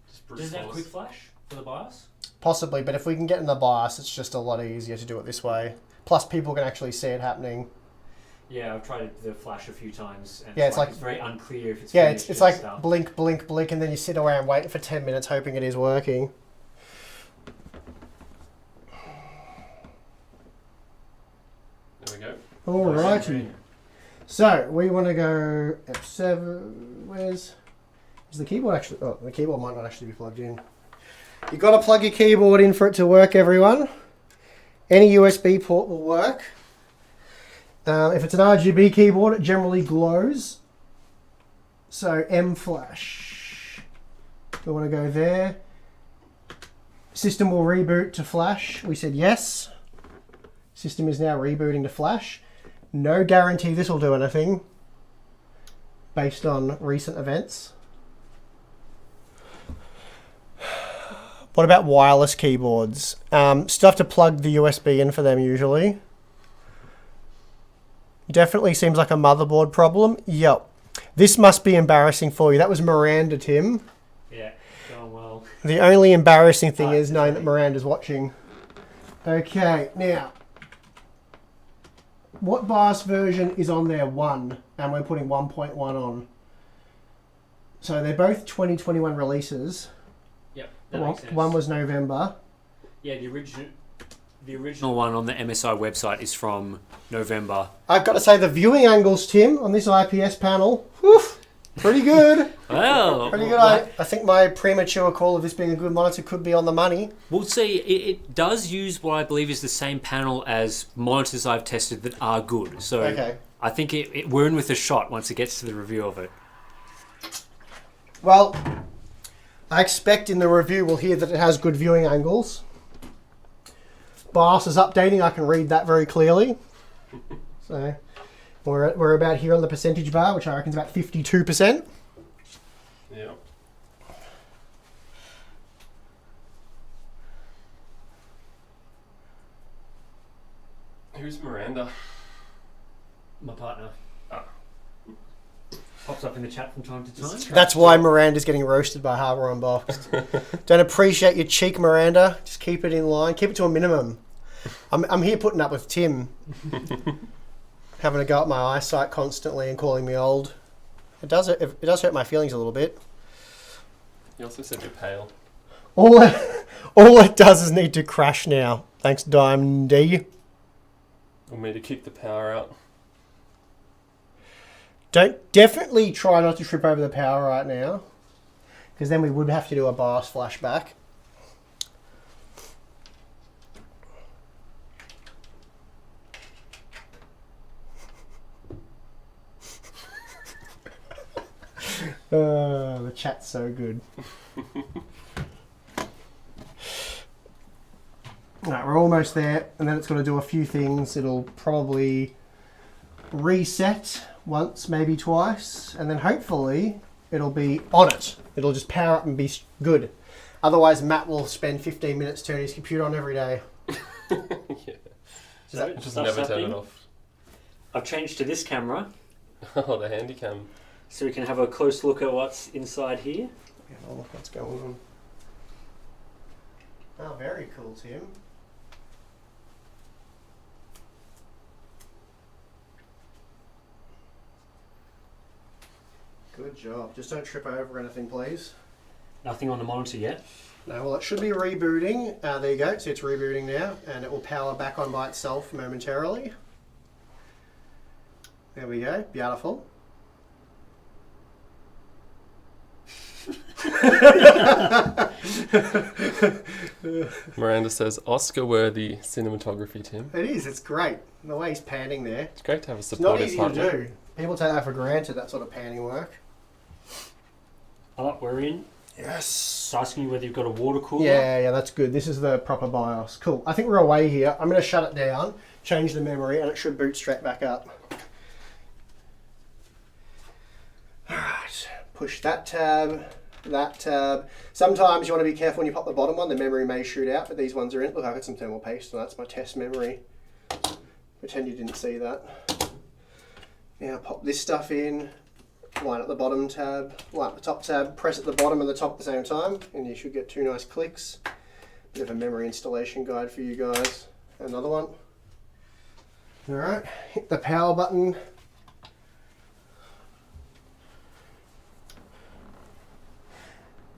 Just brute Does it have force. quick flash for the BIOS? Possibly, but if we can get in the BIOS, it's just a lot easier to do it this way. Plus, people can actually see it happening. Yeah, I've tried the flash a few times, and Yeah, it's like it's very unclear if it's Yeah, finished it's and like stuff. blink, blink, blink, and then you sit around waiting for 10 minutes hoping it is working. There we go. Alrighty. So, we want to go F7. Is the keyboard actually... Oh, the keyboard might not actually be plugged in. You've got to plug your keyboard in for it to work, everyone. Any USB port will work. If it's an RGB keyboard, it generally glows. So, M flash. We want to go there. System will reboot to flash. We said yes. System is now rebooting to flash. No guarantee this will do anything based on recent events. What about wireless keyboards? Still have to plug the USB in for them usually. Definitely seems like a motherboard problem. Yep. This must be embarrassing for you. That was Miranda, Tim. Yeah, going well. The only embarrassing thing is knowing that Miranda's watching. Okay, now. What BIOS version is on there? 1, and we're putting 1.1 on. So they're both 2021 releases. Yep, that makes sense. One was November. Yeah, the original one on the MSI website is from November. I've got to say the viewing angles, Tim, on this IPS panel, whew, pretty good. Well, Pretty good. I think my premature call of this being a good monitor could be on the money. we'll see. It does use what I believe is the same panel as monitors I've tested that are good. So Okay. I think we're in with a shot once it gets to the review of it. Well, I expect in the review we'll hear that it has good viewing angles. BIOS is updating. I can read that very clearly. So we're about here on the percentage bar, which I reckon is about 52%. Yeah. Who's Miranda? My partner. Ah. Pops up in the chat from time to time. That's why Miranda's getting roasted by Harbour Unboxed. Don't appreciate your cheek, Miranda. Just keep it in line. Keep it to a minimum. I'm here putting up with Tim. Having to go up my eyesight constantly and calling me old. It does hurt my feelings a little bit. You also said you're pale. All it does is need to crash now. Thanks, Diamond D. Want me to keep the power out? Definitely try not to trip over the power right now, because then we would have to do a BIOS flashback. The chat's so good. Right, we're almost there, and then it's got to do a few things. It'll probably reset once, maybe twice, and then hopefully it'll be on it. It'll just power up and be good. Otherwise, Matt will spend 15 minutes turning his computer on every day. Yeah. So Just stuff's never turn happening. it off. I've changed to this camera Oh, the handy cam. so we can have a close look at what's inside here. Yeah, I'll look what's going on. Oh, very cool, Tim. Good job. Just don't trip over anything, please. Nothing on the monitor yet. No, well, it should be rebooting. There you go. So it's rebooting now, and it will power back on by itself momentarily. There we go. Beautiful. Miranda says, Oscar-worthy cinematography, Tim. It is. It's great. The way he's panning there. It's great to have a It's not supportive easy partner. to do. People take that for granted, that sort of panning work. Oh, we're in. Yes. It's asking you whether you've got a water cooler. Yeah, that's good. This is the proper BIOS. Cool. I think we're away here. I'm going to shut it down, change the memory, and it should boot straight back up. Alright. Push that tab, that tab. Sometimes you want to be careful when you pop the bottom one. The memory may shoot out, but these ones are in. Look, I've got some thermal paste, and that's my test memory. Pretend you didn't see that. Now pop this stuff in. Line at the bottom tab, line at the top tab, press at the bottom and the top at the same time, and you should get two nice clicks. Bit of a memory installation guide for you guys. Another one. Alright, hit the power button.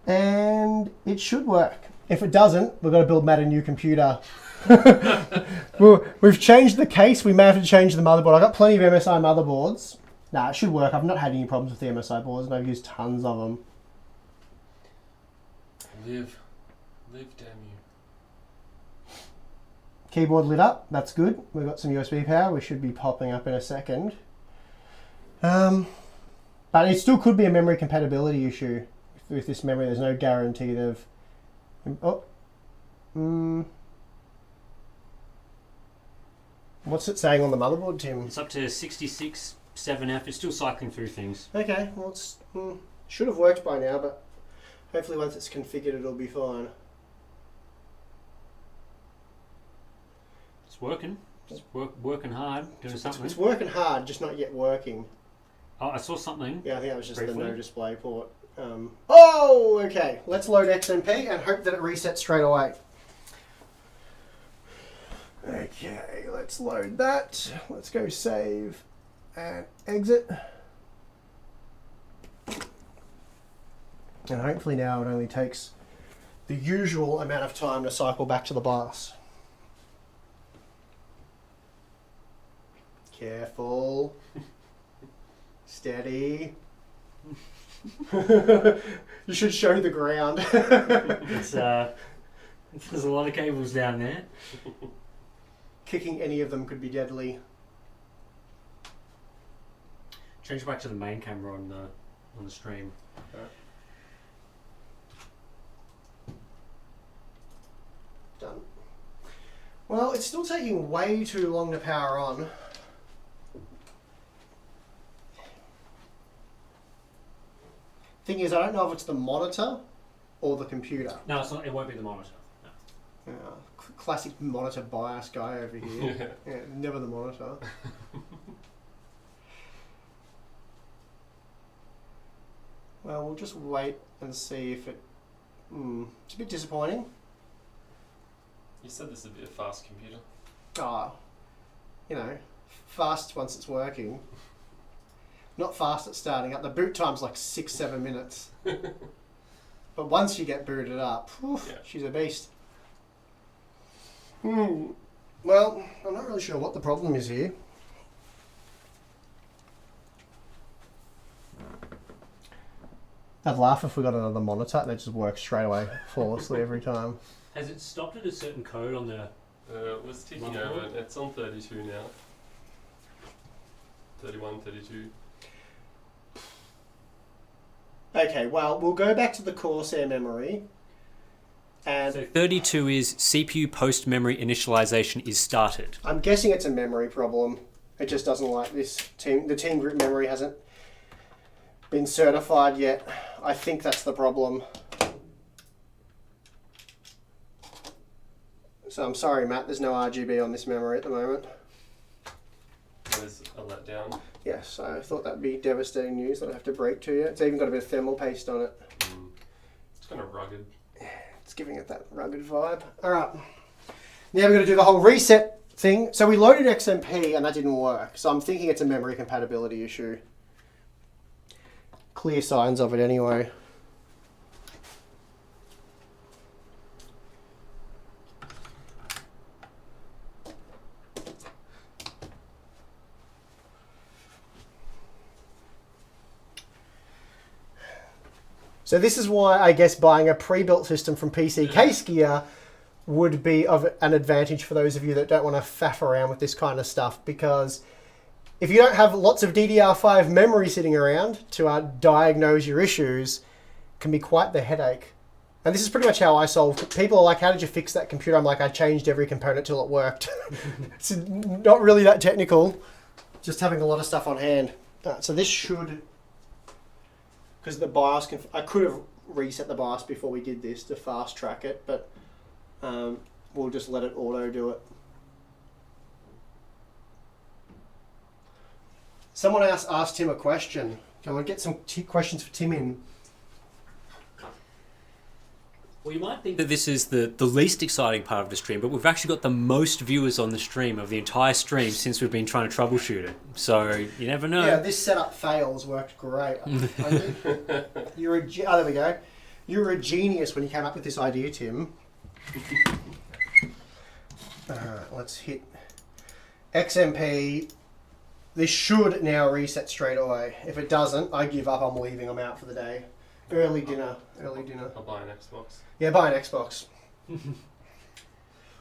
And it should work. If it doesn't, we've got to build Matt a new computer. Well, we've changed the case, we may have to change the motherboard. I've got plenty of MSI motherboards. Nah, it should work. I've not had any problems with the MSI boards, and I've used tons of them. Live, damn you. Keyboard lit up. That's good. We've got some USB power. We should be popping up in a second. But it still could be a memory compatibility issue with this memory. There's no guarantee they've... What's it saying on the motherboard, Tim? It's up to 66, 7F. It's still cycling through things. Okay, well, it's should have worked by now, but hopefully once it's configured, it'll be fine. It's working. It's working hard, doing something. It's working hard, just not yet working. Oh, I saw something. Yeah, I think that was just Briefly. the no display port. Oh, okay. Let's load XMP and hope that it resets straight away. Okay, let's load that. Let's go save and exit. And hopefully now it only takes the usual amount of time to cycle back to the BIOS. Careful. Steady. You should show the ground. It's there's a lot of cables down there. Kicking any of them could be deadly. Change back to the main camera on the stream. Done. Well, it's still taking way too long to power on. Thing is, I don't know if it's the monitor or the computer. No, it's not. It won't be the monitor. No. Classic monitor bias guy over here. Yeah, never the monitor. Well, we'll just wait and see if it... it's a bit disappointing. You said this would be a fast computer. You know, fast once it's working. Not fast at starting up. The boot time's like 6-7 minutes. But once you get booted up, whew, Yeah. she's a beast. Well, I'm not really sure what the problem is here. I'd laugh if we got another monitor and it just works straight away flawlessly every time. Has it stopped at a certain code on the... It was ticking over. It's on 32 now. 31, 32. Okay, well, we'll go back to the Corsair memory And So 32 is CPU post memory initialization is started. I'm guessing it's a memory problem. It just doesn't like this team. The team group memory hasn't been certified yet. I think that's the problem. So I'm sorry, Matt, there's no RGB on this memory at the moment. There's a letdown. Yes, I thought that'd be devastating news that I have to break to you. It's even got a bit of thermal paste on it. It's kind of rugged. It's giving it that rugged vibe. All right. Now we're going to do the whole reset thing. So we loaded XMP and that didn't work. So I'm thinking it's a memory compatibility issue. Clear signs of it anyway. So this is why I guess buying a pre-built system from PC Case Gear would be of an advantage for those of you that don't want to faff around with this kind of stuff, because if you don't have lots of DDR5 memory sitting around to diagnose your issues, it can be quite the headache. And this is pretty much how I solved. People are like, how did you fix that computer? I'm like, I changed every component till it worked. It's not really that technical, just having a lot of stuff on hand. So this should... Because the BIOS, I could have reset the BIOS before we did this to fast track it, but we'll just let it auto do it. Someone else asked Tim a question. Can we get some questions for Tim in? Well, you might think that this is the least exciting part of the stream, but we've actually got the most viewers on the stream of the entire stream since we've been trying to troubleshoot it. So you never know. Yeah, this setup fails worked great. There we go. You were a genius when you came up with this idea, Tim. Let's hit XMP. This should now reset straight away. If it doesn't, I give up. I'm leaving. I'm out for the day. Early dinner. I'll buy an Xbox. Yeah, buy an Xbox.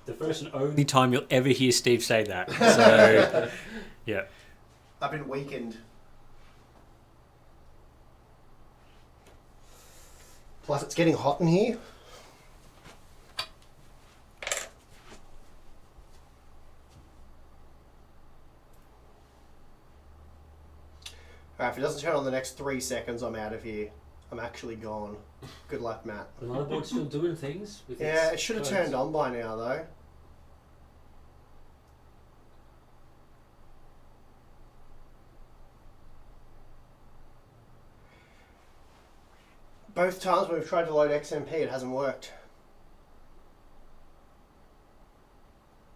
The first and only time you'll ever hear Steve say that. So, yeah. I've been weakened. Plus, it's getting hot in here. Alright, if it doesn't turn on the next 3 seconds, I'm out of here. I'm actually gone. Good luck, Matt. The motherboard's still doing things? With Yeah, it should have turned on by now, though. Both times when we've tried to load XMP, it hasn't worked.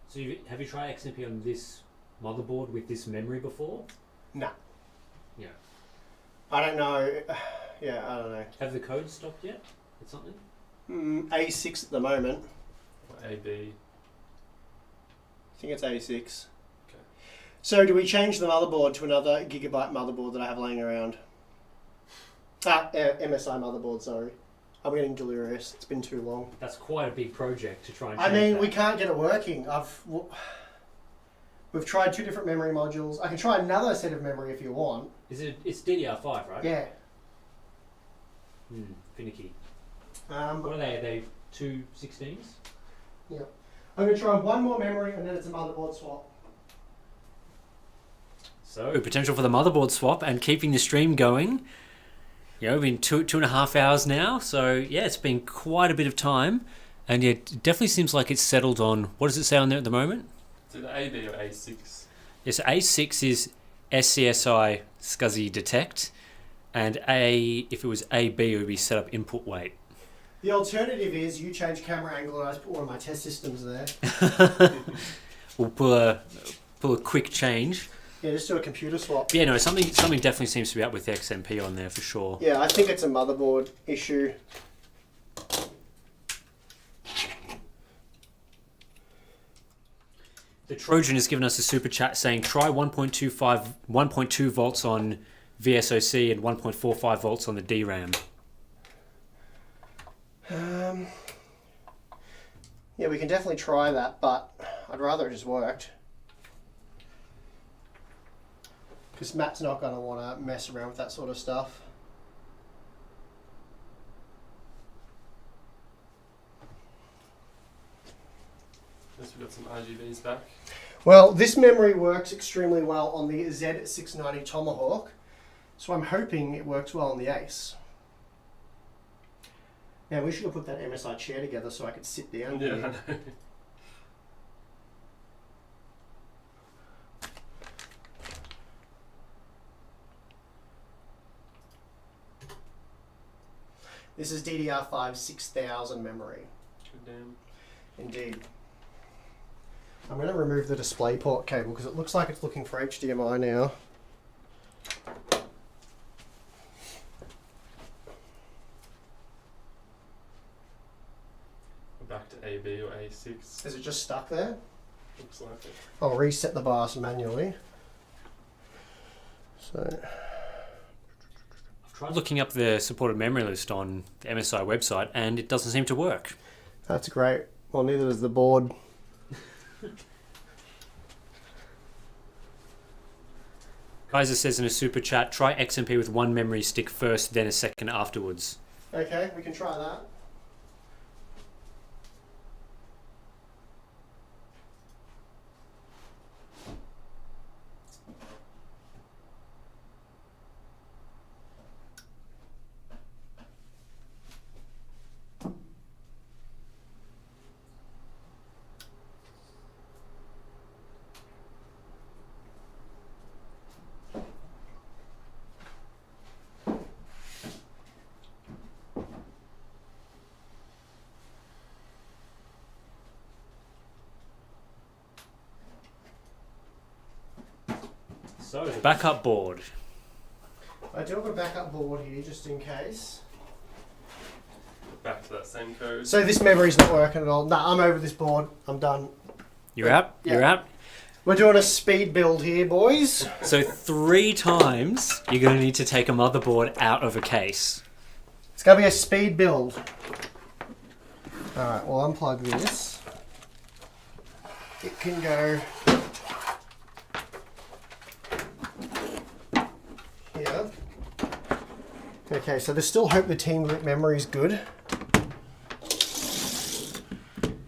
So have you tried XMP on this motherboard with this memory before? Nah. Yeah. I don't know. Yeah, I don't know. Have the code stopped yet? It's something? A6 at the moment. AB. I think it's A6. Okay. So do we change the motherboard to another gigabyte motherboard that I have laying around? MSI motherboard, sorry. I'm getting delirious. It's been too long. That's quite a big project to try and I change mean, that. we can't get it working. We've tried 2 different memory modules. I can try another set of memory if you want. It's DDR5, right? Yeah. Finicky. What What are they? Are they 2 16s? Yeah. I'm going to try one more memory and then it's a motherboard swap. So, potential for the motherboard swap and keeping the stream going. You know, been 2.5 hours now. So, yeah, it's been quite a bit of time. And yeah, it definitely seems like it's settled on, what does it say on there at the moment? Is it AB or A6? Yes, A6 is SCSI SCSI detect. And if it was AB, it would be set up input wait. The alternative is you change camera angle and I just put one of my test systems there. We'll pull a quick change. Yeah, just do a computer swap. Yeah, no, something definitely seems to be up with the XMP on there for sure. Yeah, I think it's a motherboard issue. The Trojan has given us a super chat saying try 1.2 volts on VSOC and 1.45 volts on the DRAM. Yeah, we can definitely try that, but I'd rather it just worked. Because Matt's not going to want to mess around with that sort of stuff. we've got some RGBs back. Well, this memory works extremely well on the Z690 Tomahawk, so I'm hoping it works well on the Ace. Now, we should have put that MSI chair together so I could sit down Yeah, I here. know. This is DDR5 6000 memory. Good damn. Indeed. I'm going to remove the DisplayPort cable because it looks like it's looking for HDMI now. We're back to AB or A6. Is it just stuck there? Looks like it. I'll reset the BIOS manually. So, I've tried looking up the supported memory list on the MSI website and it doesn't seem to work. that's great. Well, neither does the board. Kaiser says in a super chat, try XMP with one memory stick first, then a second afterwards. Okay, we can try that. So, backup board. I do have a backup board here just in case. Back to that same code. So this memory's not working at all. Nah, I'm over this board. I'm done. You're out? Yeah. You're out? We're doing a speed build here, boys. So 3 times you're going to need to take a motherboard out of a case. It's going to be a speed build. Alright, we'll unplug this. It can go here. Okay, so there's still hope the team memory's good.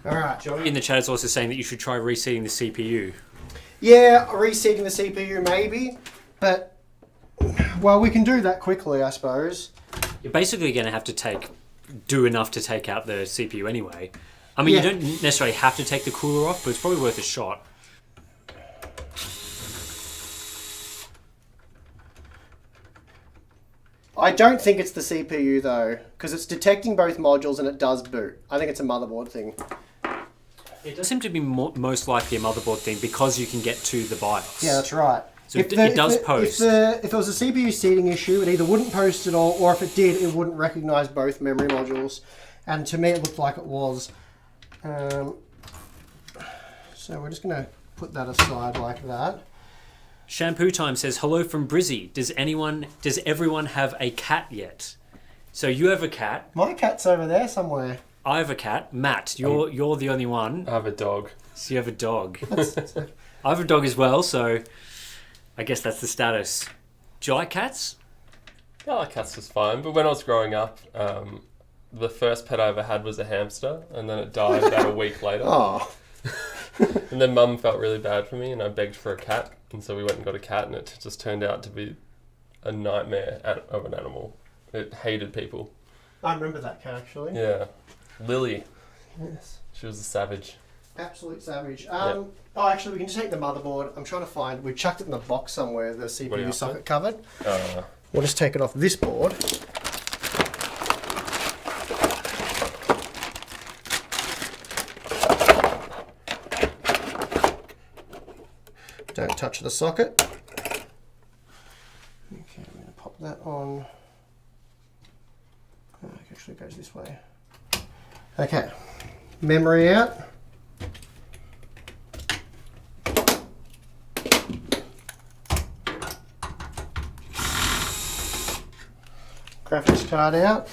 Alright. Joey in the chat is also saying that you should try reseating the CPU. Yeah, resetting the CPU maybe, but well, we can do that quickly, I suppose. You're basically going to have to do enough to take out the CPU anyway. I mean, Yeah. you don't necessarily have to take the cooler off, but it's probably worth a shot. I don't think it's the CPU though, because it's detecting both modules and it does boot. I think it's a motherboard thing. It does seem to be most likely a motherboard thing because you can get to the BIOS. Yeah, that's right. So it does post. If it was a CPU seeding issue, it either wouldn't post at all, or if it did, it wouldn't recognize both memory modules. And to me, it looked like it was. So we're just going to put that aside like that. Shampoo Time says, hello from Brizzy. Does everyone have a cat yet? So you have a cat. My cat's over there somewhere. I have a cat. Matt, you're the only one. I have a dog. So you have a dog. I have a dog as well, so I guess that's the status. Do you like cats? Yeah, I like cats was fine, but when I was growing up, the first pet I ever had was a hamster, and then it died about a week later. Oh. And then Mum felt really bad for me, and I begged for a cat, and so we went and got a cat, and it just turned out to be a nightmare of an animal. It hated people. I remember that cat actually. Yeah. Lily. Yes. She was a savage. Absolute savage. Yeah. Oh, actually, we can just take the motherboard. I'm trying to find. We chucked it in the box somewhere. The What are you CPU up socket to? covered. Uh, We'll just take it off this board. Don't touch the socket. Okay, I'm going to pop that on. Oh, it actually goes this way. Okay, memory out. Graphics card out.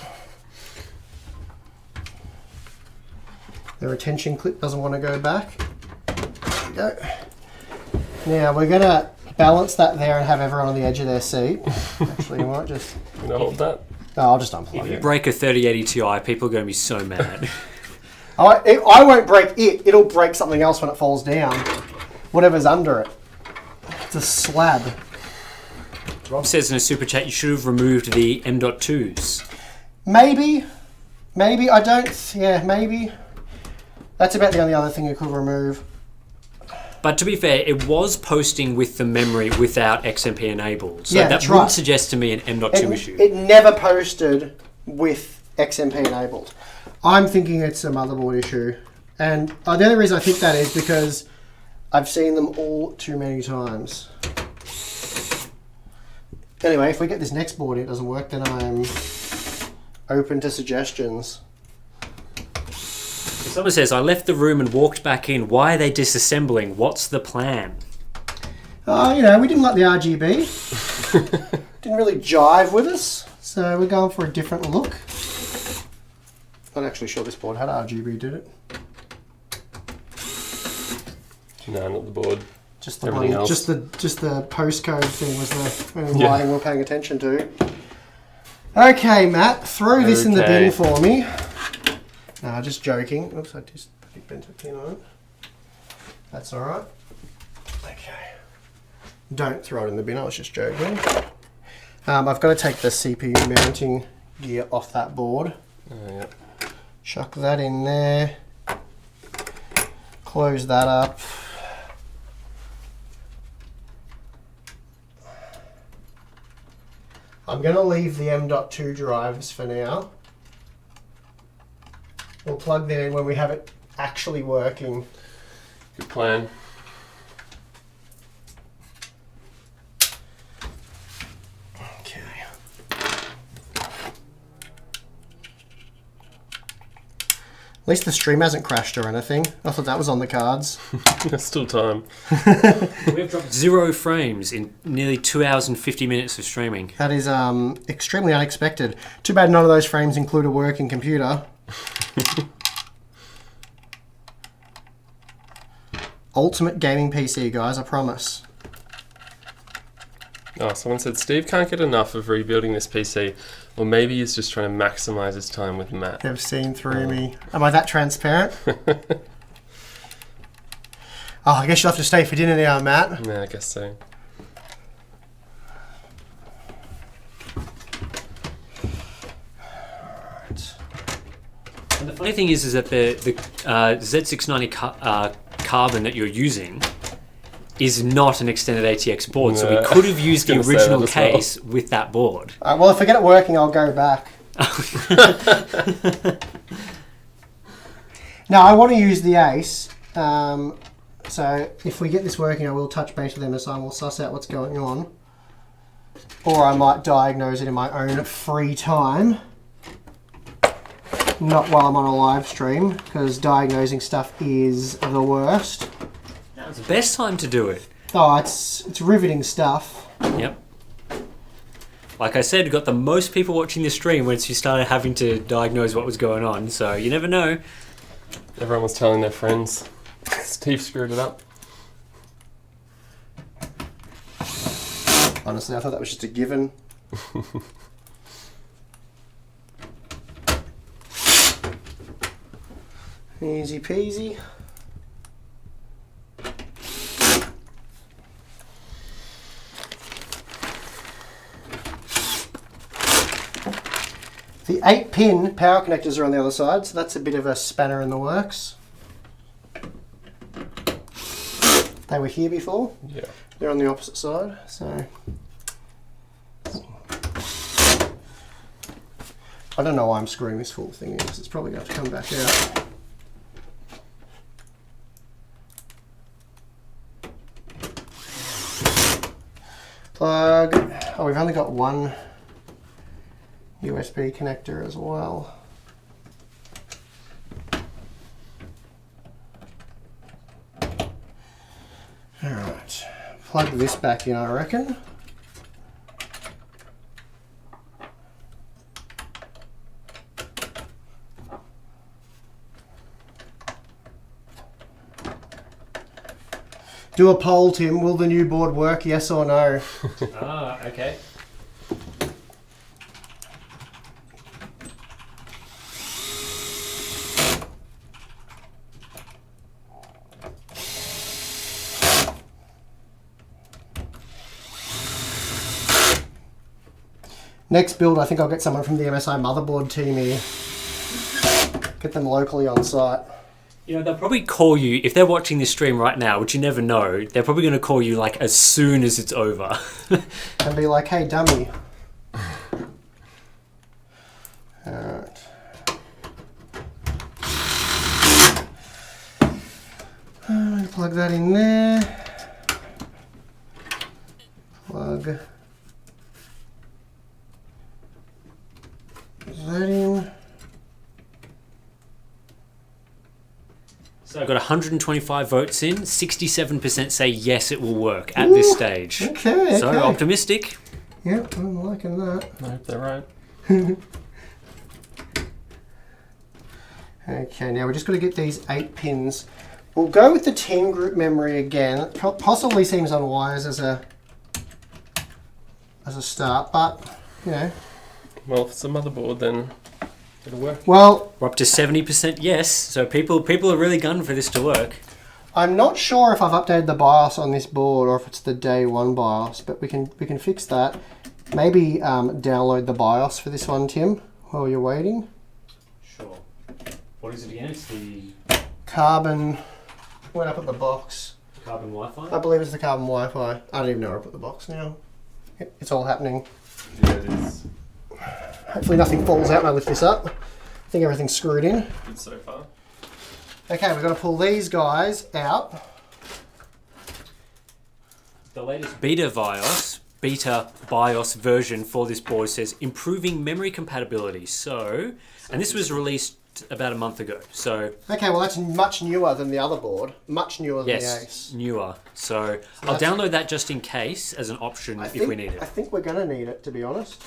The retention clip doesn't want to go back. There we go. Now we're going to balance that there and have everyone on the edge of their seat. Actually, you might just... can I hold that? No, I'll just unplug If you it. break a 3080 Ti, people are going to be so mad. I won't break it. It'll break something else when it falls down. Whatever's under it. It's a slab. Rob says in a super chat you should have removed the M.2s. Maybe. I don't... Yeah, maybe. That's about the only other thing you could remove. But to be fair, it was posting with the memory without XMP enabled. So Yeah, that that's would right. suggest to me an M.2 issue. It never posted with XMP enabled. I'm thinking it's a motherboard issue. And the only reason I think that is because I've seen them all too many times. Anyway, if we get this next board and it doesn't work, then I'm open to suggestions. Someone says, I left the room and walked back in. Why are they disassembling? What's the plan? We didn't like the RGB. Didn't really jive with us. So we're going for a different look. Not actually sure this board had RGB, did it? No, not the board. Just the Everything else. just the postcode thing was the only lighting we're paying attention to. Okay, Matt, throw this in the bin for me. No, just joking. Oops, I just bent a pin on it. That's all right. Okay. Don't throw it in the bin. I was just joking. I've got to take the CPU mounting gear off that board. Oh, yeah. Chuck that in there. Close that up. I'm going to leave the M.2 drives for now. We'll plug that in when we have it actually working. Good plan. Okay. At least the stream hasn't crashed or anything. I thought that was on the cards. There's still time. We've dropped 0 frames in nearly 2 hours and 50 minutes of streaming. That is extremely unexpected. Too bad none of those frames include a working computer. Ultimate gaming PC, guys, I promise. Oh, someone said Steve can't get enough of rebuilding this PC. Or maybe he's just trying to maximise his time with Matt. They've seen through me. Am I that transparent? I guess you'll have to stay for dinner now, Matt. Yeah, I guess so. And the funny thing is that the Z690 carbon that you're using is not an extended ATX board, so we could have used the original case with that board. Well, if I get it working, I'll go back. Now, I want to use the Ace, so if we get this working, I will touch base with them and we'll suss out what's going on. Or I might diagnose it in my own free time. Not while I'm on a live stream, because diagnosing stuff is the worst. It's the best time to do it. Oh, it's riveting stuff. Yep. Like I said, got the most people watching the stream once you started having to diagnose what was going on, so you never know. Everyone was telling their friends. Steve screwed it up. Honestly, I thought that was just a given. Easy peasy. The 8-pin power connectors are on the other side, so that's a bit of a spanner in the works. They were here before. Yeah. They're on the opposite side, so... I don't know why I'm screwing this full thing in, because it's probably going to have to come back out. Plug. Oh, we've only got one USB connector as well. Alright, plug this back in, I reckon. Do a poll, Tim. Will the new board work, yes or no? Okay. Next build, I think I'll get someone from the MSI motherboard team here. Get them locally on site. You know, they'll probably call you, if they're watching this stream right now, which you never know, they're probably going to call you like as soon as it's over. And be like, hey, dummy. Alright. Plug that in there. Plug that in. So I've got 125 votes in. 67% say yes, it will work at this stage. Okay. So optimistic. Yep, I'm liking that. I hope they're right. Okay, now we're just going to get these 8 pins. We'll go with the team group memory again. It possibly seems unwise as a start, but you know. Well, if it's a motherboard, then it'll work. Well, We're up to 70% yes. So people are really gunning for this to work. I'm not sure if I've updated the BIOS on this board or if it's the day one BIOS, but we can fix that. Maybe download the BIOS for this one, Tim, while you're waiting. Sure. What is it again? It's the Carbon. Went up at the box. carbon Wi-Fi. I believe it's the Carbon Wi-Fi. I don't even know where I put the box now. It's all happening. Yeah, it is. Hopefully nothing falls out when I lift this up. I think everything's screwed in. Good so far. Okay, we've got to pull these guys out. The latest beta BIOS version for this board says improving memory compatibility. So, and this was released about a month ago. So Okay, well that's much newer than the other board. Much newer than the yes, Ace. newer. So I'll download that just in case as an option if we need I it. think we're going to need it, to be honest.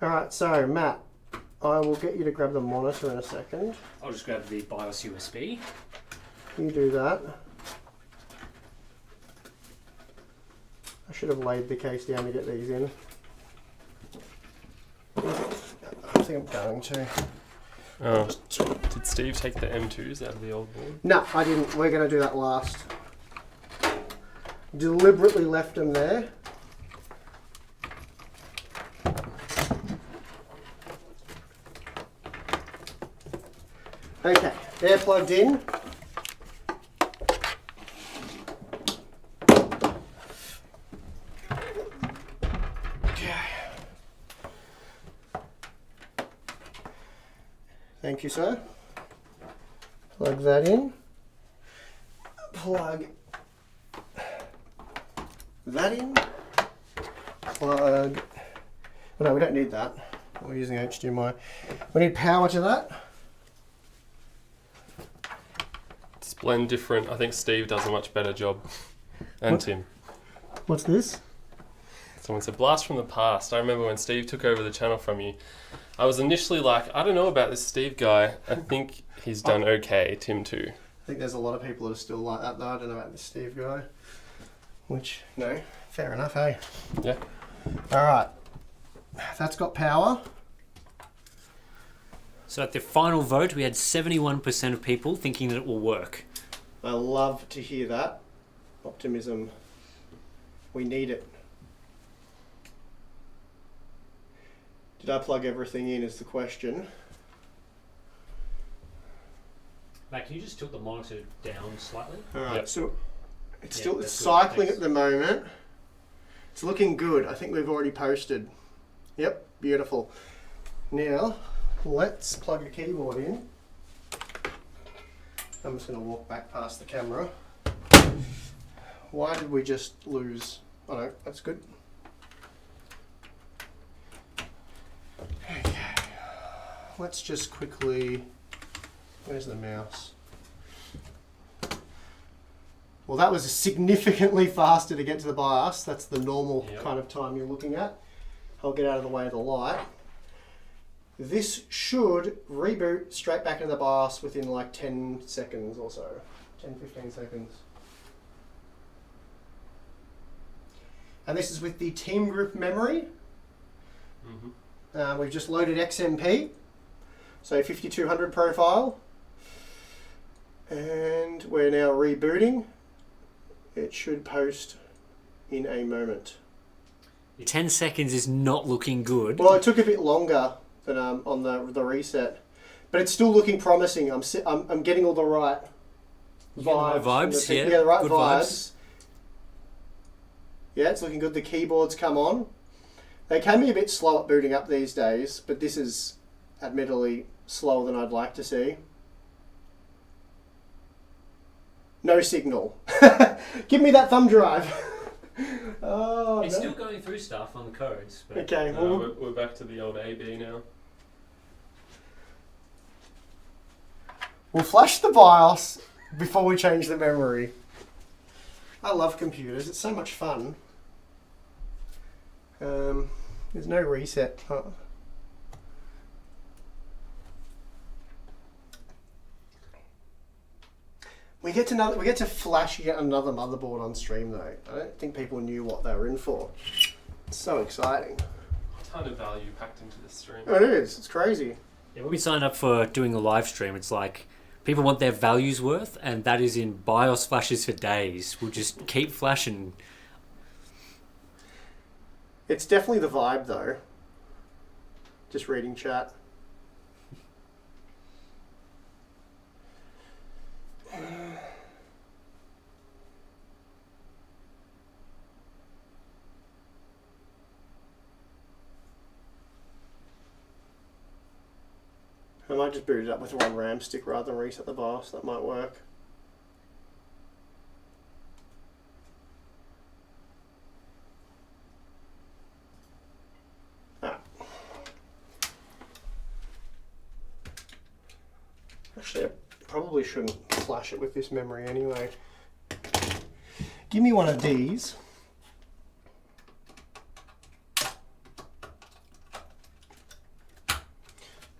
Alright, so Matt, I will get you to grab the monitor in a second. I'll just grab the BIOS USB. You do that. I should have laid the case down to get these in. I think I'm going to. Oh, did Steve take the M2s out of the old board? No, I didn't. We're going to do that last. Deliberately left them there. Okay, they're plugged in. Thank you, sir. Plug that in. Plug that in. Plug. Oh, no, we don't need that. We're using HDMI. We need power to that. It's blend different. I think Steve does a much better job. And What? Tim. What's this? Someone said, blast from the past. I remember when Steve took over the channel from you. I was initially like, I don't know about this Steve guy. I think he's done okay. Tim too. I think there's a lot of people that are still like that, though. I don't know about this Steve guy. Which, no, fair enough, eh? Yeah. Alright. That's got power. So at the final vote, we had 71% of people thinking that it will work. I love to hear that. Optimism. We need it. Did I plug everything in is the question. Matt, can you just tilt the monitor down slightly? Alright, Yep. so it's Yeah, still that's good, cycling thanks. at the moment. It's looking good. I think we've already posted. Yep, beautiful. Now, let's plug a keyboard in. I'm just going to walk back past the camera. Why did we just lose? Oh no, that's good. Okay. Let's just quickly... Where's the mouse? Well, that was significantly faster to get to the BIOS. That's the normal Yep. kind of time you're looking at. I'll get out of the way of the light. This should reboot straight back into the BIOS within like 10 seconds or so. 10-15 seconds. And this is with the team group memory. Mm-hmm. We've just loaded XMP, so 5200 profile. And we're now rebooting. It should post in a moment. 10 seconds is not looking good. Well, it took a bit longer than on the reset, but it's still looking promising. I'm getting all the right vibes. Yeah, the right good vibes. Yeah, it's looking good. The keyboards come on. They can be a bit slow at booting up these days, but this is admittedly slower than I'd like to see. No signal. Give me that thumb drive. Oh, It's still going through stuff on the codes. But okay. We're back to the old AB now. We'll flash the BIOS before we change the memory. I love computers. It's so much fun. There's no reset. Oh. We get to flash yet another motherboard on stream though. I don't think people knew what they were in for. It's so exciting. A ton of value packed into this stream. It is. It's crazy. Yeah, when we signed up for doing a live stream, it's like people want their values worth, and that is in BIOS flashes for days. We'll just keep flashing. It's definitely the vibe though. Just reading chat. I might just boot it up with one RAM stick rather than reset the BIOS. That might work. Actually, I probably shouldn't flash it with this memory anyway. Give me one of these.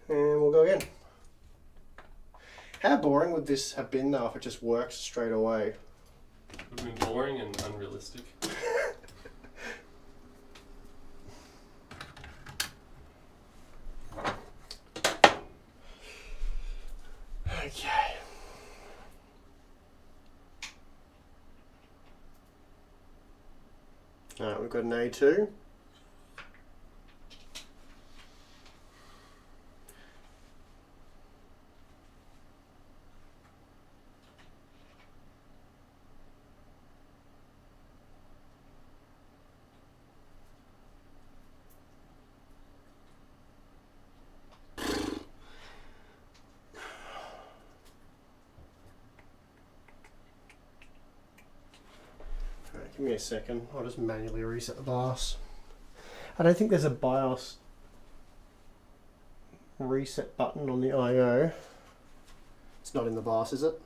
And we'll go again. How boring would this have been though if it just works straight away? It would have been boring and unrealistic. Okay. Alright, we've got an A2. Give me a second, I'll just manually reset the BIOS. I don't think there's a BIOS reset button on the I/O. It's not in the BIOS, is it?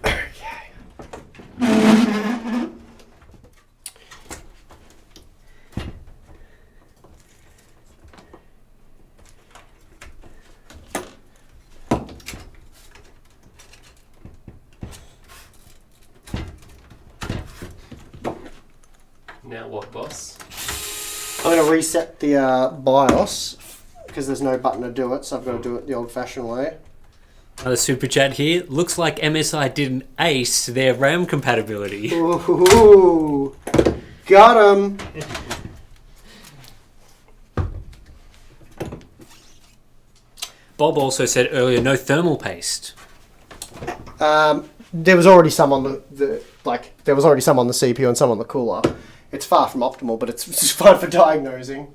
Okay. Now what, boss? I'm going to reset the BIOS because there's no button to do it, so I've got to do it the old-fashioned way. Another super chat here. Looks like MSI didn't ace their RAM compatibility. Ooh, got him. Bob also said earlier, no thermal paste. There was already some on there was already some on the CPU and some on the cooler. It's far from optimal, but it's just fine for diagnosing.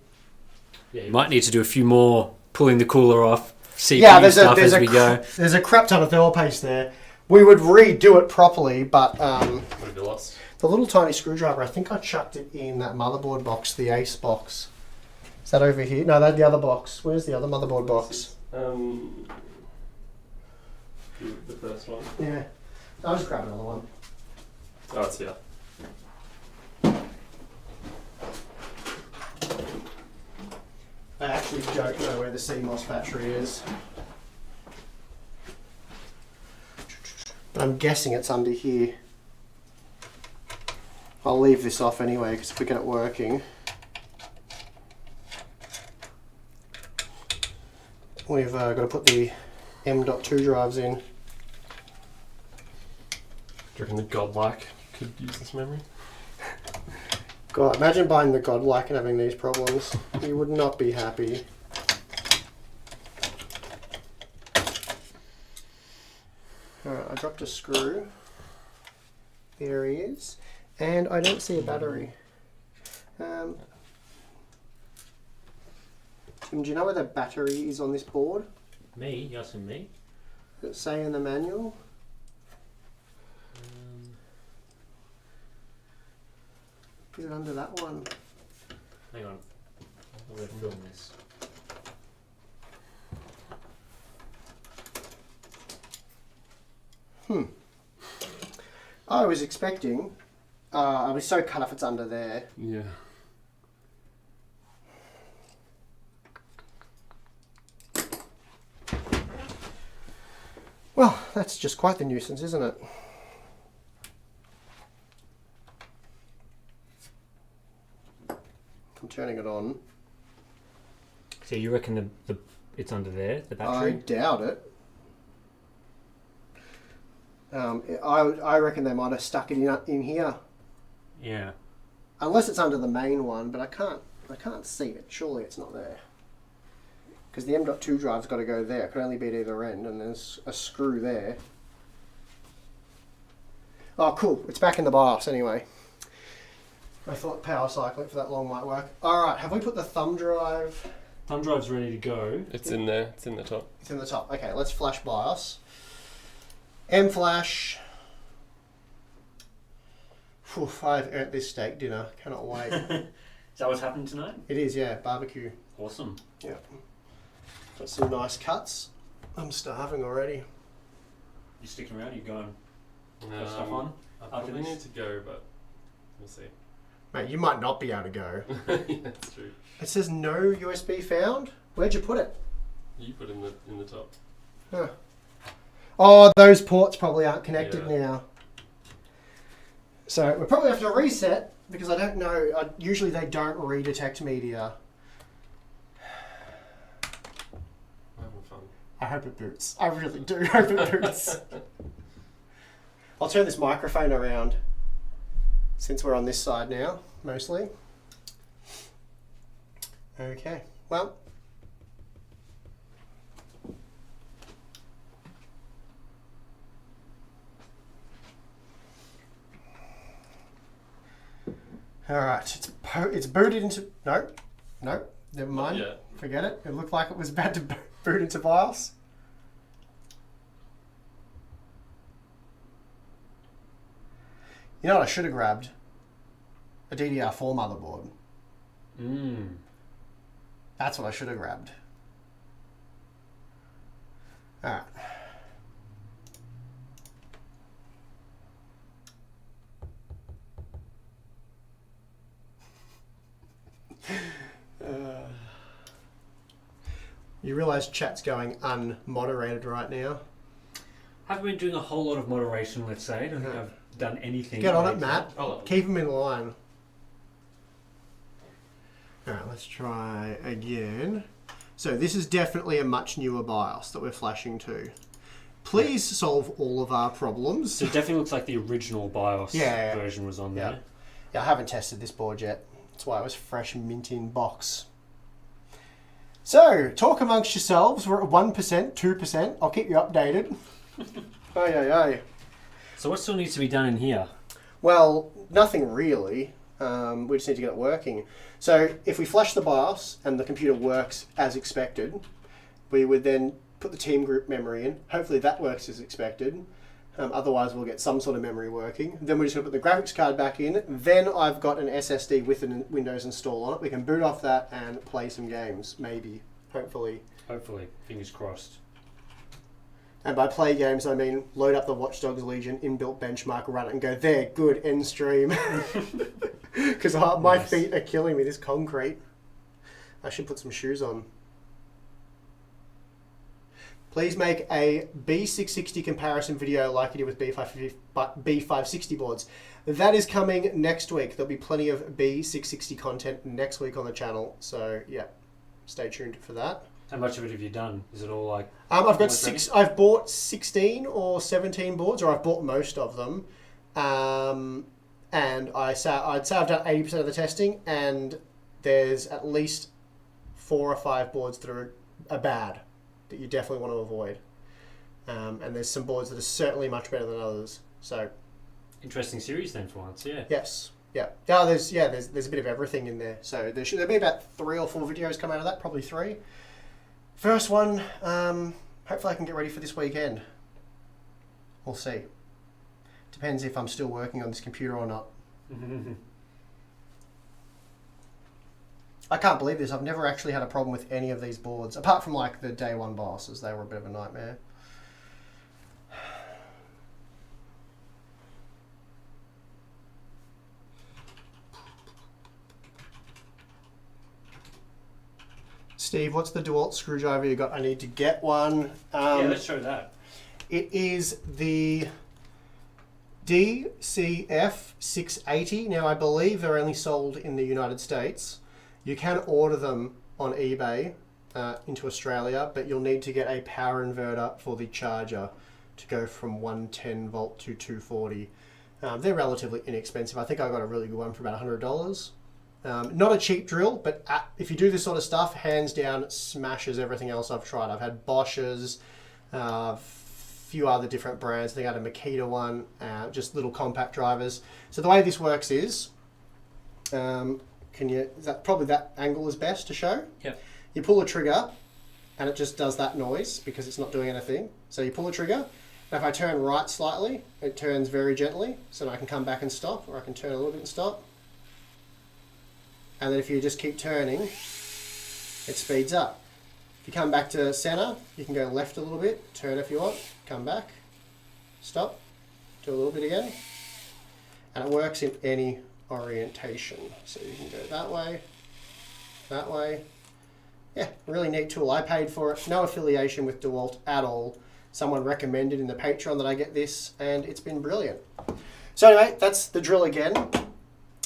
Yeah, you might need to do a few more pulling the cooler off, CPU stuff as we go. There's a crap ton of thermal paste there. We would redo it properly, but What have you lost? the little tiny screwdriver, I think I chucked it in that motherboard box, the Ace box. Is that over here? No, that's the other box. Where's the other motherboard box? The first one. Yeah. I'll just grab another one. Oh, it's here. I actually don't know where the CMOS battery is. But I'm guessing it's under here. I'll leave this off anyway because if we get it working. We've got to put the M.2 drives in. you reckon the godlike could use this memory? God, imagine buying the godlike and having these problems. You would not be happy. Alright, I dropped a screw. There he is. And I don't see a battery. Tim, do you know where the battery is on this board? Me? You asking me? Does it say in the manual? Is it under that one? Hang on. I'm going to film this. I was expecting... I was so cut off it's under there. Yeah. Well, that's just quite the nuisance, isn't it? I'm turning it on. So you reckon it's under there, the I battery? doubt it. I reckon they might have stuck it in here. Yeah. Unless it's under the main one, but I can't see it. Surely it's not there. Because the M.2 drive's got to go there. It could only be at either end, and there's a screw there. Oh, cool. It's back in the BIOS anyway. I thought power cycling for that long might work. Alright, have we put the thumb drive? Thumb drive's ready to go. It's in there. It's in the top. It's in the top. Okay, let's flash BIOS. M-flash. Phew, I've earned this steak dinner. Cannot wait. Is that what's happening tonight? It is, yeah. Barbecue. Awesome. Yeah. Got some nice cuts. I'm starving already. You sticking around? You going? Got stuff on? I probably need to go, but we'll see. Mate, you might not be able to go. Yeah, that's true. It says no USB found. Where'd you put it? You put in the top. Huh. Oh, those ports probably aren't connected now. So we'll probably have to reset because I don't know. Usually they don't redetect media. I'm having fun. I hope it boots. I really do hope it boots. I'll turn this microphone around since we're on this side now, mostly. Okay, well. Alright, it's booted into... No, never mind. Not yet. Forget it. It looked like it was about to boot into BIOS. You know what I should have grabbed? A DDR4 motherboard. That's what I should have grabbed. Alright. You realise chat's going unmoderated right now? Haven't been doing a whole lot of moderation, let's say. I don't think I've done anything. Get on it, Matt. Oh. Keep them in line. Alright, let's try again. So this is definitely a much newer BIOS that we're flashing to. Please solve all of our problems. So it definitely looks like the original BIOS version was on there. Yeah, I haven't tested this board yet. That's why it was fresh mint in box. So, talk amongst yourselves. We're at 1%, 2%. I'll keep you updated. Aye. So what still needs to be done in here? Well, nothing really. We just need to get it working. So if we flash the BIOS and the computer works as expected, we would then put the team group memory in. Hopefully that works as expected. Otherwise we'll get some sort of memory working. Then we're just going to put the graphics card back in. Then I've got an SSD with a Windows install on it. We can boot off that and play some games, maybe, hopefully. Hopefully, fingers crossed. And by play games, I mean load up the Watch Dogs Legion inbuilt benchmark, run it and go, there, good, end stream. Because my feet are killing me, this concrete. I should put some shoes on. Please make a B660 comparison video like you did with B560 boards. That is coming next week. There'll be plenty of B660 content next week on the channel. So yeah, stay tuned for that. How much of it have you done? Is it all like... I've got I've bought 16 or 17 boards, or I've bought most of them. And I'd say I've done 80% of the testing, and there's at least 4 or 5 boards that are bad, that you definitely want to avoid. And there's some boards that are certainly much better than others. So, interesting series then for once, yeah. yes, yeah. Oh, there's a bit of everything in there. So there'll be about 3 or 4 videos come out of that, probably 3. First one, hopefully I can get ready for this weekend. We'll see. Depends if I'm still working on this computer or not. I can't believe this. I've never actually had a problem with any of these boards, apart from like the day one bosses. They were a bit of a nightmare. Steve, what's the DeWalt screwdriver you got? I need to get one. Yeah, let's show that. It is the DCF 680. Now, I believe they're only sold in the United States. You can order them on eBay into Australia, but you'll need to get a power inverter for the charger to go from 110 volt to 240. They're relatively inexpensive. I think I got a really good one for about $100. Not a cheap drill, but if you do this sort of stuff, hands down, it smashes everything else I've tried. I've had Bosch's, few other different brands. I think I had a Makita one, just little compact drivers. So the way this works is, probably that angle is best to show? Yep. You pull a trigger, and it just does that noise because it's not doing anything. So you pull the trigger, and if I turn right slightly, it turns very gently, so I can come back and stop, or I can turn a little bit and stop. And then if you just keep turning, it speeds up. If you come back to center, you can go left a little bit, turn if you want, come back, stop, do a little bit again. And it works in any orientation. So you can go that way. Yeah, really neat tool. I paid for it, no affiliation with DeWalt at all. Someone recommended in the Patreon that I get this, and it's been brilliant. So anyway, that's the drill again.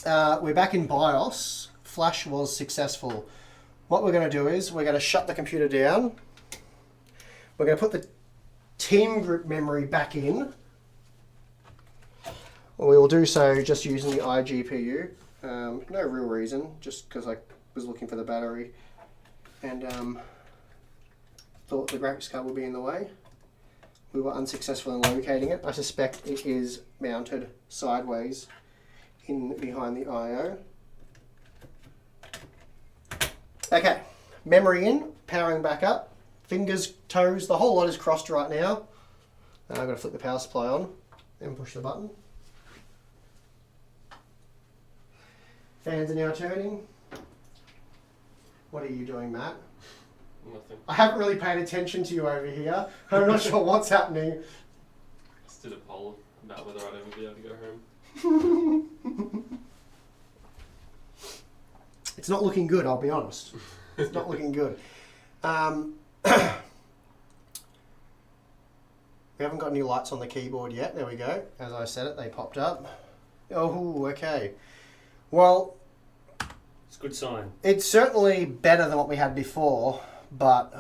We're back in BIOS. Flash was successful. What we're going to do is we're going to shut the computer down. We're going to put the team group memory back in. We will do so just using the iGPU. No real reason, just because I was looking for the battery and thought the graphics card would be in the way. We were unsuccessful in locating it. I suspect it is mounted sideways in behind the I/O. Okay, memory in, powering back up, fingers, toes, the whole lot is crossed right now. I've got to flick the power supply on and push the button. Fans are now turning. What are you doing, Matt? Nothing. I haven't really paid attention to you over here. I'm not sure what's happening. Just did a poll about whether I'd ever be able to go home. It's not looking good, I'll be honest. It's not looking good. We haven't got any lights on the keyboard yet. There we go. As I said it, they popped up. Oh, okay. Well, It's a good sign. it's certainly better than what we had before, but...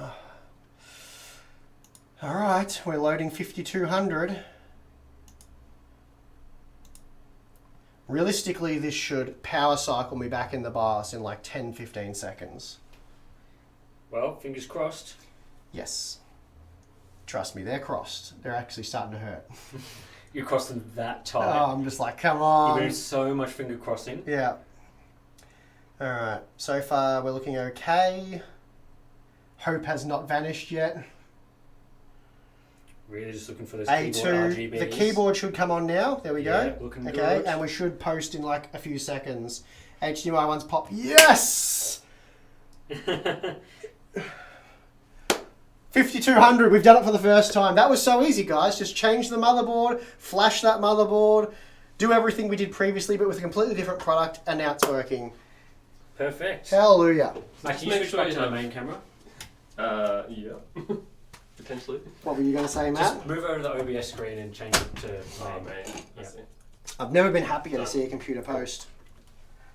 all right, we're loading 5200. Realistically, this should power cycle me back in the BIOS in like 10-15 seconds. Well, fingers crossed. Yes. Trust me, they're crossed. They're actually starting to hurt. You're crossing that tight. Oh, I'm just like, come You're on. doing so much finger crossing. Yeah. Alright, so far we're looking okay. Hope has not vanished yet. Really just looking for those A2, keyboard RGBs. the keyboard should come on now. There we go. Yeah, looking okay, good. and we should post in like a few seconds. HDMI one's pop. Yes! 5200, we've done it for the first time. That was so easy, guys. Just change the motherboard, flash that motherboard, do everything we did previously, but with a completely different product, and now it's working. Perfect. Hallelujah. Mate, can you Make switch sure back you to the have- main camera? Yeah. Potentially. What were you going to say, Matt? Just move over to the OBS screen and change it to Oh, main. man. I Yeah. see. I've never been happier to see a computer post.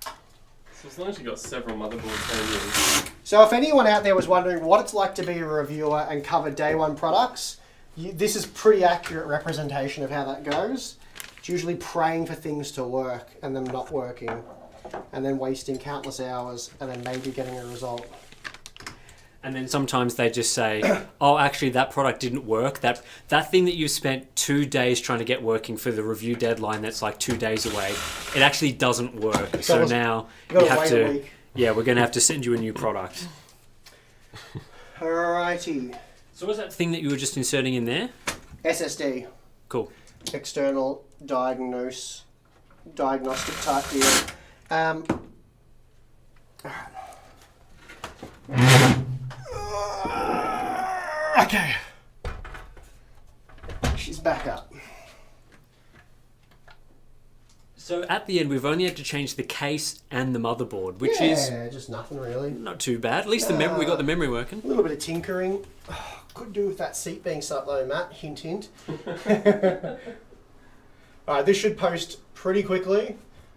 So as long as you've got several motherboards going So if anyone out there was wondering what it's like to be a reviewer and cover day one products, this is pretty accurate representation of how that goes. It's usually praying for things to work and them not working, and then wasting countless hours, and then maybe getting a result. And then sometimes they just say, oh, actually, that product didn't work. That thing that you spent 2 days trying to get working for the review deadline that's like 2 days away, it actually doesn't work. So now you have to... Yeah, we're going to have to send you a new product. Alrighty. So what's that thing that you were just inserting in there? SSD. Cool. External diagnostic type deal. Okay. She's back up. So at the end, we've only had to change the case and the motherboard, which is just nothing really. not too bad. At least we got the memory working. A little bit of tinkering. Could do with that seat being set low, Matt. Hint, hint. Alright, this should post pretty quickly.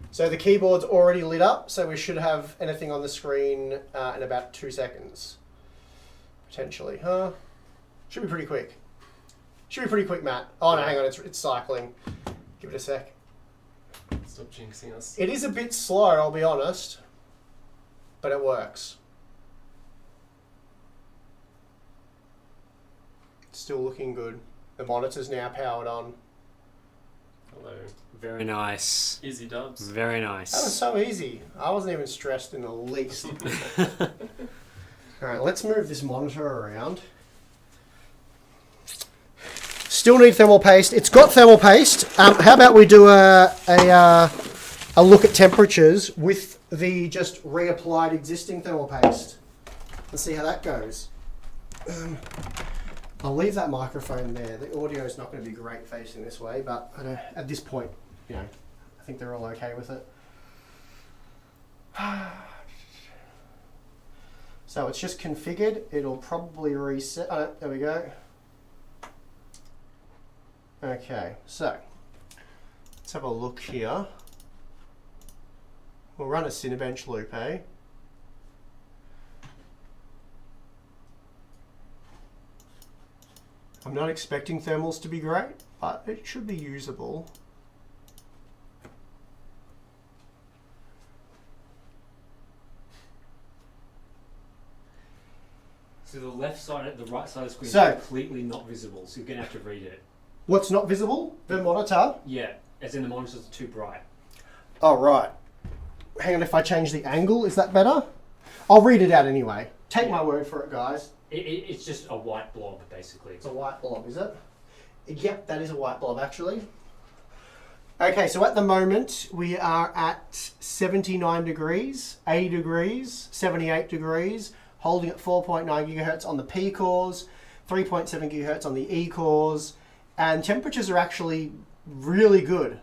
So the keyboard's already lit up, so we should have anything on the screen in about 2 seconds. Potentially, huh? Should be pretty quick. Should be pretty quick, Matt. Oh no, hang on, it's cycling. Give it a sec. Stop jinxing us. It is a bit slow, I'll be honest, but it works. It's still looking good. The monitor's now powered on. Hello. Very nice. Easy dubs. Very That was nice. so easy. I wasn't even stressed in the least. Alright, let's move this monitor around. Still need thermal paste. It's got thermal paste. How about we do a look at temperatures with the just reapplied existing thermal paste. Let's see how that goes. I'll leave that microphone there. The audio is not going to be great facing this way, but at this point, you know, I think they're all okay with it. So it's just configured. It'll probably reset. Oh, there we go. Okay, so let's have a look here. We'll run a Cinebench loop, eh? I'm not expecting thermals to be great, but it should be usable. So the left side, the right side of the screen is completely not visible, so you're going to have to read it. What's not visible? The monitor? Yeah, as in the monitor's too bright. Oh, right. Hang on, if I change the angle, is that better? I'll read it out anyway. Take my word for it, guys. It's just a white blob, basically. It's a white blob, is it? Yep, that is a white blob, actually. Okay, so at the moment, we are at 79 degrees, 80 degrees, 78 degrees, holding at 4.9 gigahertz on the P cores, 3.7 gigahertz on the E cores, and temperatures are actually really good.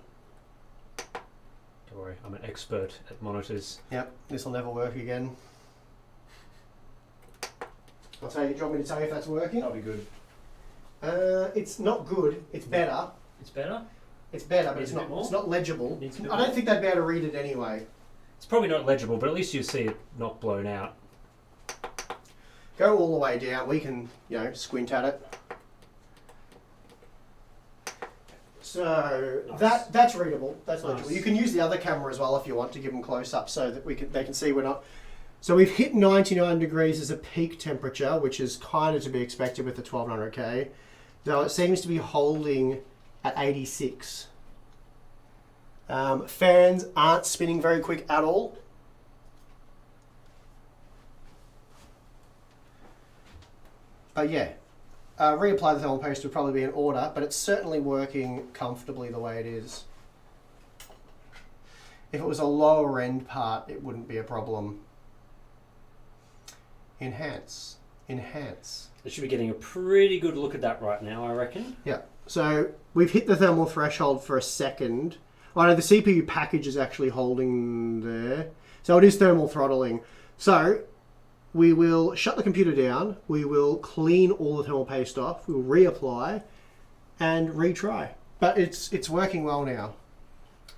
Don't worry, I'm an expert at monitors. Yep, this will never work again. I'll tell you, do you want me to tell you if that's working? That'll be good. It's not good, it's better. It's better? It's better, but it's not legible. I don't think they'd be able to read it anyway. It's probably not legible, but at least you see it not blown out. Go all the way down, we can, you know, squint at it. So Nice. that's readable, that's legible. Nice. You can use the other camera as well if you want to give them close up so that they can see we're not. So we've hit 99 degrees as a peak temperature, which is kind of to be expected with the 1200K. Though it seems to be holding at 86. Fans aren't spinning very quick at all. But yeah, reapply the thermal paste would probably be in order, but it's certainly working comfortably the way it is. If it was a lower end part, it wouldn't be a problem. Enhance. Enhance. They should be getting a pretty good look at that right now, I reckon. Yeah. So we've hit the thermal threshold for a second. Oh no, the CPU package is actually holding there. So it is thermal throttling. So we will shut the computer down. We will clean all the thermal paste off. We'll reapply and retry. But it's working well now.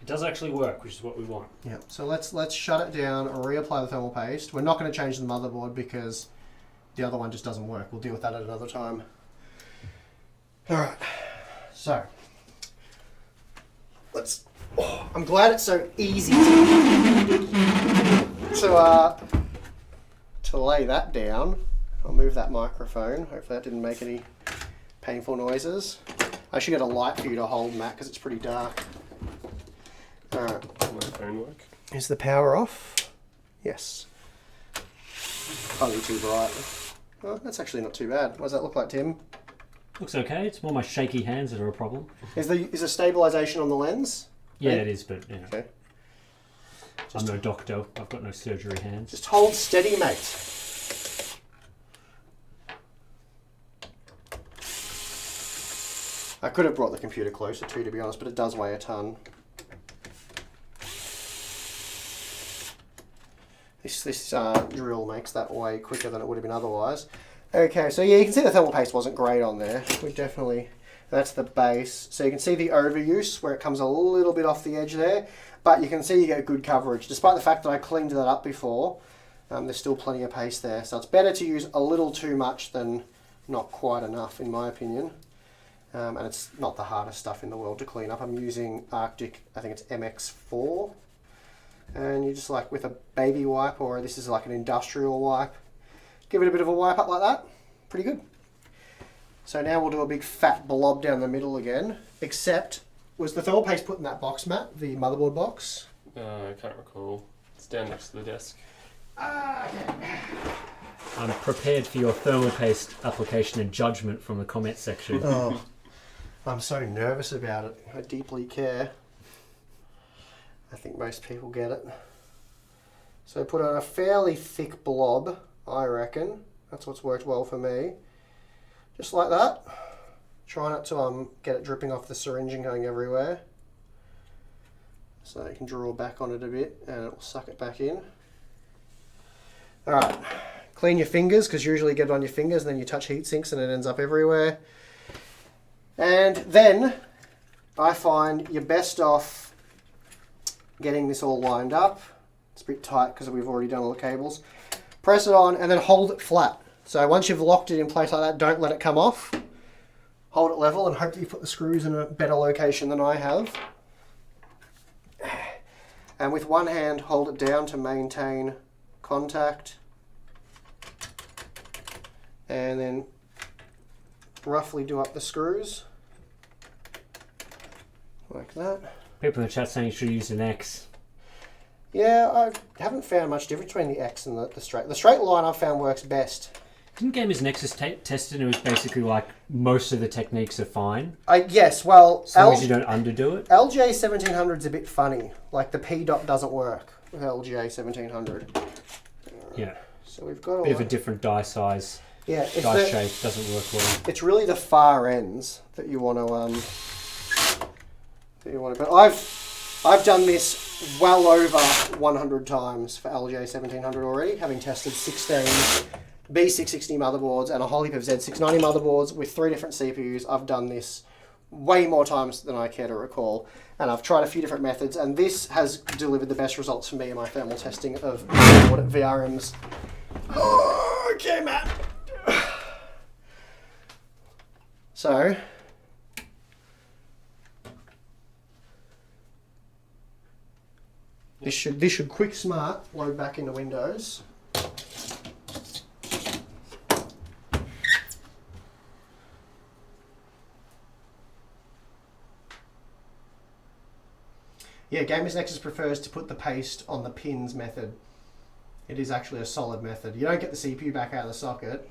It does actually work, which is what we want. Yeah. So let's shut it down and reapply the thermal paste. We're not going to change the motherboard because the other one just doesn't work. We'll deal with that at another time. All right. So I'm glad it's so easy to lay that down. I'll move that microphone. Hopefully that didn't make any painful noises. I should get a light for you to hold, Matt, because it's pretty dark. Alright. My phone work. Is the power off? Yes. Probably too bright. Oh, that's actually not too bad. What does that look like, Tim? Looks okay. It's more my shaky hands that are a problem. Is the stabilisation on the lens? Yeah, Okay. it is, but yeah. Okay. I'm no doctor. I've got no surgery hands. Just hold steady, mate. I could have brought the computer closer too, to be honest, but it does weigh a ton. This drill makes that way quicker than it would have been otherwise. Okay, so yeah, you can see the thermal paste wasn't great on there. We definitely, that's the base. So you can see the overuse where it comes a little bit off the edge there, but you can see you get good coverage. Despite the fact that I cleaned that up before, there's still plenty of paste there. So it's better to use a little too much than not quite enough, in my opinion. And it's not the hardest stuff in the world to clean up. I'm using Arctic, I think it's MX4. And you just like with a baby wipe, or this is like an industrial wipe, give it a bit of a wipe up like that. Pretty good. So now we'll do a big fat blob down the middle again, except, was the thermal paste put in that box, Matt? The motherboard box? I can't recall. It's down next to the desk. Okay. I'm prepared for your thermal paste application and judgment from the comment section. Oh, I'm so nervous about it. I deeply care. I think most people get it. So put on a fairly thick blob, I reckon. That's what's worked well for me. Just like that. Try not to get it dripping off the syringe and going everywhere. So you can draw back on it a bit and it will suck it back in. Alright, clean your fingers, because you usually get it on your fingers and then you touch heat sinks and it ends up everywhere. And then I find you're best off getting this all lined up. It's a bit tight because we've already done all the cables. Press it on and then hold it flat. So once you've locked it in place like that, don't let it come off. Hold it level and hope that you put the screws in a better location than I have. And with one hand, hold it down to maintain contact. And then roughly do up the screws. Like that. People in the chat saying you should use an X. Yeah, I haven't found much difference between the X and the straight. The straight line I've found works best. Didn't Gamers Nexus tested and it was basically like most of the techniques are fine? Yes, well, As long as you don't underdo it? LGA 1700's a bit funny. Like the P dot doesn't work with LGA 1700. Yeah. So we've got Bit of a different die size. Yeah, it's Die shape doesn't work well. It's really the far ends that you want to But I've done this well over 100 times for LGA 1700 already, having tested 16 B660 motherboards and a whole heap of Z690 motherboards with 3 different CPUs. I've done this way more times than I care to recall, and I've tried a few different methods, and this has delivered the best results for me in my thermal testing of VRMs. Oh, okay, Matt. So this should quick smart load back into Windows. Yeah, Gamers Nexus prefers to put the paste on the pins method. It is actually a solid method. You don't get the CPU back out of the socket.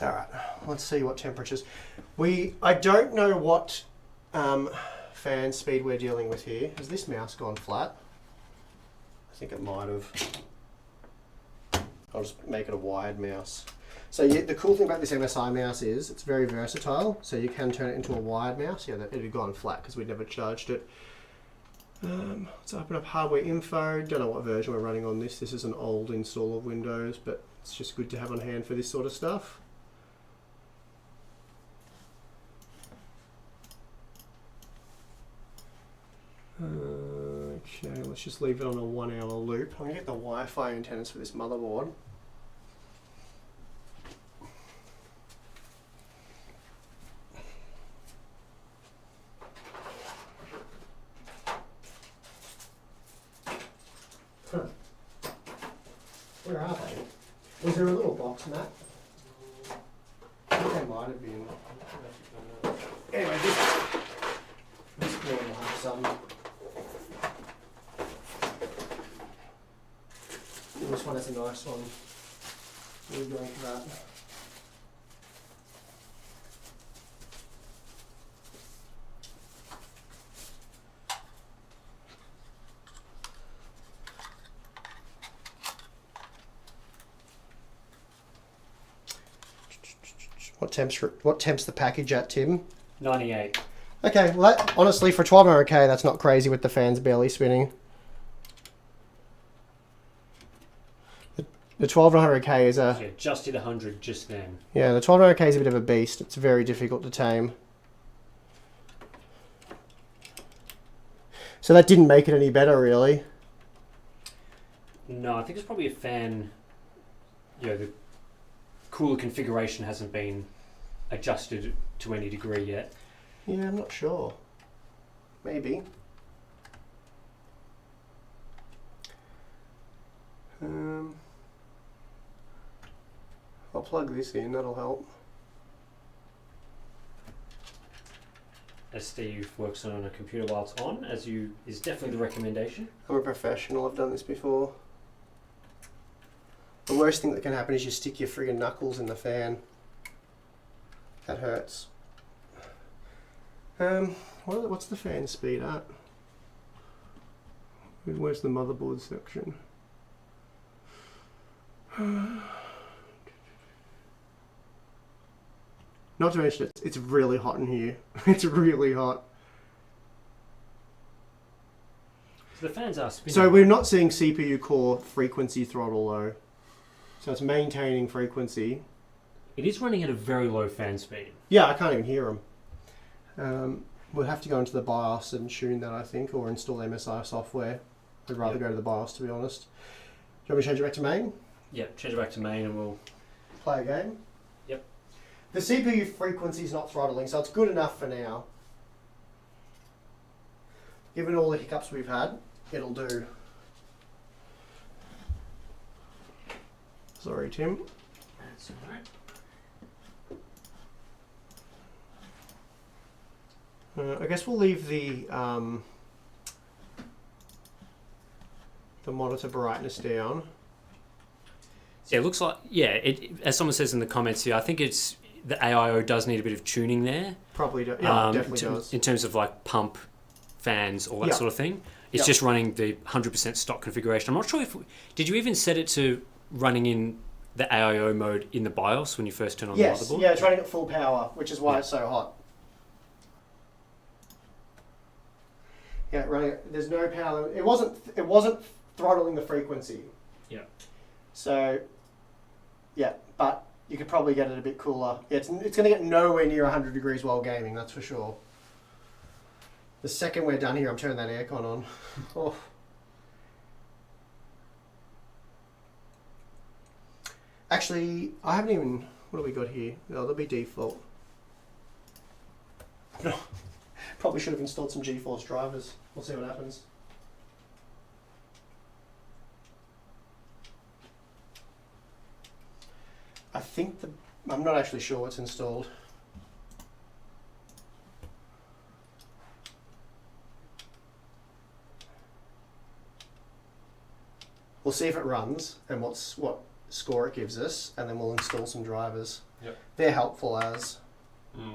Alright, let's see what temperatures. I don't know what fan speed we're dealing with here. Has this mouse gone flat? I think it might have. I'll just make it a wired mouse. So the cool thing about this MSI mouse is it's very versatile. So you can turn it into a wired mouse. Yeah, it had gone flat because we'd never charged it. Let's open up hardware info. Don't know what version we're running on this. This is an old install of Windows, but it's just good to have on hand for this sort of stuff. Okay, let's just leave it on a 1 hour loop. I'm going to get the Wi-Fi antennas for this motherboard. Where are they? Was there a little box, Matt? I think they might have been. Anyway, this one will have some. This one has a nice one. We're going for that. What temp's the package at, Tim? 98. Okay, well that, honestly for 1200K that's not crazy with the fans barely spinning. The 1200K is a... Yeah, just hit 100 just then. Yeah, the 1200K is a bit of a beast. It's very difficult to tame. So that didn't make it any better, really. No, I think it's probably a fan... the cooler configuration hasn't been adjusted to any degree yet. Yeah, I'm not sure. Maybe. I'll plug this in, that'll help. As Steve works on a computer while it's on, is definitely the recommendation. I'm a professional, I've done this before. The worst thing that can happen is you stick your friggin' knuckles in the fan. That hurts. What's the fan speed at? Where's the motherboard section? Not to mention it's really hot in here. It's really hot. So the fans are spinning. So we're not seeing CPU core frequency throttle though. So it's maintaining frequency. It is running at a very low fan speed. Yeah, I can't even hear them. We'll have to go into the BIOS and tune that, I think, or install MSI software. I'd rather go to the BIOS, to be honest. Do you want me to change it back to main? Yeah, change it back to main and we'll... Play a game? Yep. The CPU frequency is not throttling, so it's good enough for now. Given all the hiccups we've had, it'll do. Sorry, Tim. That's alright. I guess we'll leave the monitor brightness down. Yeah, it looks like, as someone says in the comments here, I think it's the AIO does need a bit of tuning there. Probably does. Yeah, definitely does. In terms of like pump, fans, all that sort of thing. It's just running the 100% stock configuration. I'm not sure if... Did you even set it to running in the AIO mode in the BIOS when you first turn on the motherboard? Yeah, it's running at full power, which is why it's so hot. Yeah, running. There's no power. It wasn't throttling the frequency. Yeah. So, yeah, but you could probably get it a bit cooler. Yeah, it's going to get nowhere near 100 degrees while gaming, that's for sure. The second we're done here, I'm turning that aircon on. Oh. Actually, I haven't even... What do we got here? No, that'll be default. No. Probably should have installed some GeForce drivers. We'll see what happens. I think I'm not actually sure what's installed. We'll see if it runs and what score it gives us, and then we'll install some drivers. Yep. They're helpful as...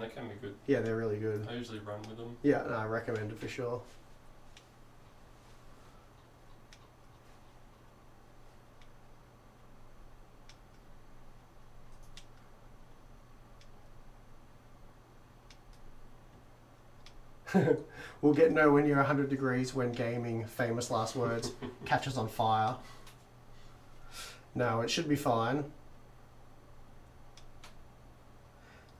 They can be good. Yeah, they're really good. I usually run with them. Yeah, no, I recommend it for sure. We'll get nowhere near 100 degrees when gaming. Famous last words. Catches on fire. No, it should be fine.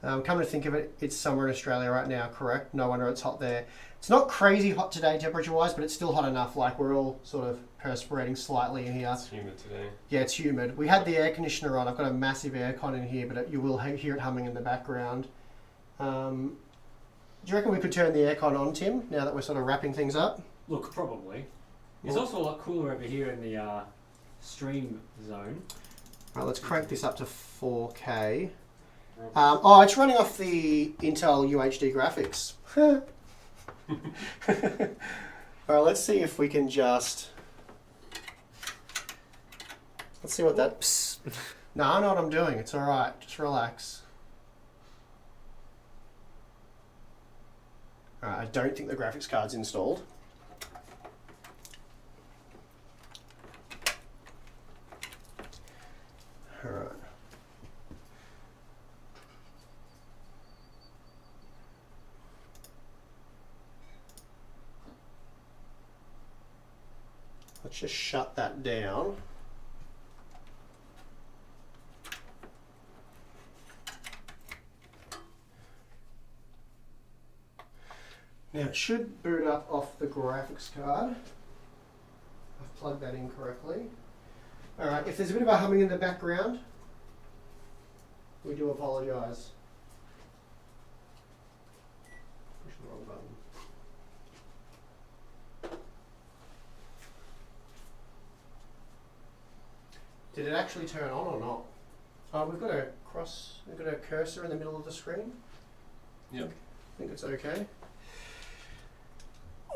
Come to think of it, it's summer in Australia right now, correct? No wonder it's hot there. It's not crazy hot today temperature-wise, but it's still hot enough. Like, we're all sort of perspirating slightly in here. It's humid today. Yeah, it's humid. We had the air conditioner on. I've got a massive aircon in here, but you will hear it humming in the background. Do you reckon we could turn the aircon on, Tim, now that we're sort of wrapping things up? Look, probably. It's also a lot cooler over here in the stream zone. Right, let's crank this up to 4K. Oh, it's running off the Intel UHD graphics. Alright, let's see if we can just... Let's see what that... Oops. No, I know what I'm doing. It's alright. Just relax. Alright, I don't think the graphics card's installed. Alright. Let's just shut that down. Now it should boot up off the graphics card. I've plugged that in correctly. Alright, if there's a bit of a humming in the background, we do apologise. Push the wrong button. Did it actually turn on or not? Oh, we've got a cursor in the middle of the screen. Yep. I think it's okay.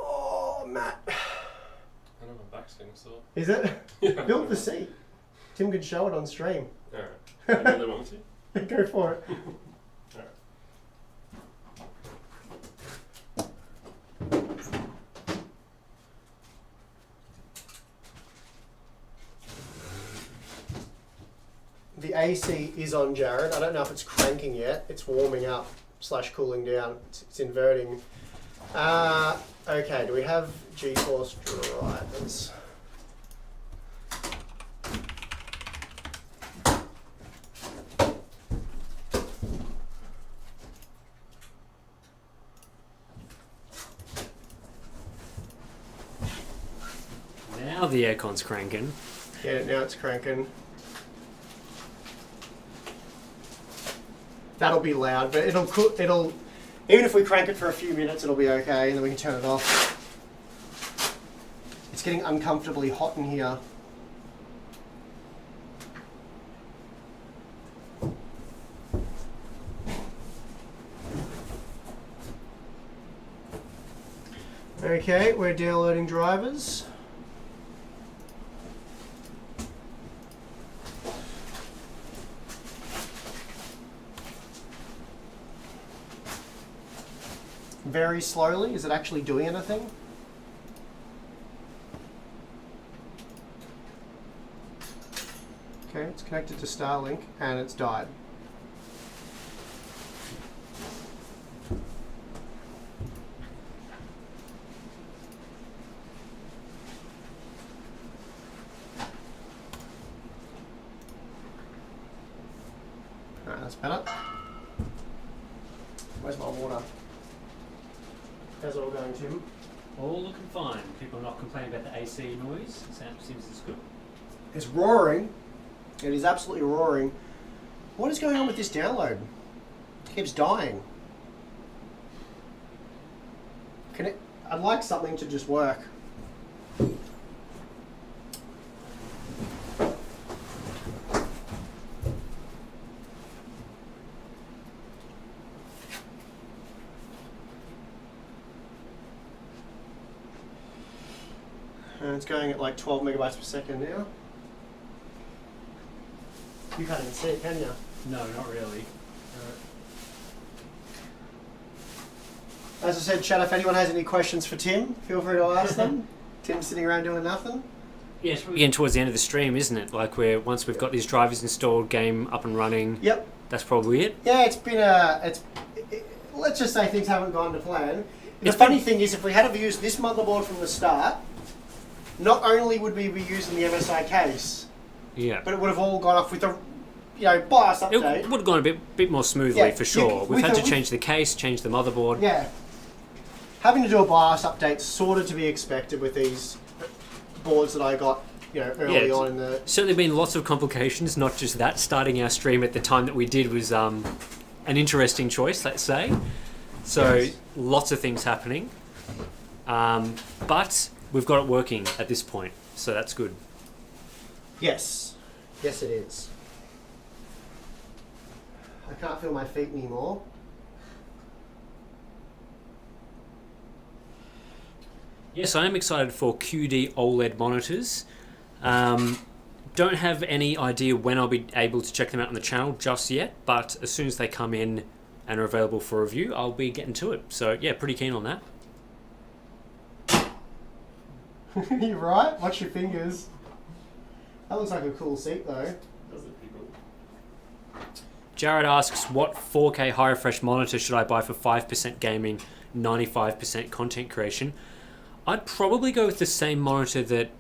Oh, Matt. I know my back's getting sore. Is it? Yeah. Build the seat. Tim could show it on stream. Alright. You really want me to? Go for it. Alright. The AC is on, Jared. I don't know if it's cranking yet. It's warming up / cooling down. It's inverting. Okay, do we have GeForce drivers? Now the aircon's cranking. Yeah, now it's cranking. That'll be loud, but it'll even if we crank it for a few minutes, it'll be okay, and then we can turn it off. It's getting uncomfortably hot in here. Okay, we're downloading drivers. Very slowly. Is it actually doing anything? Okay, it's connected to Starlink and it's died. Alright, that's better. Where's my water? How's it all going, Tim? All looking fine. People are not complaining about the AC noise. It seems it's good. It's roaring. It is absolutely roaring. What is going on with this download? It keeps dying. I'd like something to just work. And it's going at like 12 megabytes per second now. You can't even see it, can you? No, not really. As I said, chat, if anyone has any questions for Tim, feel free to ask them. Tim's sitting around doing nothing. Yeah, it's probably getting towards the end of the stream, isn't it? Like once we've got these drivers installed, game up and running. Yep. That's probably it. Yeah, it's been let's just say things haven't gone to plan. The funny thing is, if we had have used this motherboard from the start, not only would we be using the MSI case, yeah, but it would have all gone off with the BIOS update. It would have gone a bit more smoothly, Yeah, for sure. We've had to change the case, change the motherboard. Yeah. Having to do a BIOS update sort of to be expected with these boards that I got, early on in the... Certainly been lots of complications, not just that. Starting our stream at the time that we did was an interesting choice, let's say. So, yes. Lots of things happening. But we've got it working at this point, so that's good. Yes. Yes, it is. I can't feel my feet anymore. Yes, I am excited for QD OLED monitors. Don't have any idea when I'll be able to check them out on the channel just yet, but as soon as they come in and are available for review, I'll be getting to it. So yeah, pretty keen on that. You're right. Watch your fingers. That looks like a cool seat though. Jared asks, what 4K high refresh monitor should I buy for 5% gaming, 95% content creation? I'd probably go with the same monitor that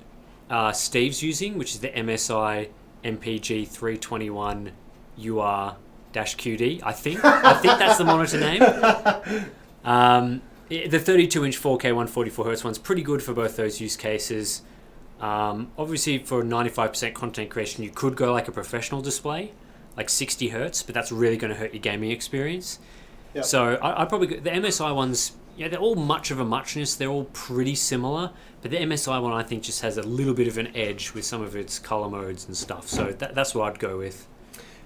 Steve's using, which is the MSI MPG 321 UR-QD. I think that's the monitor name. The 32-inch 4K 144Hz one's pretty good for both those use cases. Obviously, for 95% content creation, you could go like a professional display, like 60 Hz, but that's really going to hurt your gaming experience. Yep. So I'd probably go, the MSI ones. Yeah, they're all much of a muchness. They're all pretty similar, but the MSI one I think just has a little bit of an edge with some of its color modes and stuff. So that's what I'd go with.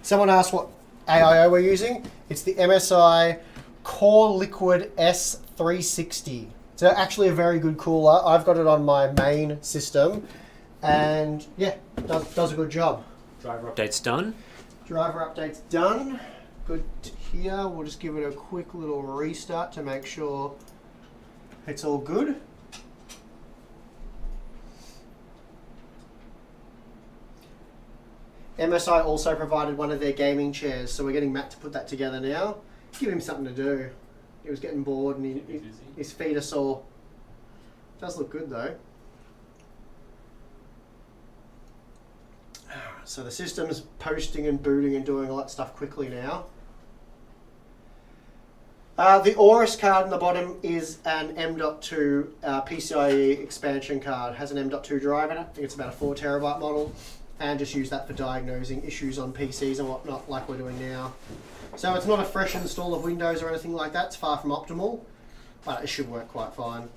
Someone asked what AIO we're using. It's the MSI Core Liquid S360. It's actually a very good cooler. I've got it on my main system, and yeah, does a good job. Driver update's done. Driver update's done. Good to hear. We'll just give it a quick little restart to make sure it's all good. MSI also provided one of their gaming chairs, so we're getting Matt to put that together now. Give him something to do. He was getting bored and his feet are sore. Does look good though. So the system's posting and booting and doing all that stuff quickly now. The Aorus card on the bottom is an M.2 PCIe expansion card. Has an M.2 drive in it. I think it's about a 4 terabyte model. And just use that for diagnosing issues on PCs and whatnot like we're doing now. So it's not a fresh install of Windows or anything like that. It's far from optimal, but it should work quite fine.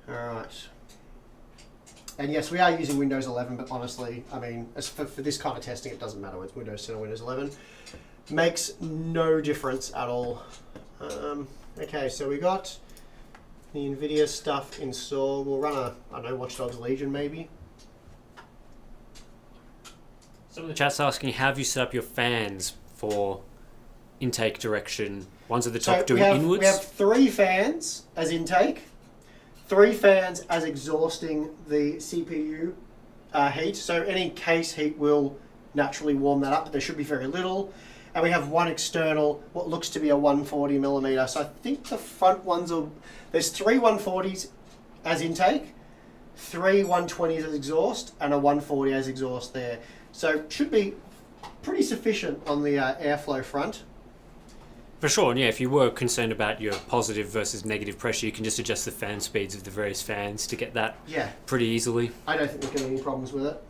Alright. And yes, we are using Windows 11, but honestly, I mean, as for this kind of testing, it doesn't matter whether it's Windows 10 or Windows 11. Makes no difference at all. Okay, so we got the NVIDIA stuff installed. We'll run a, I don't know, Watch Dogs Legion maybe. Some of the chat's asking, have you set up your fans for intake direction? One's at the top doing inwards? We have 3 fans as intake. 3 fans as exhausting the CPU heat. So any case heat will naturally warm that up, but there should be very little. And we have 1 external, what looks to be a 140mm. So I think the front ones are, there's 3 140s as intake, 3 120s as exhaust, and a 140 as exhaust there. So should be pretty sufficient on the airflow front. For sure, and yeah, if you were concerned about your positive versus negative pressure, you can just adjust the fan speeds of the various fans to get that pretty easily. I don't think there's going to be any problems with it.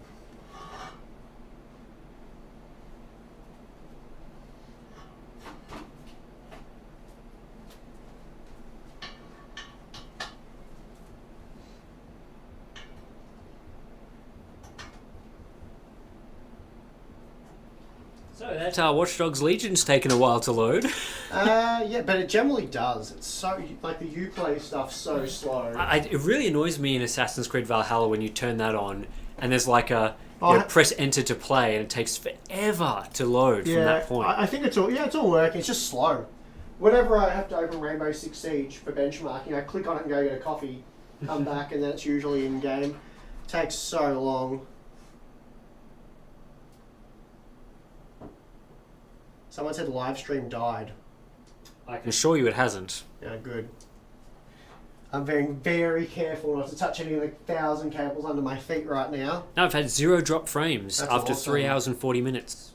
So that Watch Dogs Legion's taken a while to load. Yeah, but it generally does. It's so, like the Uplay stuff's so slow. It really annoys me in Assassin's Creed Valhalla when you turn that on and there's like a press enter to play and it takes forever to load from that point. I think it's all working. It's just slow. Whenever I have to open Rainbow Six Siege for benchmarking, I click on it and go get a coffee, come back, and then it's usually in game. It takes so long. Someone said live stream died. I can assure you it hasn't. Yeah, good. I'm being very careful not to touch any of the 1,000 cables under my feet right now. No, I've had 0 drop frames after awesome. 3 hours and 40 minutes.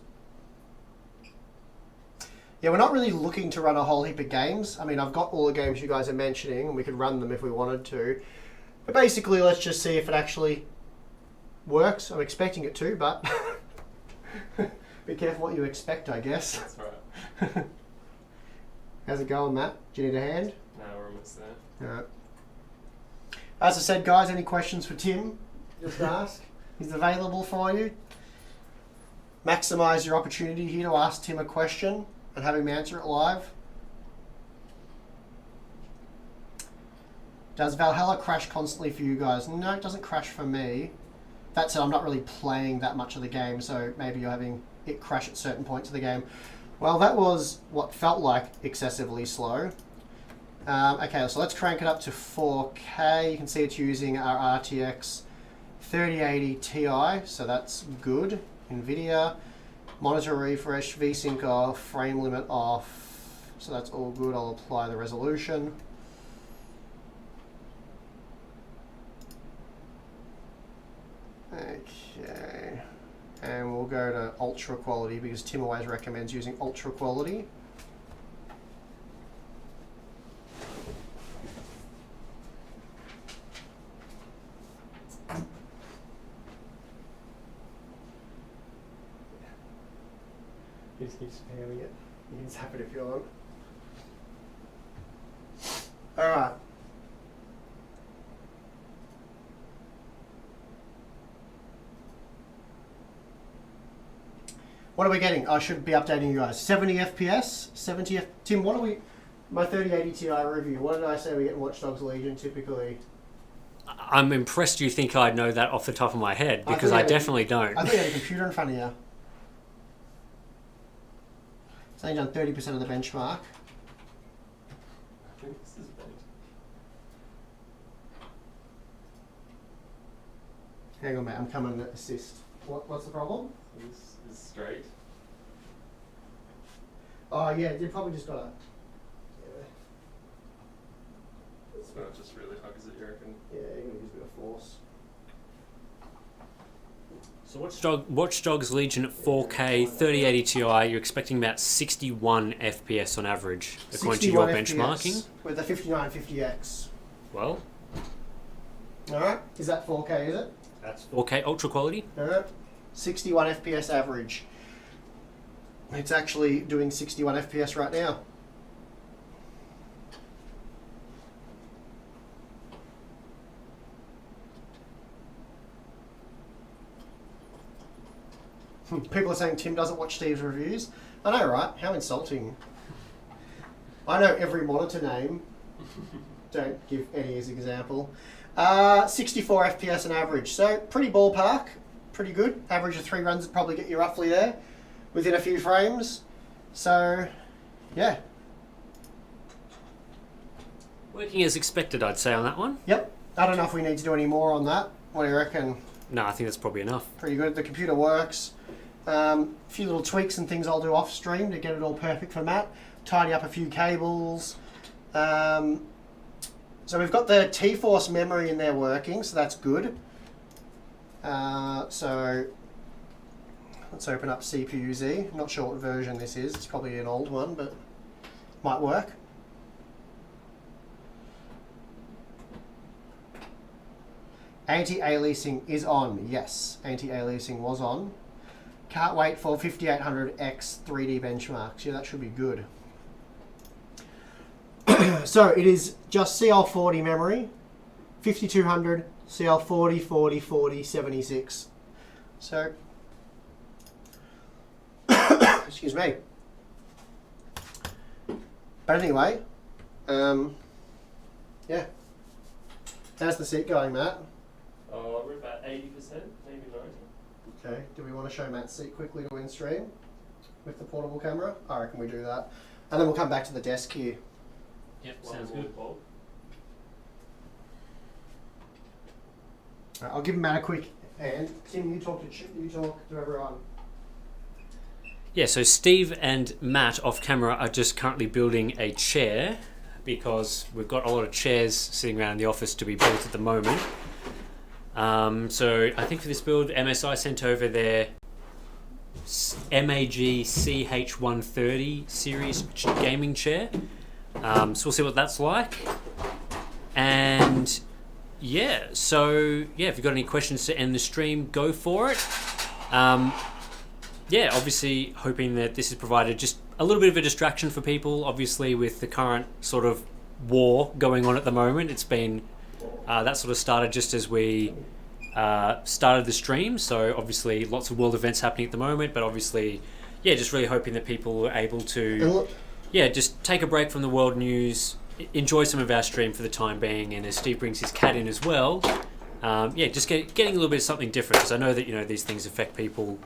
Yeah, we're not really looking to run a whole heap of games. I mean, I've got all the games you guys are mentioning, and we could run them if we wanted to. But basically, let's just see if it actually works. I'm expecting it to, but be careful what you expect, I guess. That's right. How's it going, Matt? Do you need a hand? No, we're a limits there. Yeah. As I said, guys, any questions for Tim, just ask. He's available for you. Maximise your opportunity here to ask Tim a question and have him answer it live. Does Valhalla crash constantly for you guys? No, it doesn't crash for me. That said, I'm not really playing that much of the game, so maybe you're having it crash at certain points of the game. Well, that was what felt like excessively slow. Okay, so let's crank it up to 4K. You can see it's using our RTX 3080 Ti, so that's good. NVIDIA. Monitor refresh, VSync off, frame limit off, so that's all good. I'll apply the resolution. Okay, and we'll go to ultra quality because Tim always recommends using ultra quality. You just keep spamming it. You can zap it if you want. Alright. What are we getting? I should be updating you guys. 70 FPS, 70 Tim, what are we... My 3080 Ti review, what did I say we get in Watch Dogs Legion typically? I'm impressed you think I'd know that off the top of my head, because I definitely don't. I think I had a computer in front of you. It's only done 30% of the benchmark. I think this is bent. Hang on, mate. I'm coming to assist. What's the problem? This is straight. Oh, yeah. You probably just got to... It's not just really hugs it, you reckon? Yeah, you're going to use a bit of force. So Watch Dogs Legion at 4K, 3080 Ti, you're expecting about 61 FPS on average, according to your benchmarking? With the 5950X. Well, Alright, is that 4K, is it? that's 4K ultra quality. Alright, 61 FPS average. It's actually doing 61 FPS right now. People are saying Tim doesn't watch Steve's reviews. I know, right? How insulting. I know every monitor name. Don't give Eddie as an example. 64 FPS on average. So, pretty ballpark. Pretty good. Average of 3 runs would probably get you roughly there. Within a few frames. So, yeah. Working as expected, I'd say, on that one. Yep. I don't know if we need to do any more on that. What do you reckon? No, I think that's probably enough. Pretty good. The computer works. A few little tweaks and things I'll do off stream to get it all perfect for Matt. Tidy up a few cables. So we've got the T-Force memory in there working, so that's good. So let's open up CPU-Z. I'm not sure what version this is. It's probably an old one, but might work. Anti-aliasing is on. Yes, anti-aliasing was on. Can't wait for 5800X 3D benchmarks. Yeah, that should be good. So it is just CL40 memory, 5200, CL40, 40, 40, 76. So, excuse me. But anyway, yeah. How's the seat going, Matt? Oh, we're about 80%, maybe 90%. Okay, do we want to show Matt's seat quickly to win stream with the portable camera? I reckon we do that. And then we'll come back to the desk here. Yep, Sounds good, Paul. Right, I'll give Matt a quick hand. Tim, you talk to everyone. Yeah, so Steve and Matt off camera are just currently building a chair because we've got a lot of chairs sitting around in the office to be built at the moment. So I think for this build, MSI sent over their MAG CH130 series gaming chair. So we'll see what that's like. And yeah, so yeah, if you've got any questions to end the stream, go for it. Yeah, obviously hoping that this has provided just a little bit of a distraction for people, obviously with the current sort of war going on at the moment. It's been that sort of started just as we started the stream. So obviously lots of world events happening at the moment, but obviously, yeah, just really hoping that people are able to, just take a break from the world news, enjoy some of our stream for the time being, and as Steve brings his cat in as well, just getting a little bit of something different, because I know that these things affect people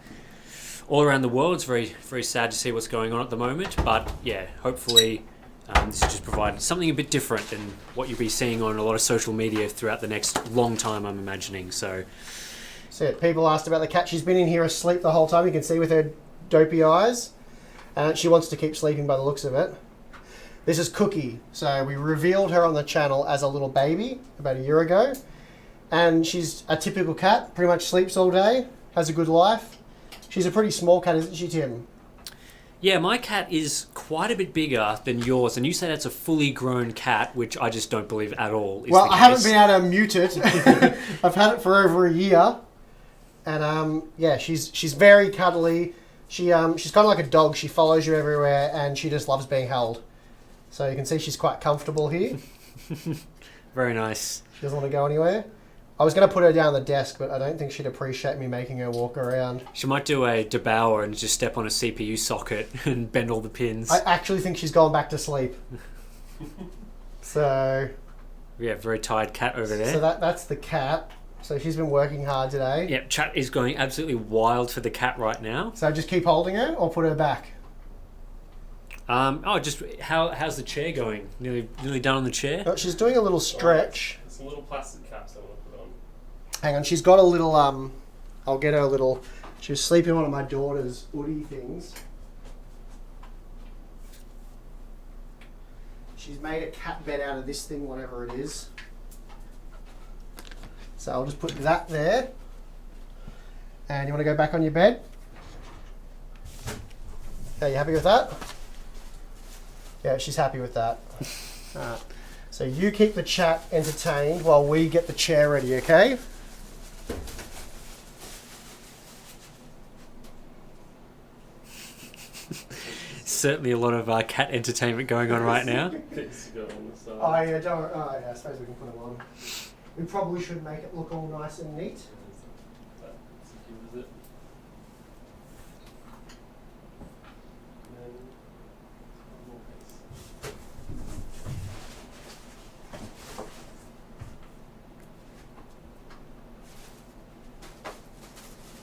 all around the world. It's very, very sad to see what's going on at the moment, but yeah, hopefully this has just provided something a bit different than what you'll be seeing on a lot of social media throughout the next long time, I'm imagining. So people asked about the cat. She's been in here asleep the whole time. You can see with her dopey eyes, and she wants to keep sleeping by the looks of it. This is Cookie. So we revealed her on the channel as a little baby about a year ago, and she's a typical cat, pretty much sleeps all day, has a good life. She's a pretty small cat, isn't she, Tim? Yeah, my cat is quite a bit bigger than yours, and you say that's a fully grown cat, which I just don't believe at all. Well, I haven't been able to mute it. I've had it for over a year, and she's very cuddly. She's kind of like a dog. She follows you everywhere, and she just loves being held. So you can see she's quite comfortable here. Very nice. She doesn't want to go anywhere. I was going to put her down on the desk, but I don't think she'd appreciate me making her walk around. She might do a debower and just step on a CPU socket and bend all the pins. I actually think she's gone back to sleep. So... yeah, very tired cat over there. So that's the cat. So she's been working hard today. Yep, chat is going absolutely wild for the cat right now. So just keep holding her or put her back? How's the chair going? Nearly done on the chair? No, she's doing a little stretch. It's a little plastic caps I want to put on. Hang on, she's got a little, I'll get her a little, she was sleeping on one of my daughter's Woody things. She's made a cat bed out of this thing, whatever it is. So I'll just put that there. And you want to go back on your bed? Okay, you happy with that? Yeah, she's happy with that. Alright. So you keep the chat entertained while we get the chair ready, okay? Certainly a lot of cat entertainment going on right now. Oh yeah, don't. Oh yeah, I suppose we can put them on. We probably should make it look all nice and neat.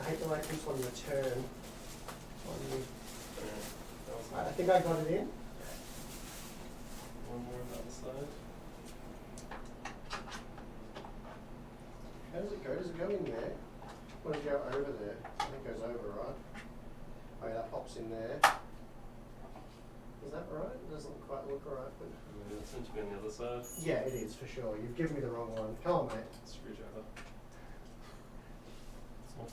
I hate the way it keeps on the turn. I think I got it in. One more on the other side. How does it go? Does it go in there? Or does it go over there? I think it goes over, right? Oh yeah, that pops in there. Is that right? It doesn't quite look right, but... It's meant to be on the other side. yeah, it is, for sure. You've given me the wrong one. Come on, mate. Screwdriver.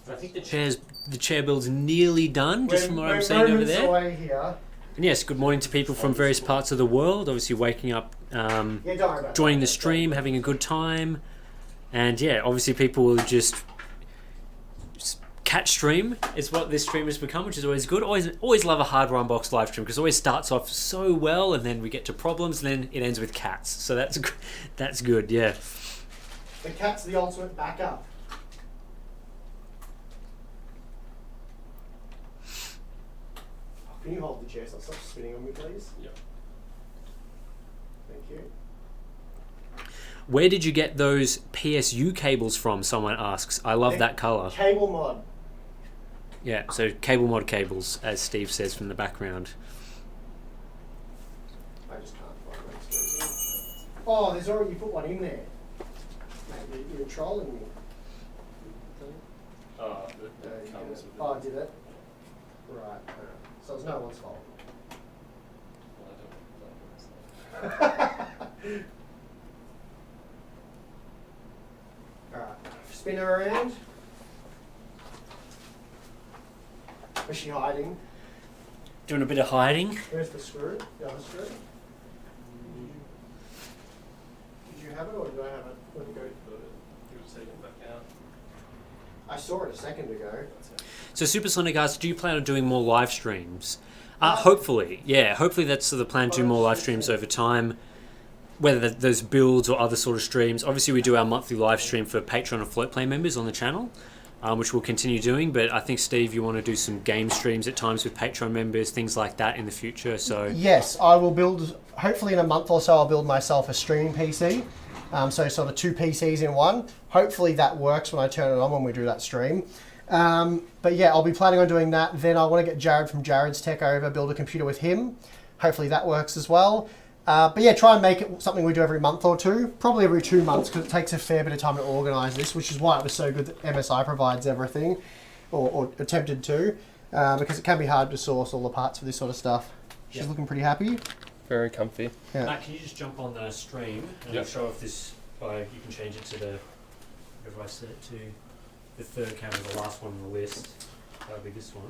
I think the chair build's nearly done, just from what I'm seeing over there. Away here. And yes, good morning to people from various parts of the world, obviously waking up, joining the stream, having a good time. And yeah, obviously people will just cat stream is what this stream has become, which is always good. Always love a hardware unboxed live stream, because it always starts off so well, and then we get to problems, and then it ends with cats. So that's good, yeah. The cat's the ultimate backup. Can you hold the chair so it stops spinning on me, please? Yeah. Thank you. Where did you get those PSU cables from? Someone asks. I love that color. Cable mod. Yeah, so cable mod cables, as Steve says from the background. I just can't find my extrusion. Oh, there's already, you put one in there. Mate, you're trolling me. Oh, it comes with it. Oh, did it? Right. So it's no one's fault. Well, I don't. Alright, spin her around. Is she hiding? Doing a bit of hiding. Where's the screw? The other screw? Did you have it or did I have it? Where'd it go? You're taking it back out. I saw it a second ago. So Supersonic asks, do you plan on doing more live streams? Hopefully, yeah. Hopefully that's the plan, to do more live streams over time. whether those builds or other sort of streams. Obviously, we do our monthly live stream for Patreon and Floatplay members on the channel, which we'll continue doing. But I think, Steve, you want to do some game streams at times with Patreon members, things like that in the future. So yes, I will build, hopefully in a month or so, I'll build myself a streaming PC. So sort of 2 PCs in one. Hopefully that works when I turn it on when we do that stream. But yeah, I'll be planning on doing that. Then I want to get Jared from Jared's Tech over, build a computer with him. Hopefully that works as well. But yeah, try and make it something we do every month or two, probably every 2 months, because it takes a fair bit of time to organise this, which is why it was so good that MSI provides everything, or attempted to, because it can be hard to source all the parts for this sort of stuff. She's looking pretty happy. Very comfy. Yeah. Matt, can you just jump on the stream and Yep. show off this? You can change it to the, whatever I set it to, the third camera, the last one on the list. That'll be this one.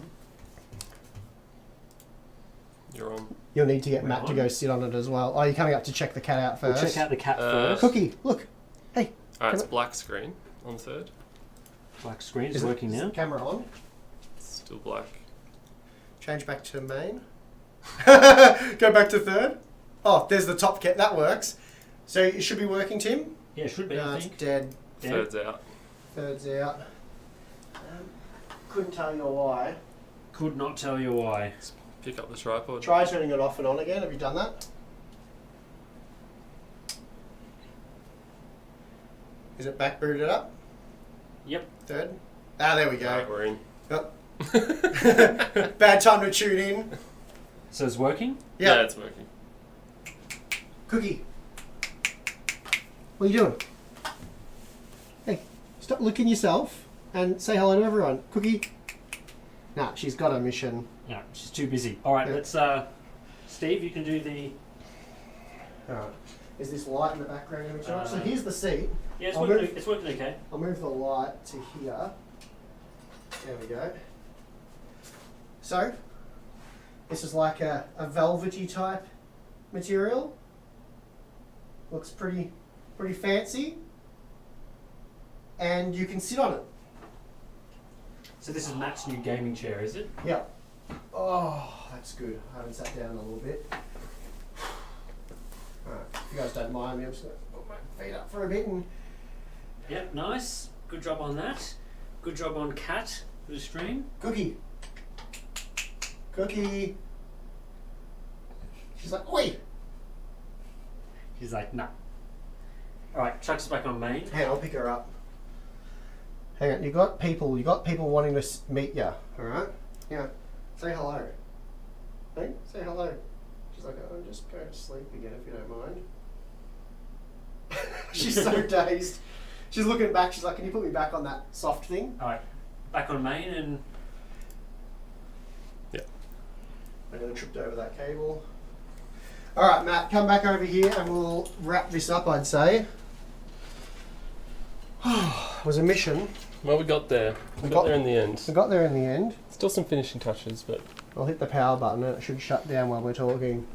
You're on. You'll need to get We're Matt to on. go sit on it as well. Oh, you're coming up to check the cat out first. We'll check out the cat first. Cookie, look. Hey. Alright, it's Can black screen on third. Black screen is Is working the now. camera on? It's still black. Change back to main. Go back to third. Oh, there's the top cat. That works. So it should be working, Tim? Yeah, it should be, No, I it's think. dead. Yeah. Third's out. Third's out. Couldn't tell you why. Could not tell you why. Pick up the tripod. Try turning it off and on again. Have you done that? Is it back booted up? Yep. Third? Ah, there we Alright, go. we're in. Bad time to tune in. So it's working? Yeah, it's working. Cookie. What are you doing? Hey, stop looking yourself and say hello to everyone. Cookie. Nah, she's got a mission. No, she's too busy. All right, Yeah. let's. Steve, you can do the. Alright. Is this light in the background going to charge? So Uh, here's the seat. Yeah, it's I'll working. move- It's working okay. I'll move the light to here. There we go. So, this is like a velvety type material. Looks pretty fancy. And you can sit on it. So this is Matt's new gaming chair, is it? Yeah. Oh, that's good. I haven't sat down in a little bit. Alright, if you guys don't mind me, I'm just going to put my feet up for a bit and... Yep, nice. Good job on that. Good job on Cat for the stream. Cookie. Cookie. She's like, oi! He's like, nah. All right, Chuck's back on main. Hang on, I'll pick her up. Hang on, you got people wanting to meet you, alright? Yeah, say hello. Hey, say hello. She's like, oh, just go to sleep again if you don't mind. She's so dazed. She's looking back, she's like, can you put me back on that soft thing? All right, back on main and I nearly tripped over that cable. Alright, Matt, come back over here and we'll wrap this up, I'd say. It was a mission. Well, we got there. We got there in the end. We got there in the end. Still some finishing touches, but I'll hit the power button and it should shut down while we're talking.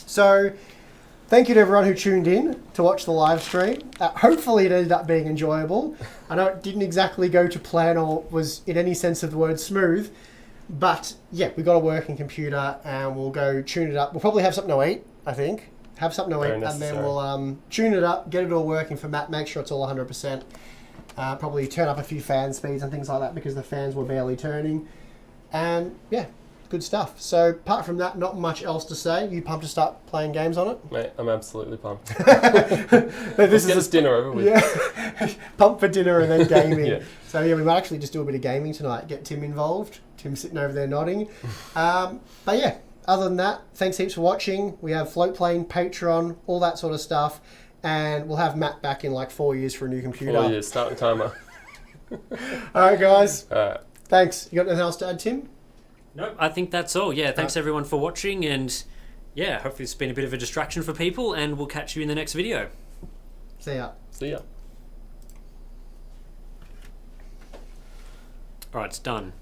So, thank you to everyone who tuned in to watch the live stream. Hopefully it ended up being enjoyable. I know it didn't exactly go to plan or was in any sense of the word smooth, but yeah, we got a working computer and we'll go tune it up. We'll probably have something to eat, I think. Have something to Very eat and then necessary. we'll tune it up, get it all working for Matt, make sure it's all 100%. Probably turn up a few fan speeds and things like that because the fans were barely turning. And yeah, good stuff. So apart from that, not much else to say. You pumped to start playing games on it? mate, I'm absolutely pumped. This Let's is get a this dinner over with. yeah, pump for dinner and then gaming. Yeah. So yeah, we might actually just do a bit of gaming tonight. Get Tim involved. Tim's sitting over there nodding. But yeah, other than that, thanks heaps for watching. We have Floatplane, Patreon, all that sort of stuff, and we'll have Matt back in like 4 years for a new computer. Oh yeah, start the timer. All right, guys. Alright. Thanks. You got anything else to add, Tim? nope, I think that's all. Yeah, thanks everyone for watching, and yeah, hopefully it's been a bit of a distraction for people, and we'll catch you in the next video. See ya. See ya. All right, it's done.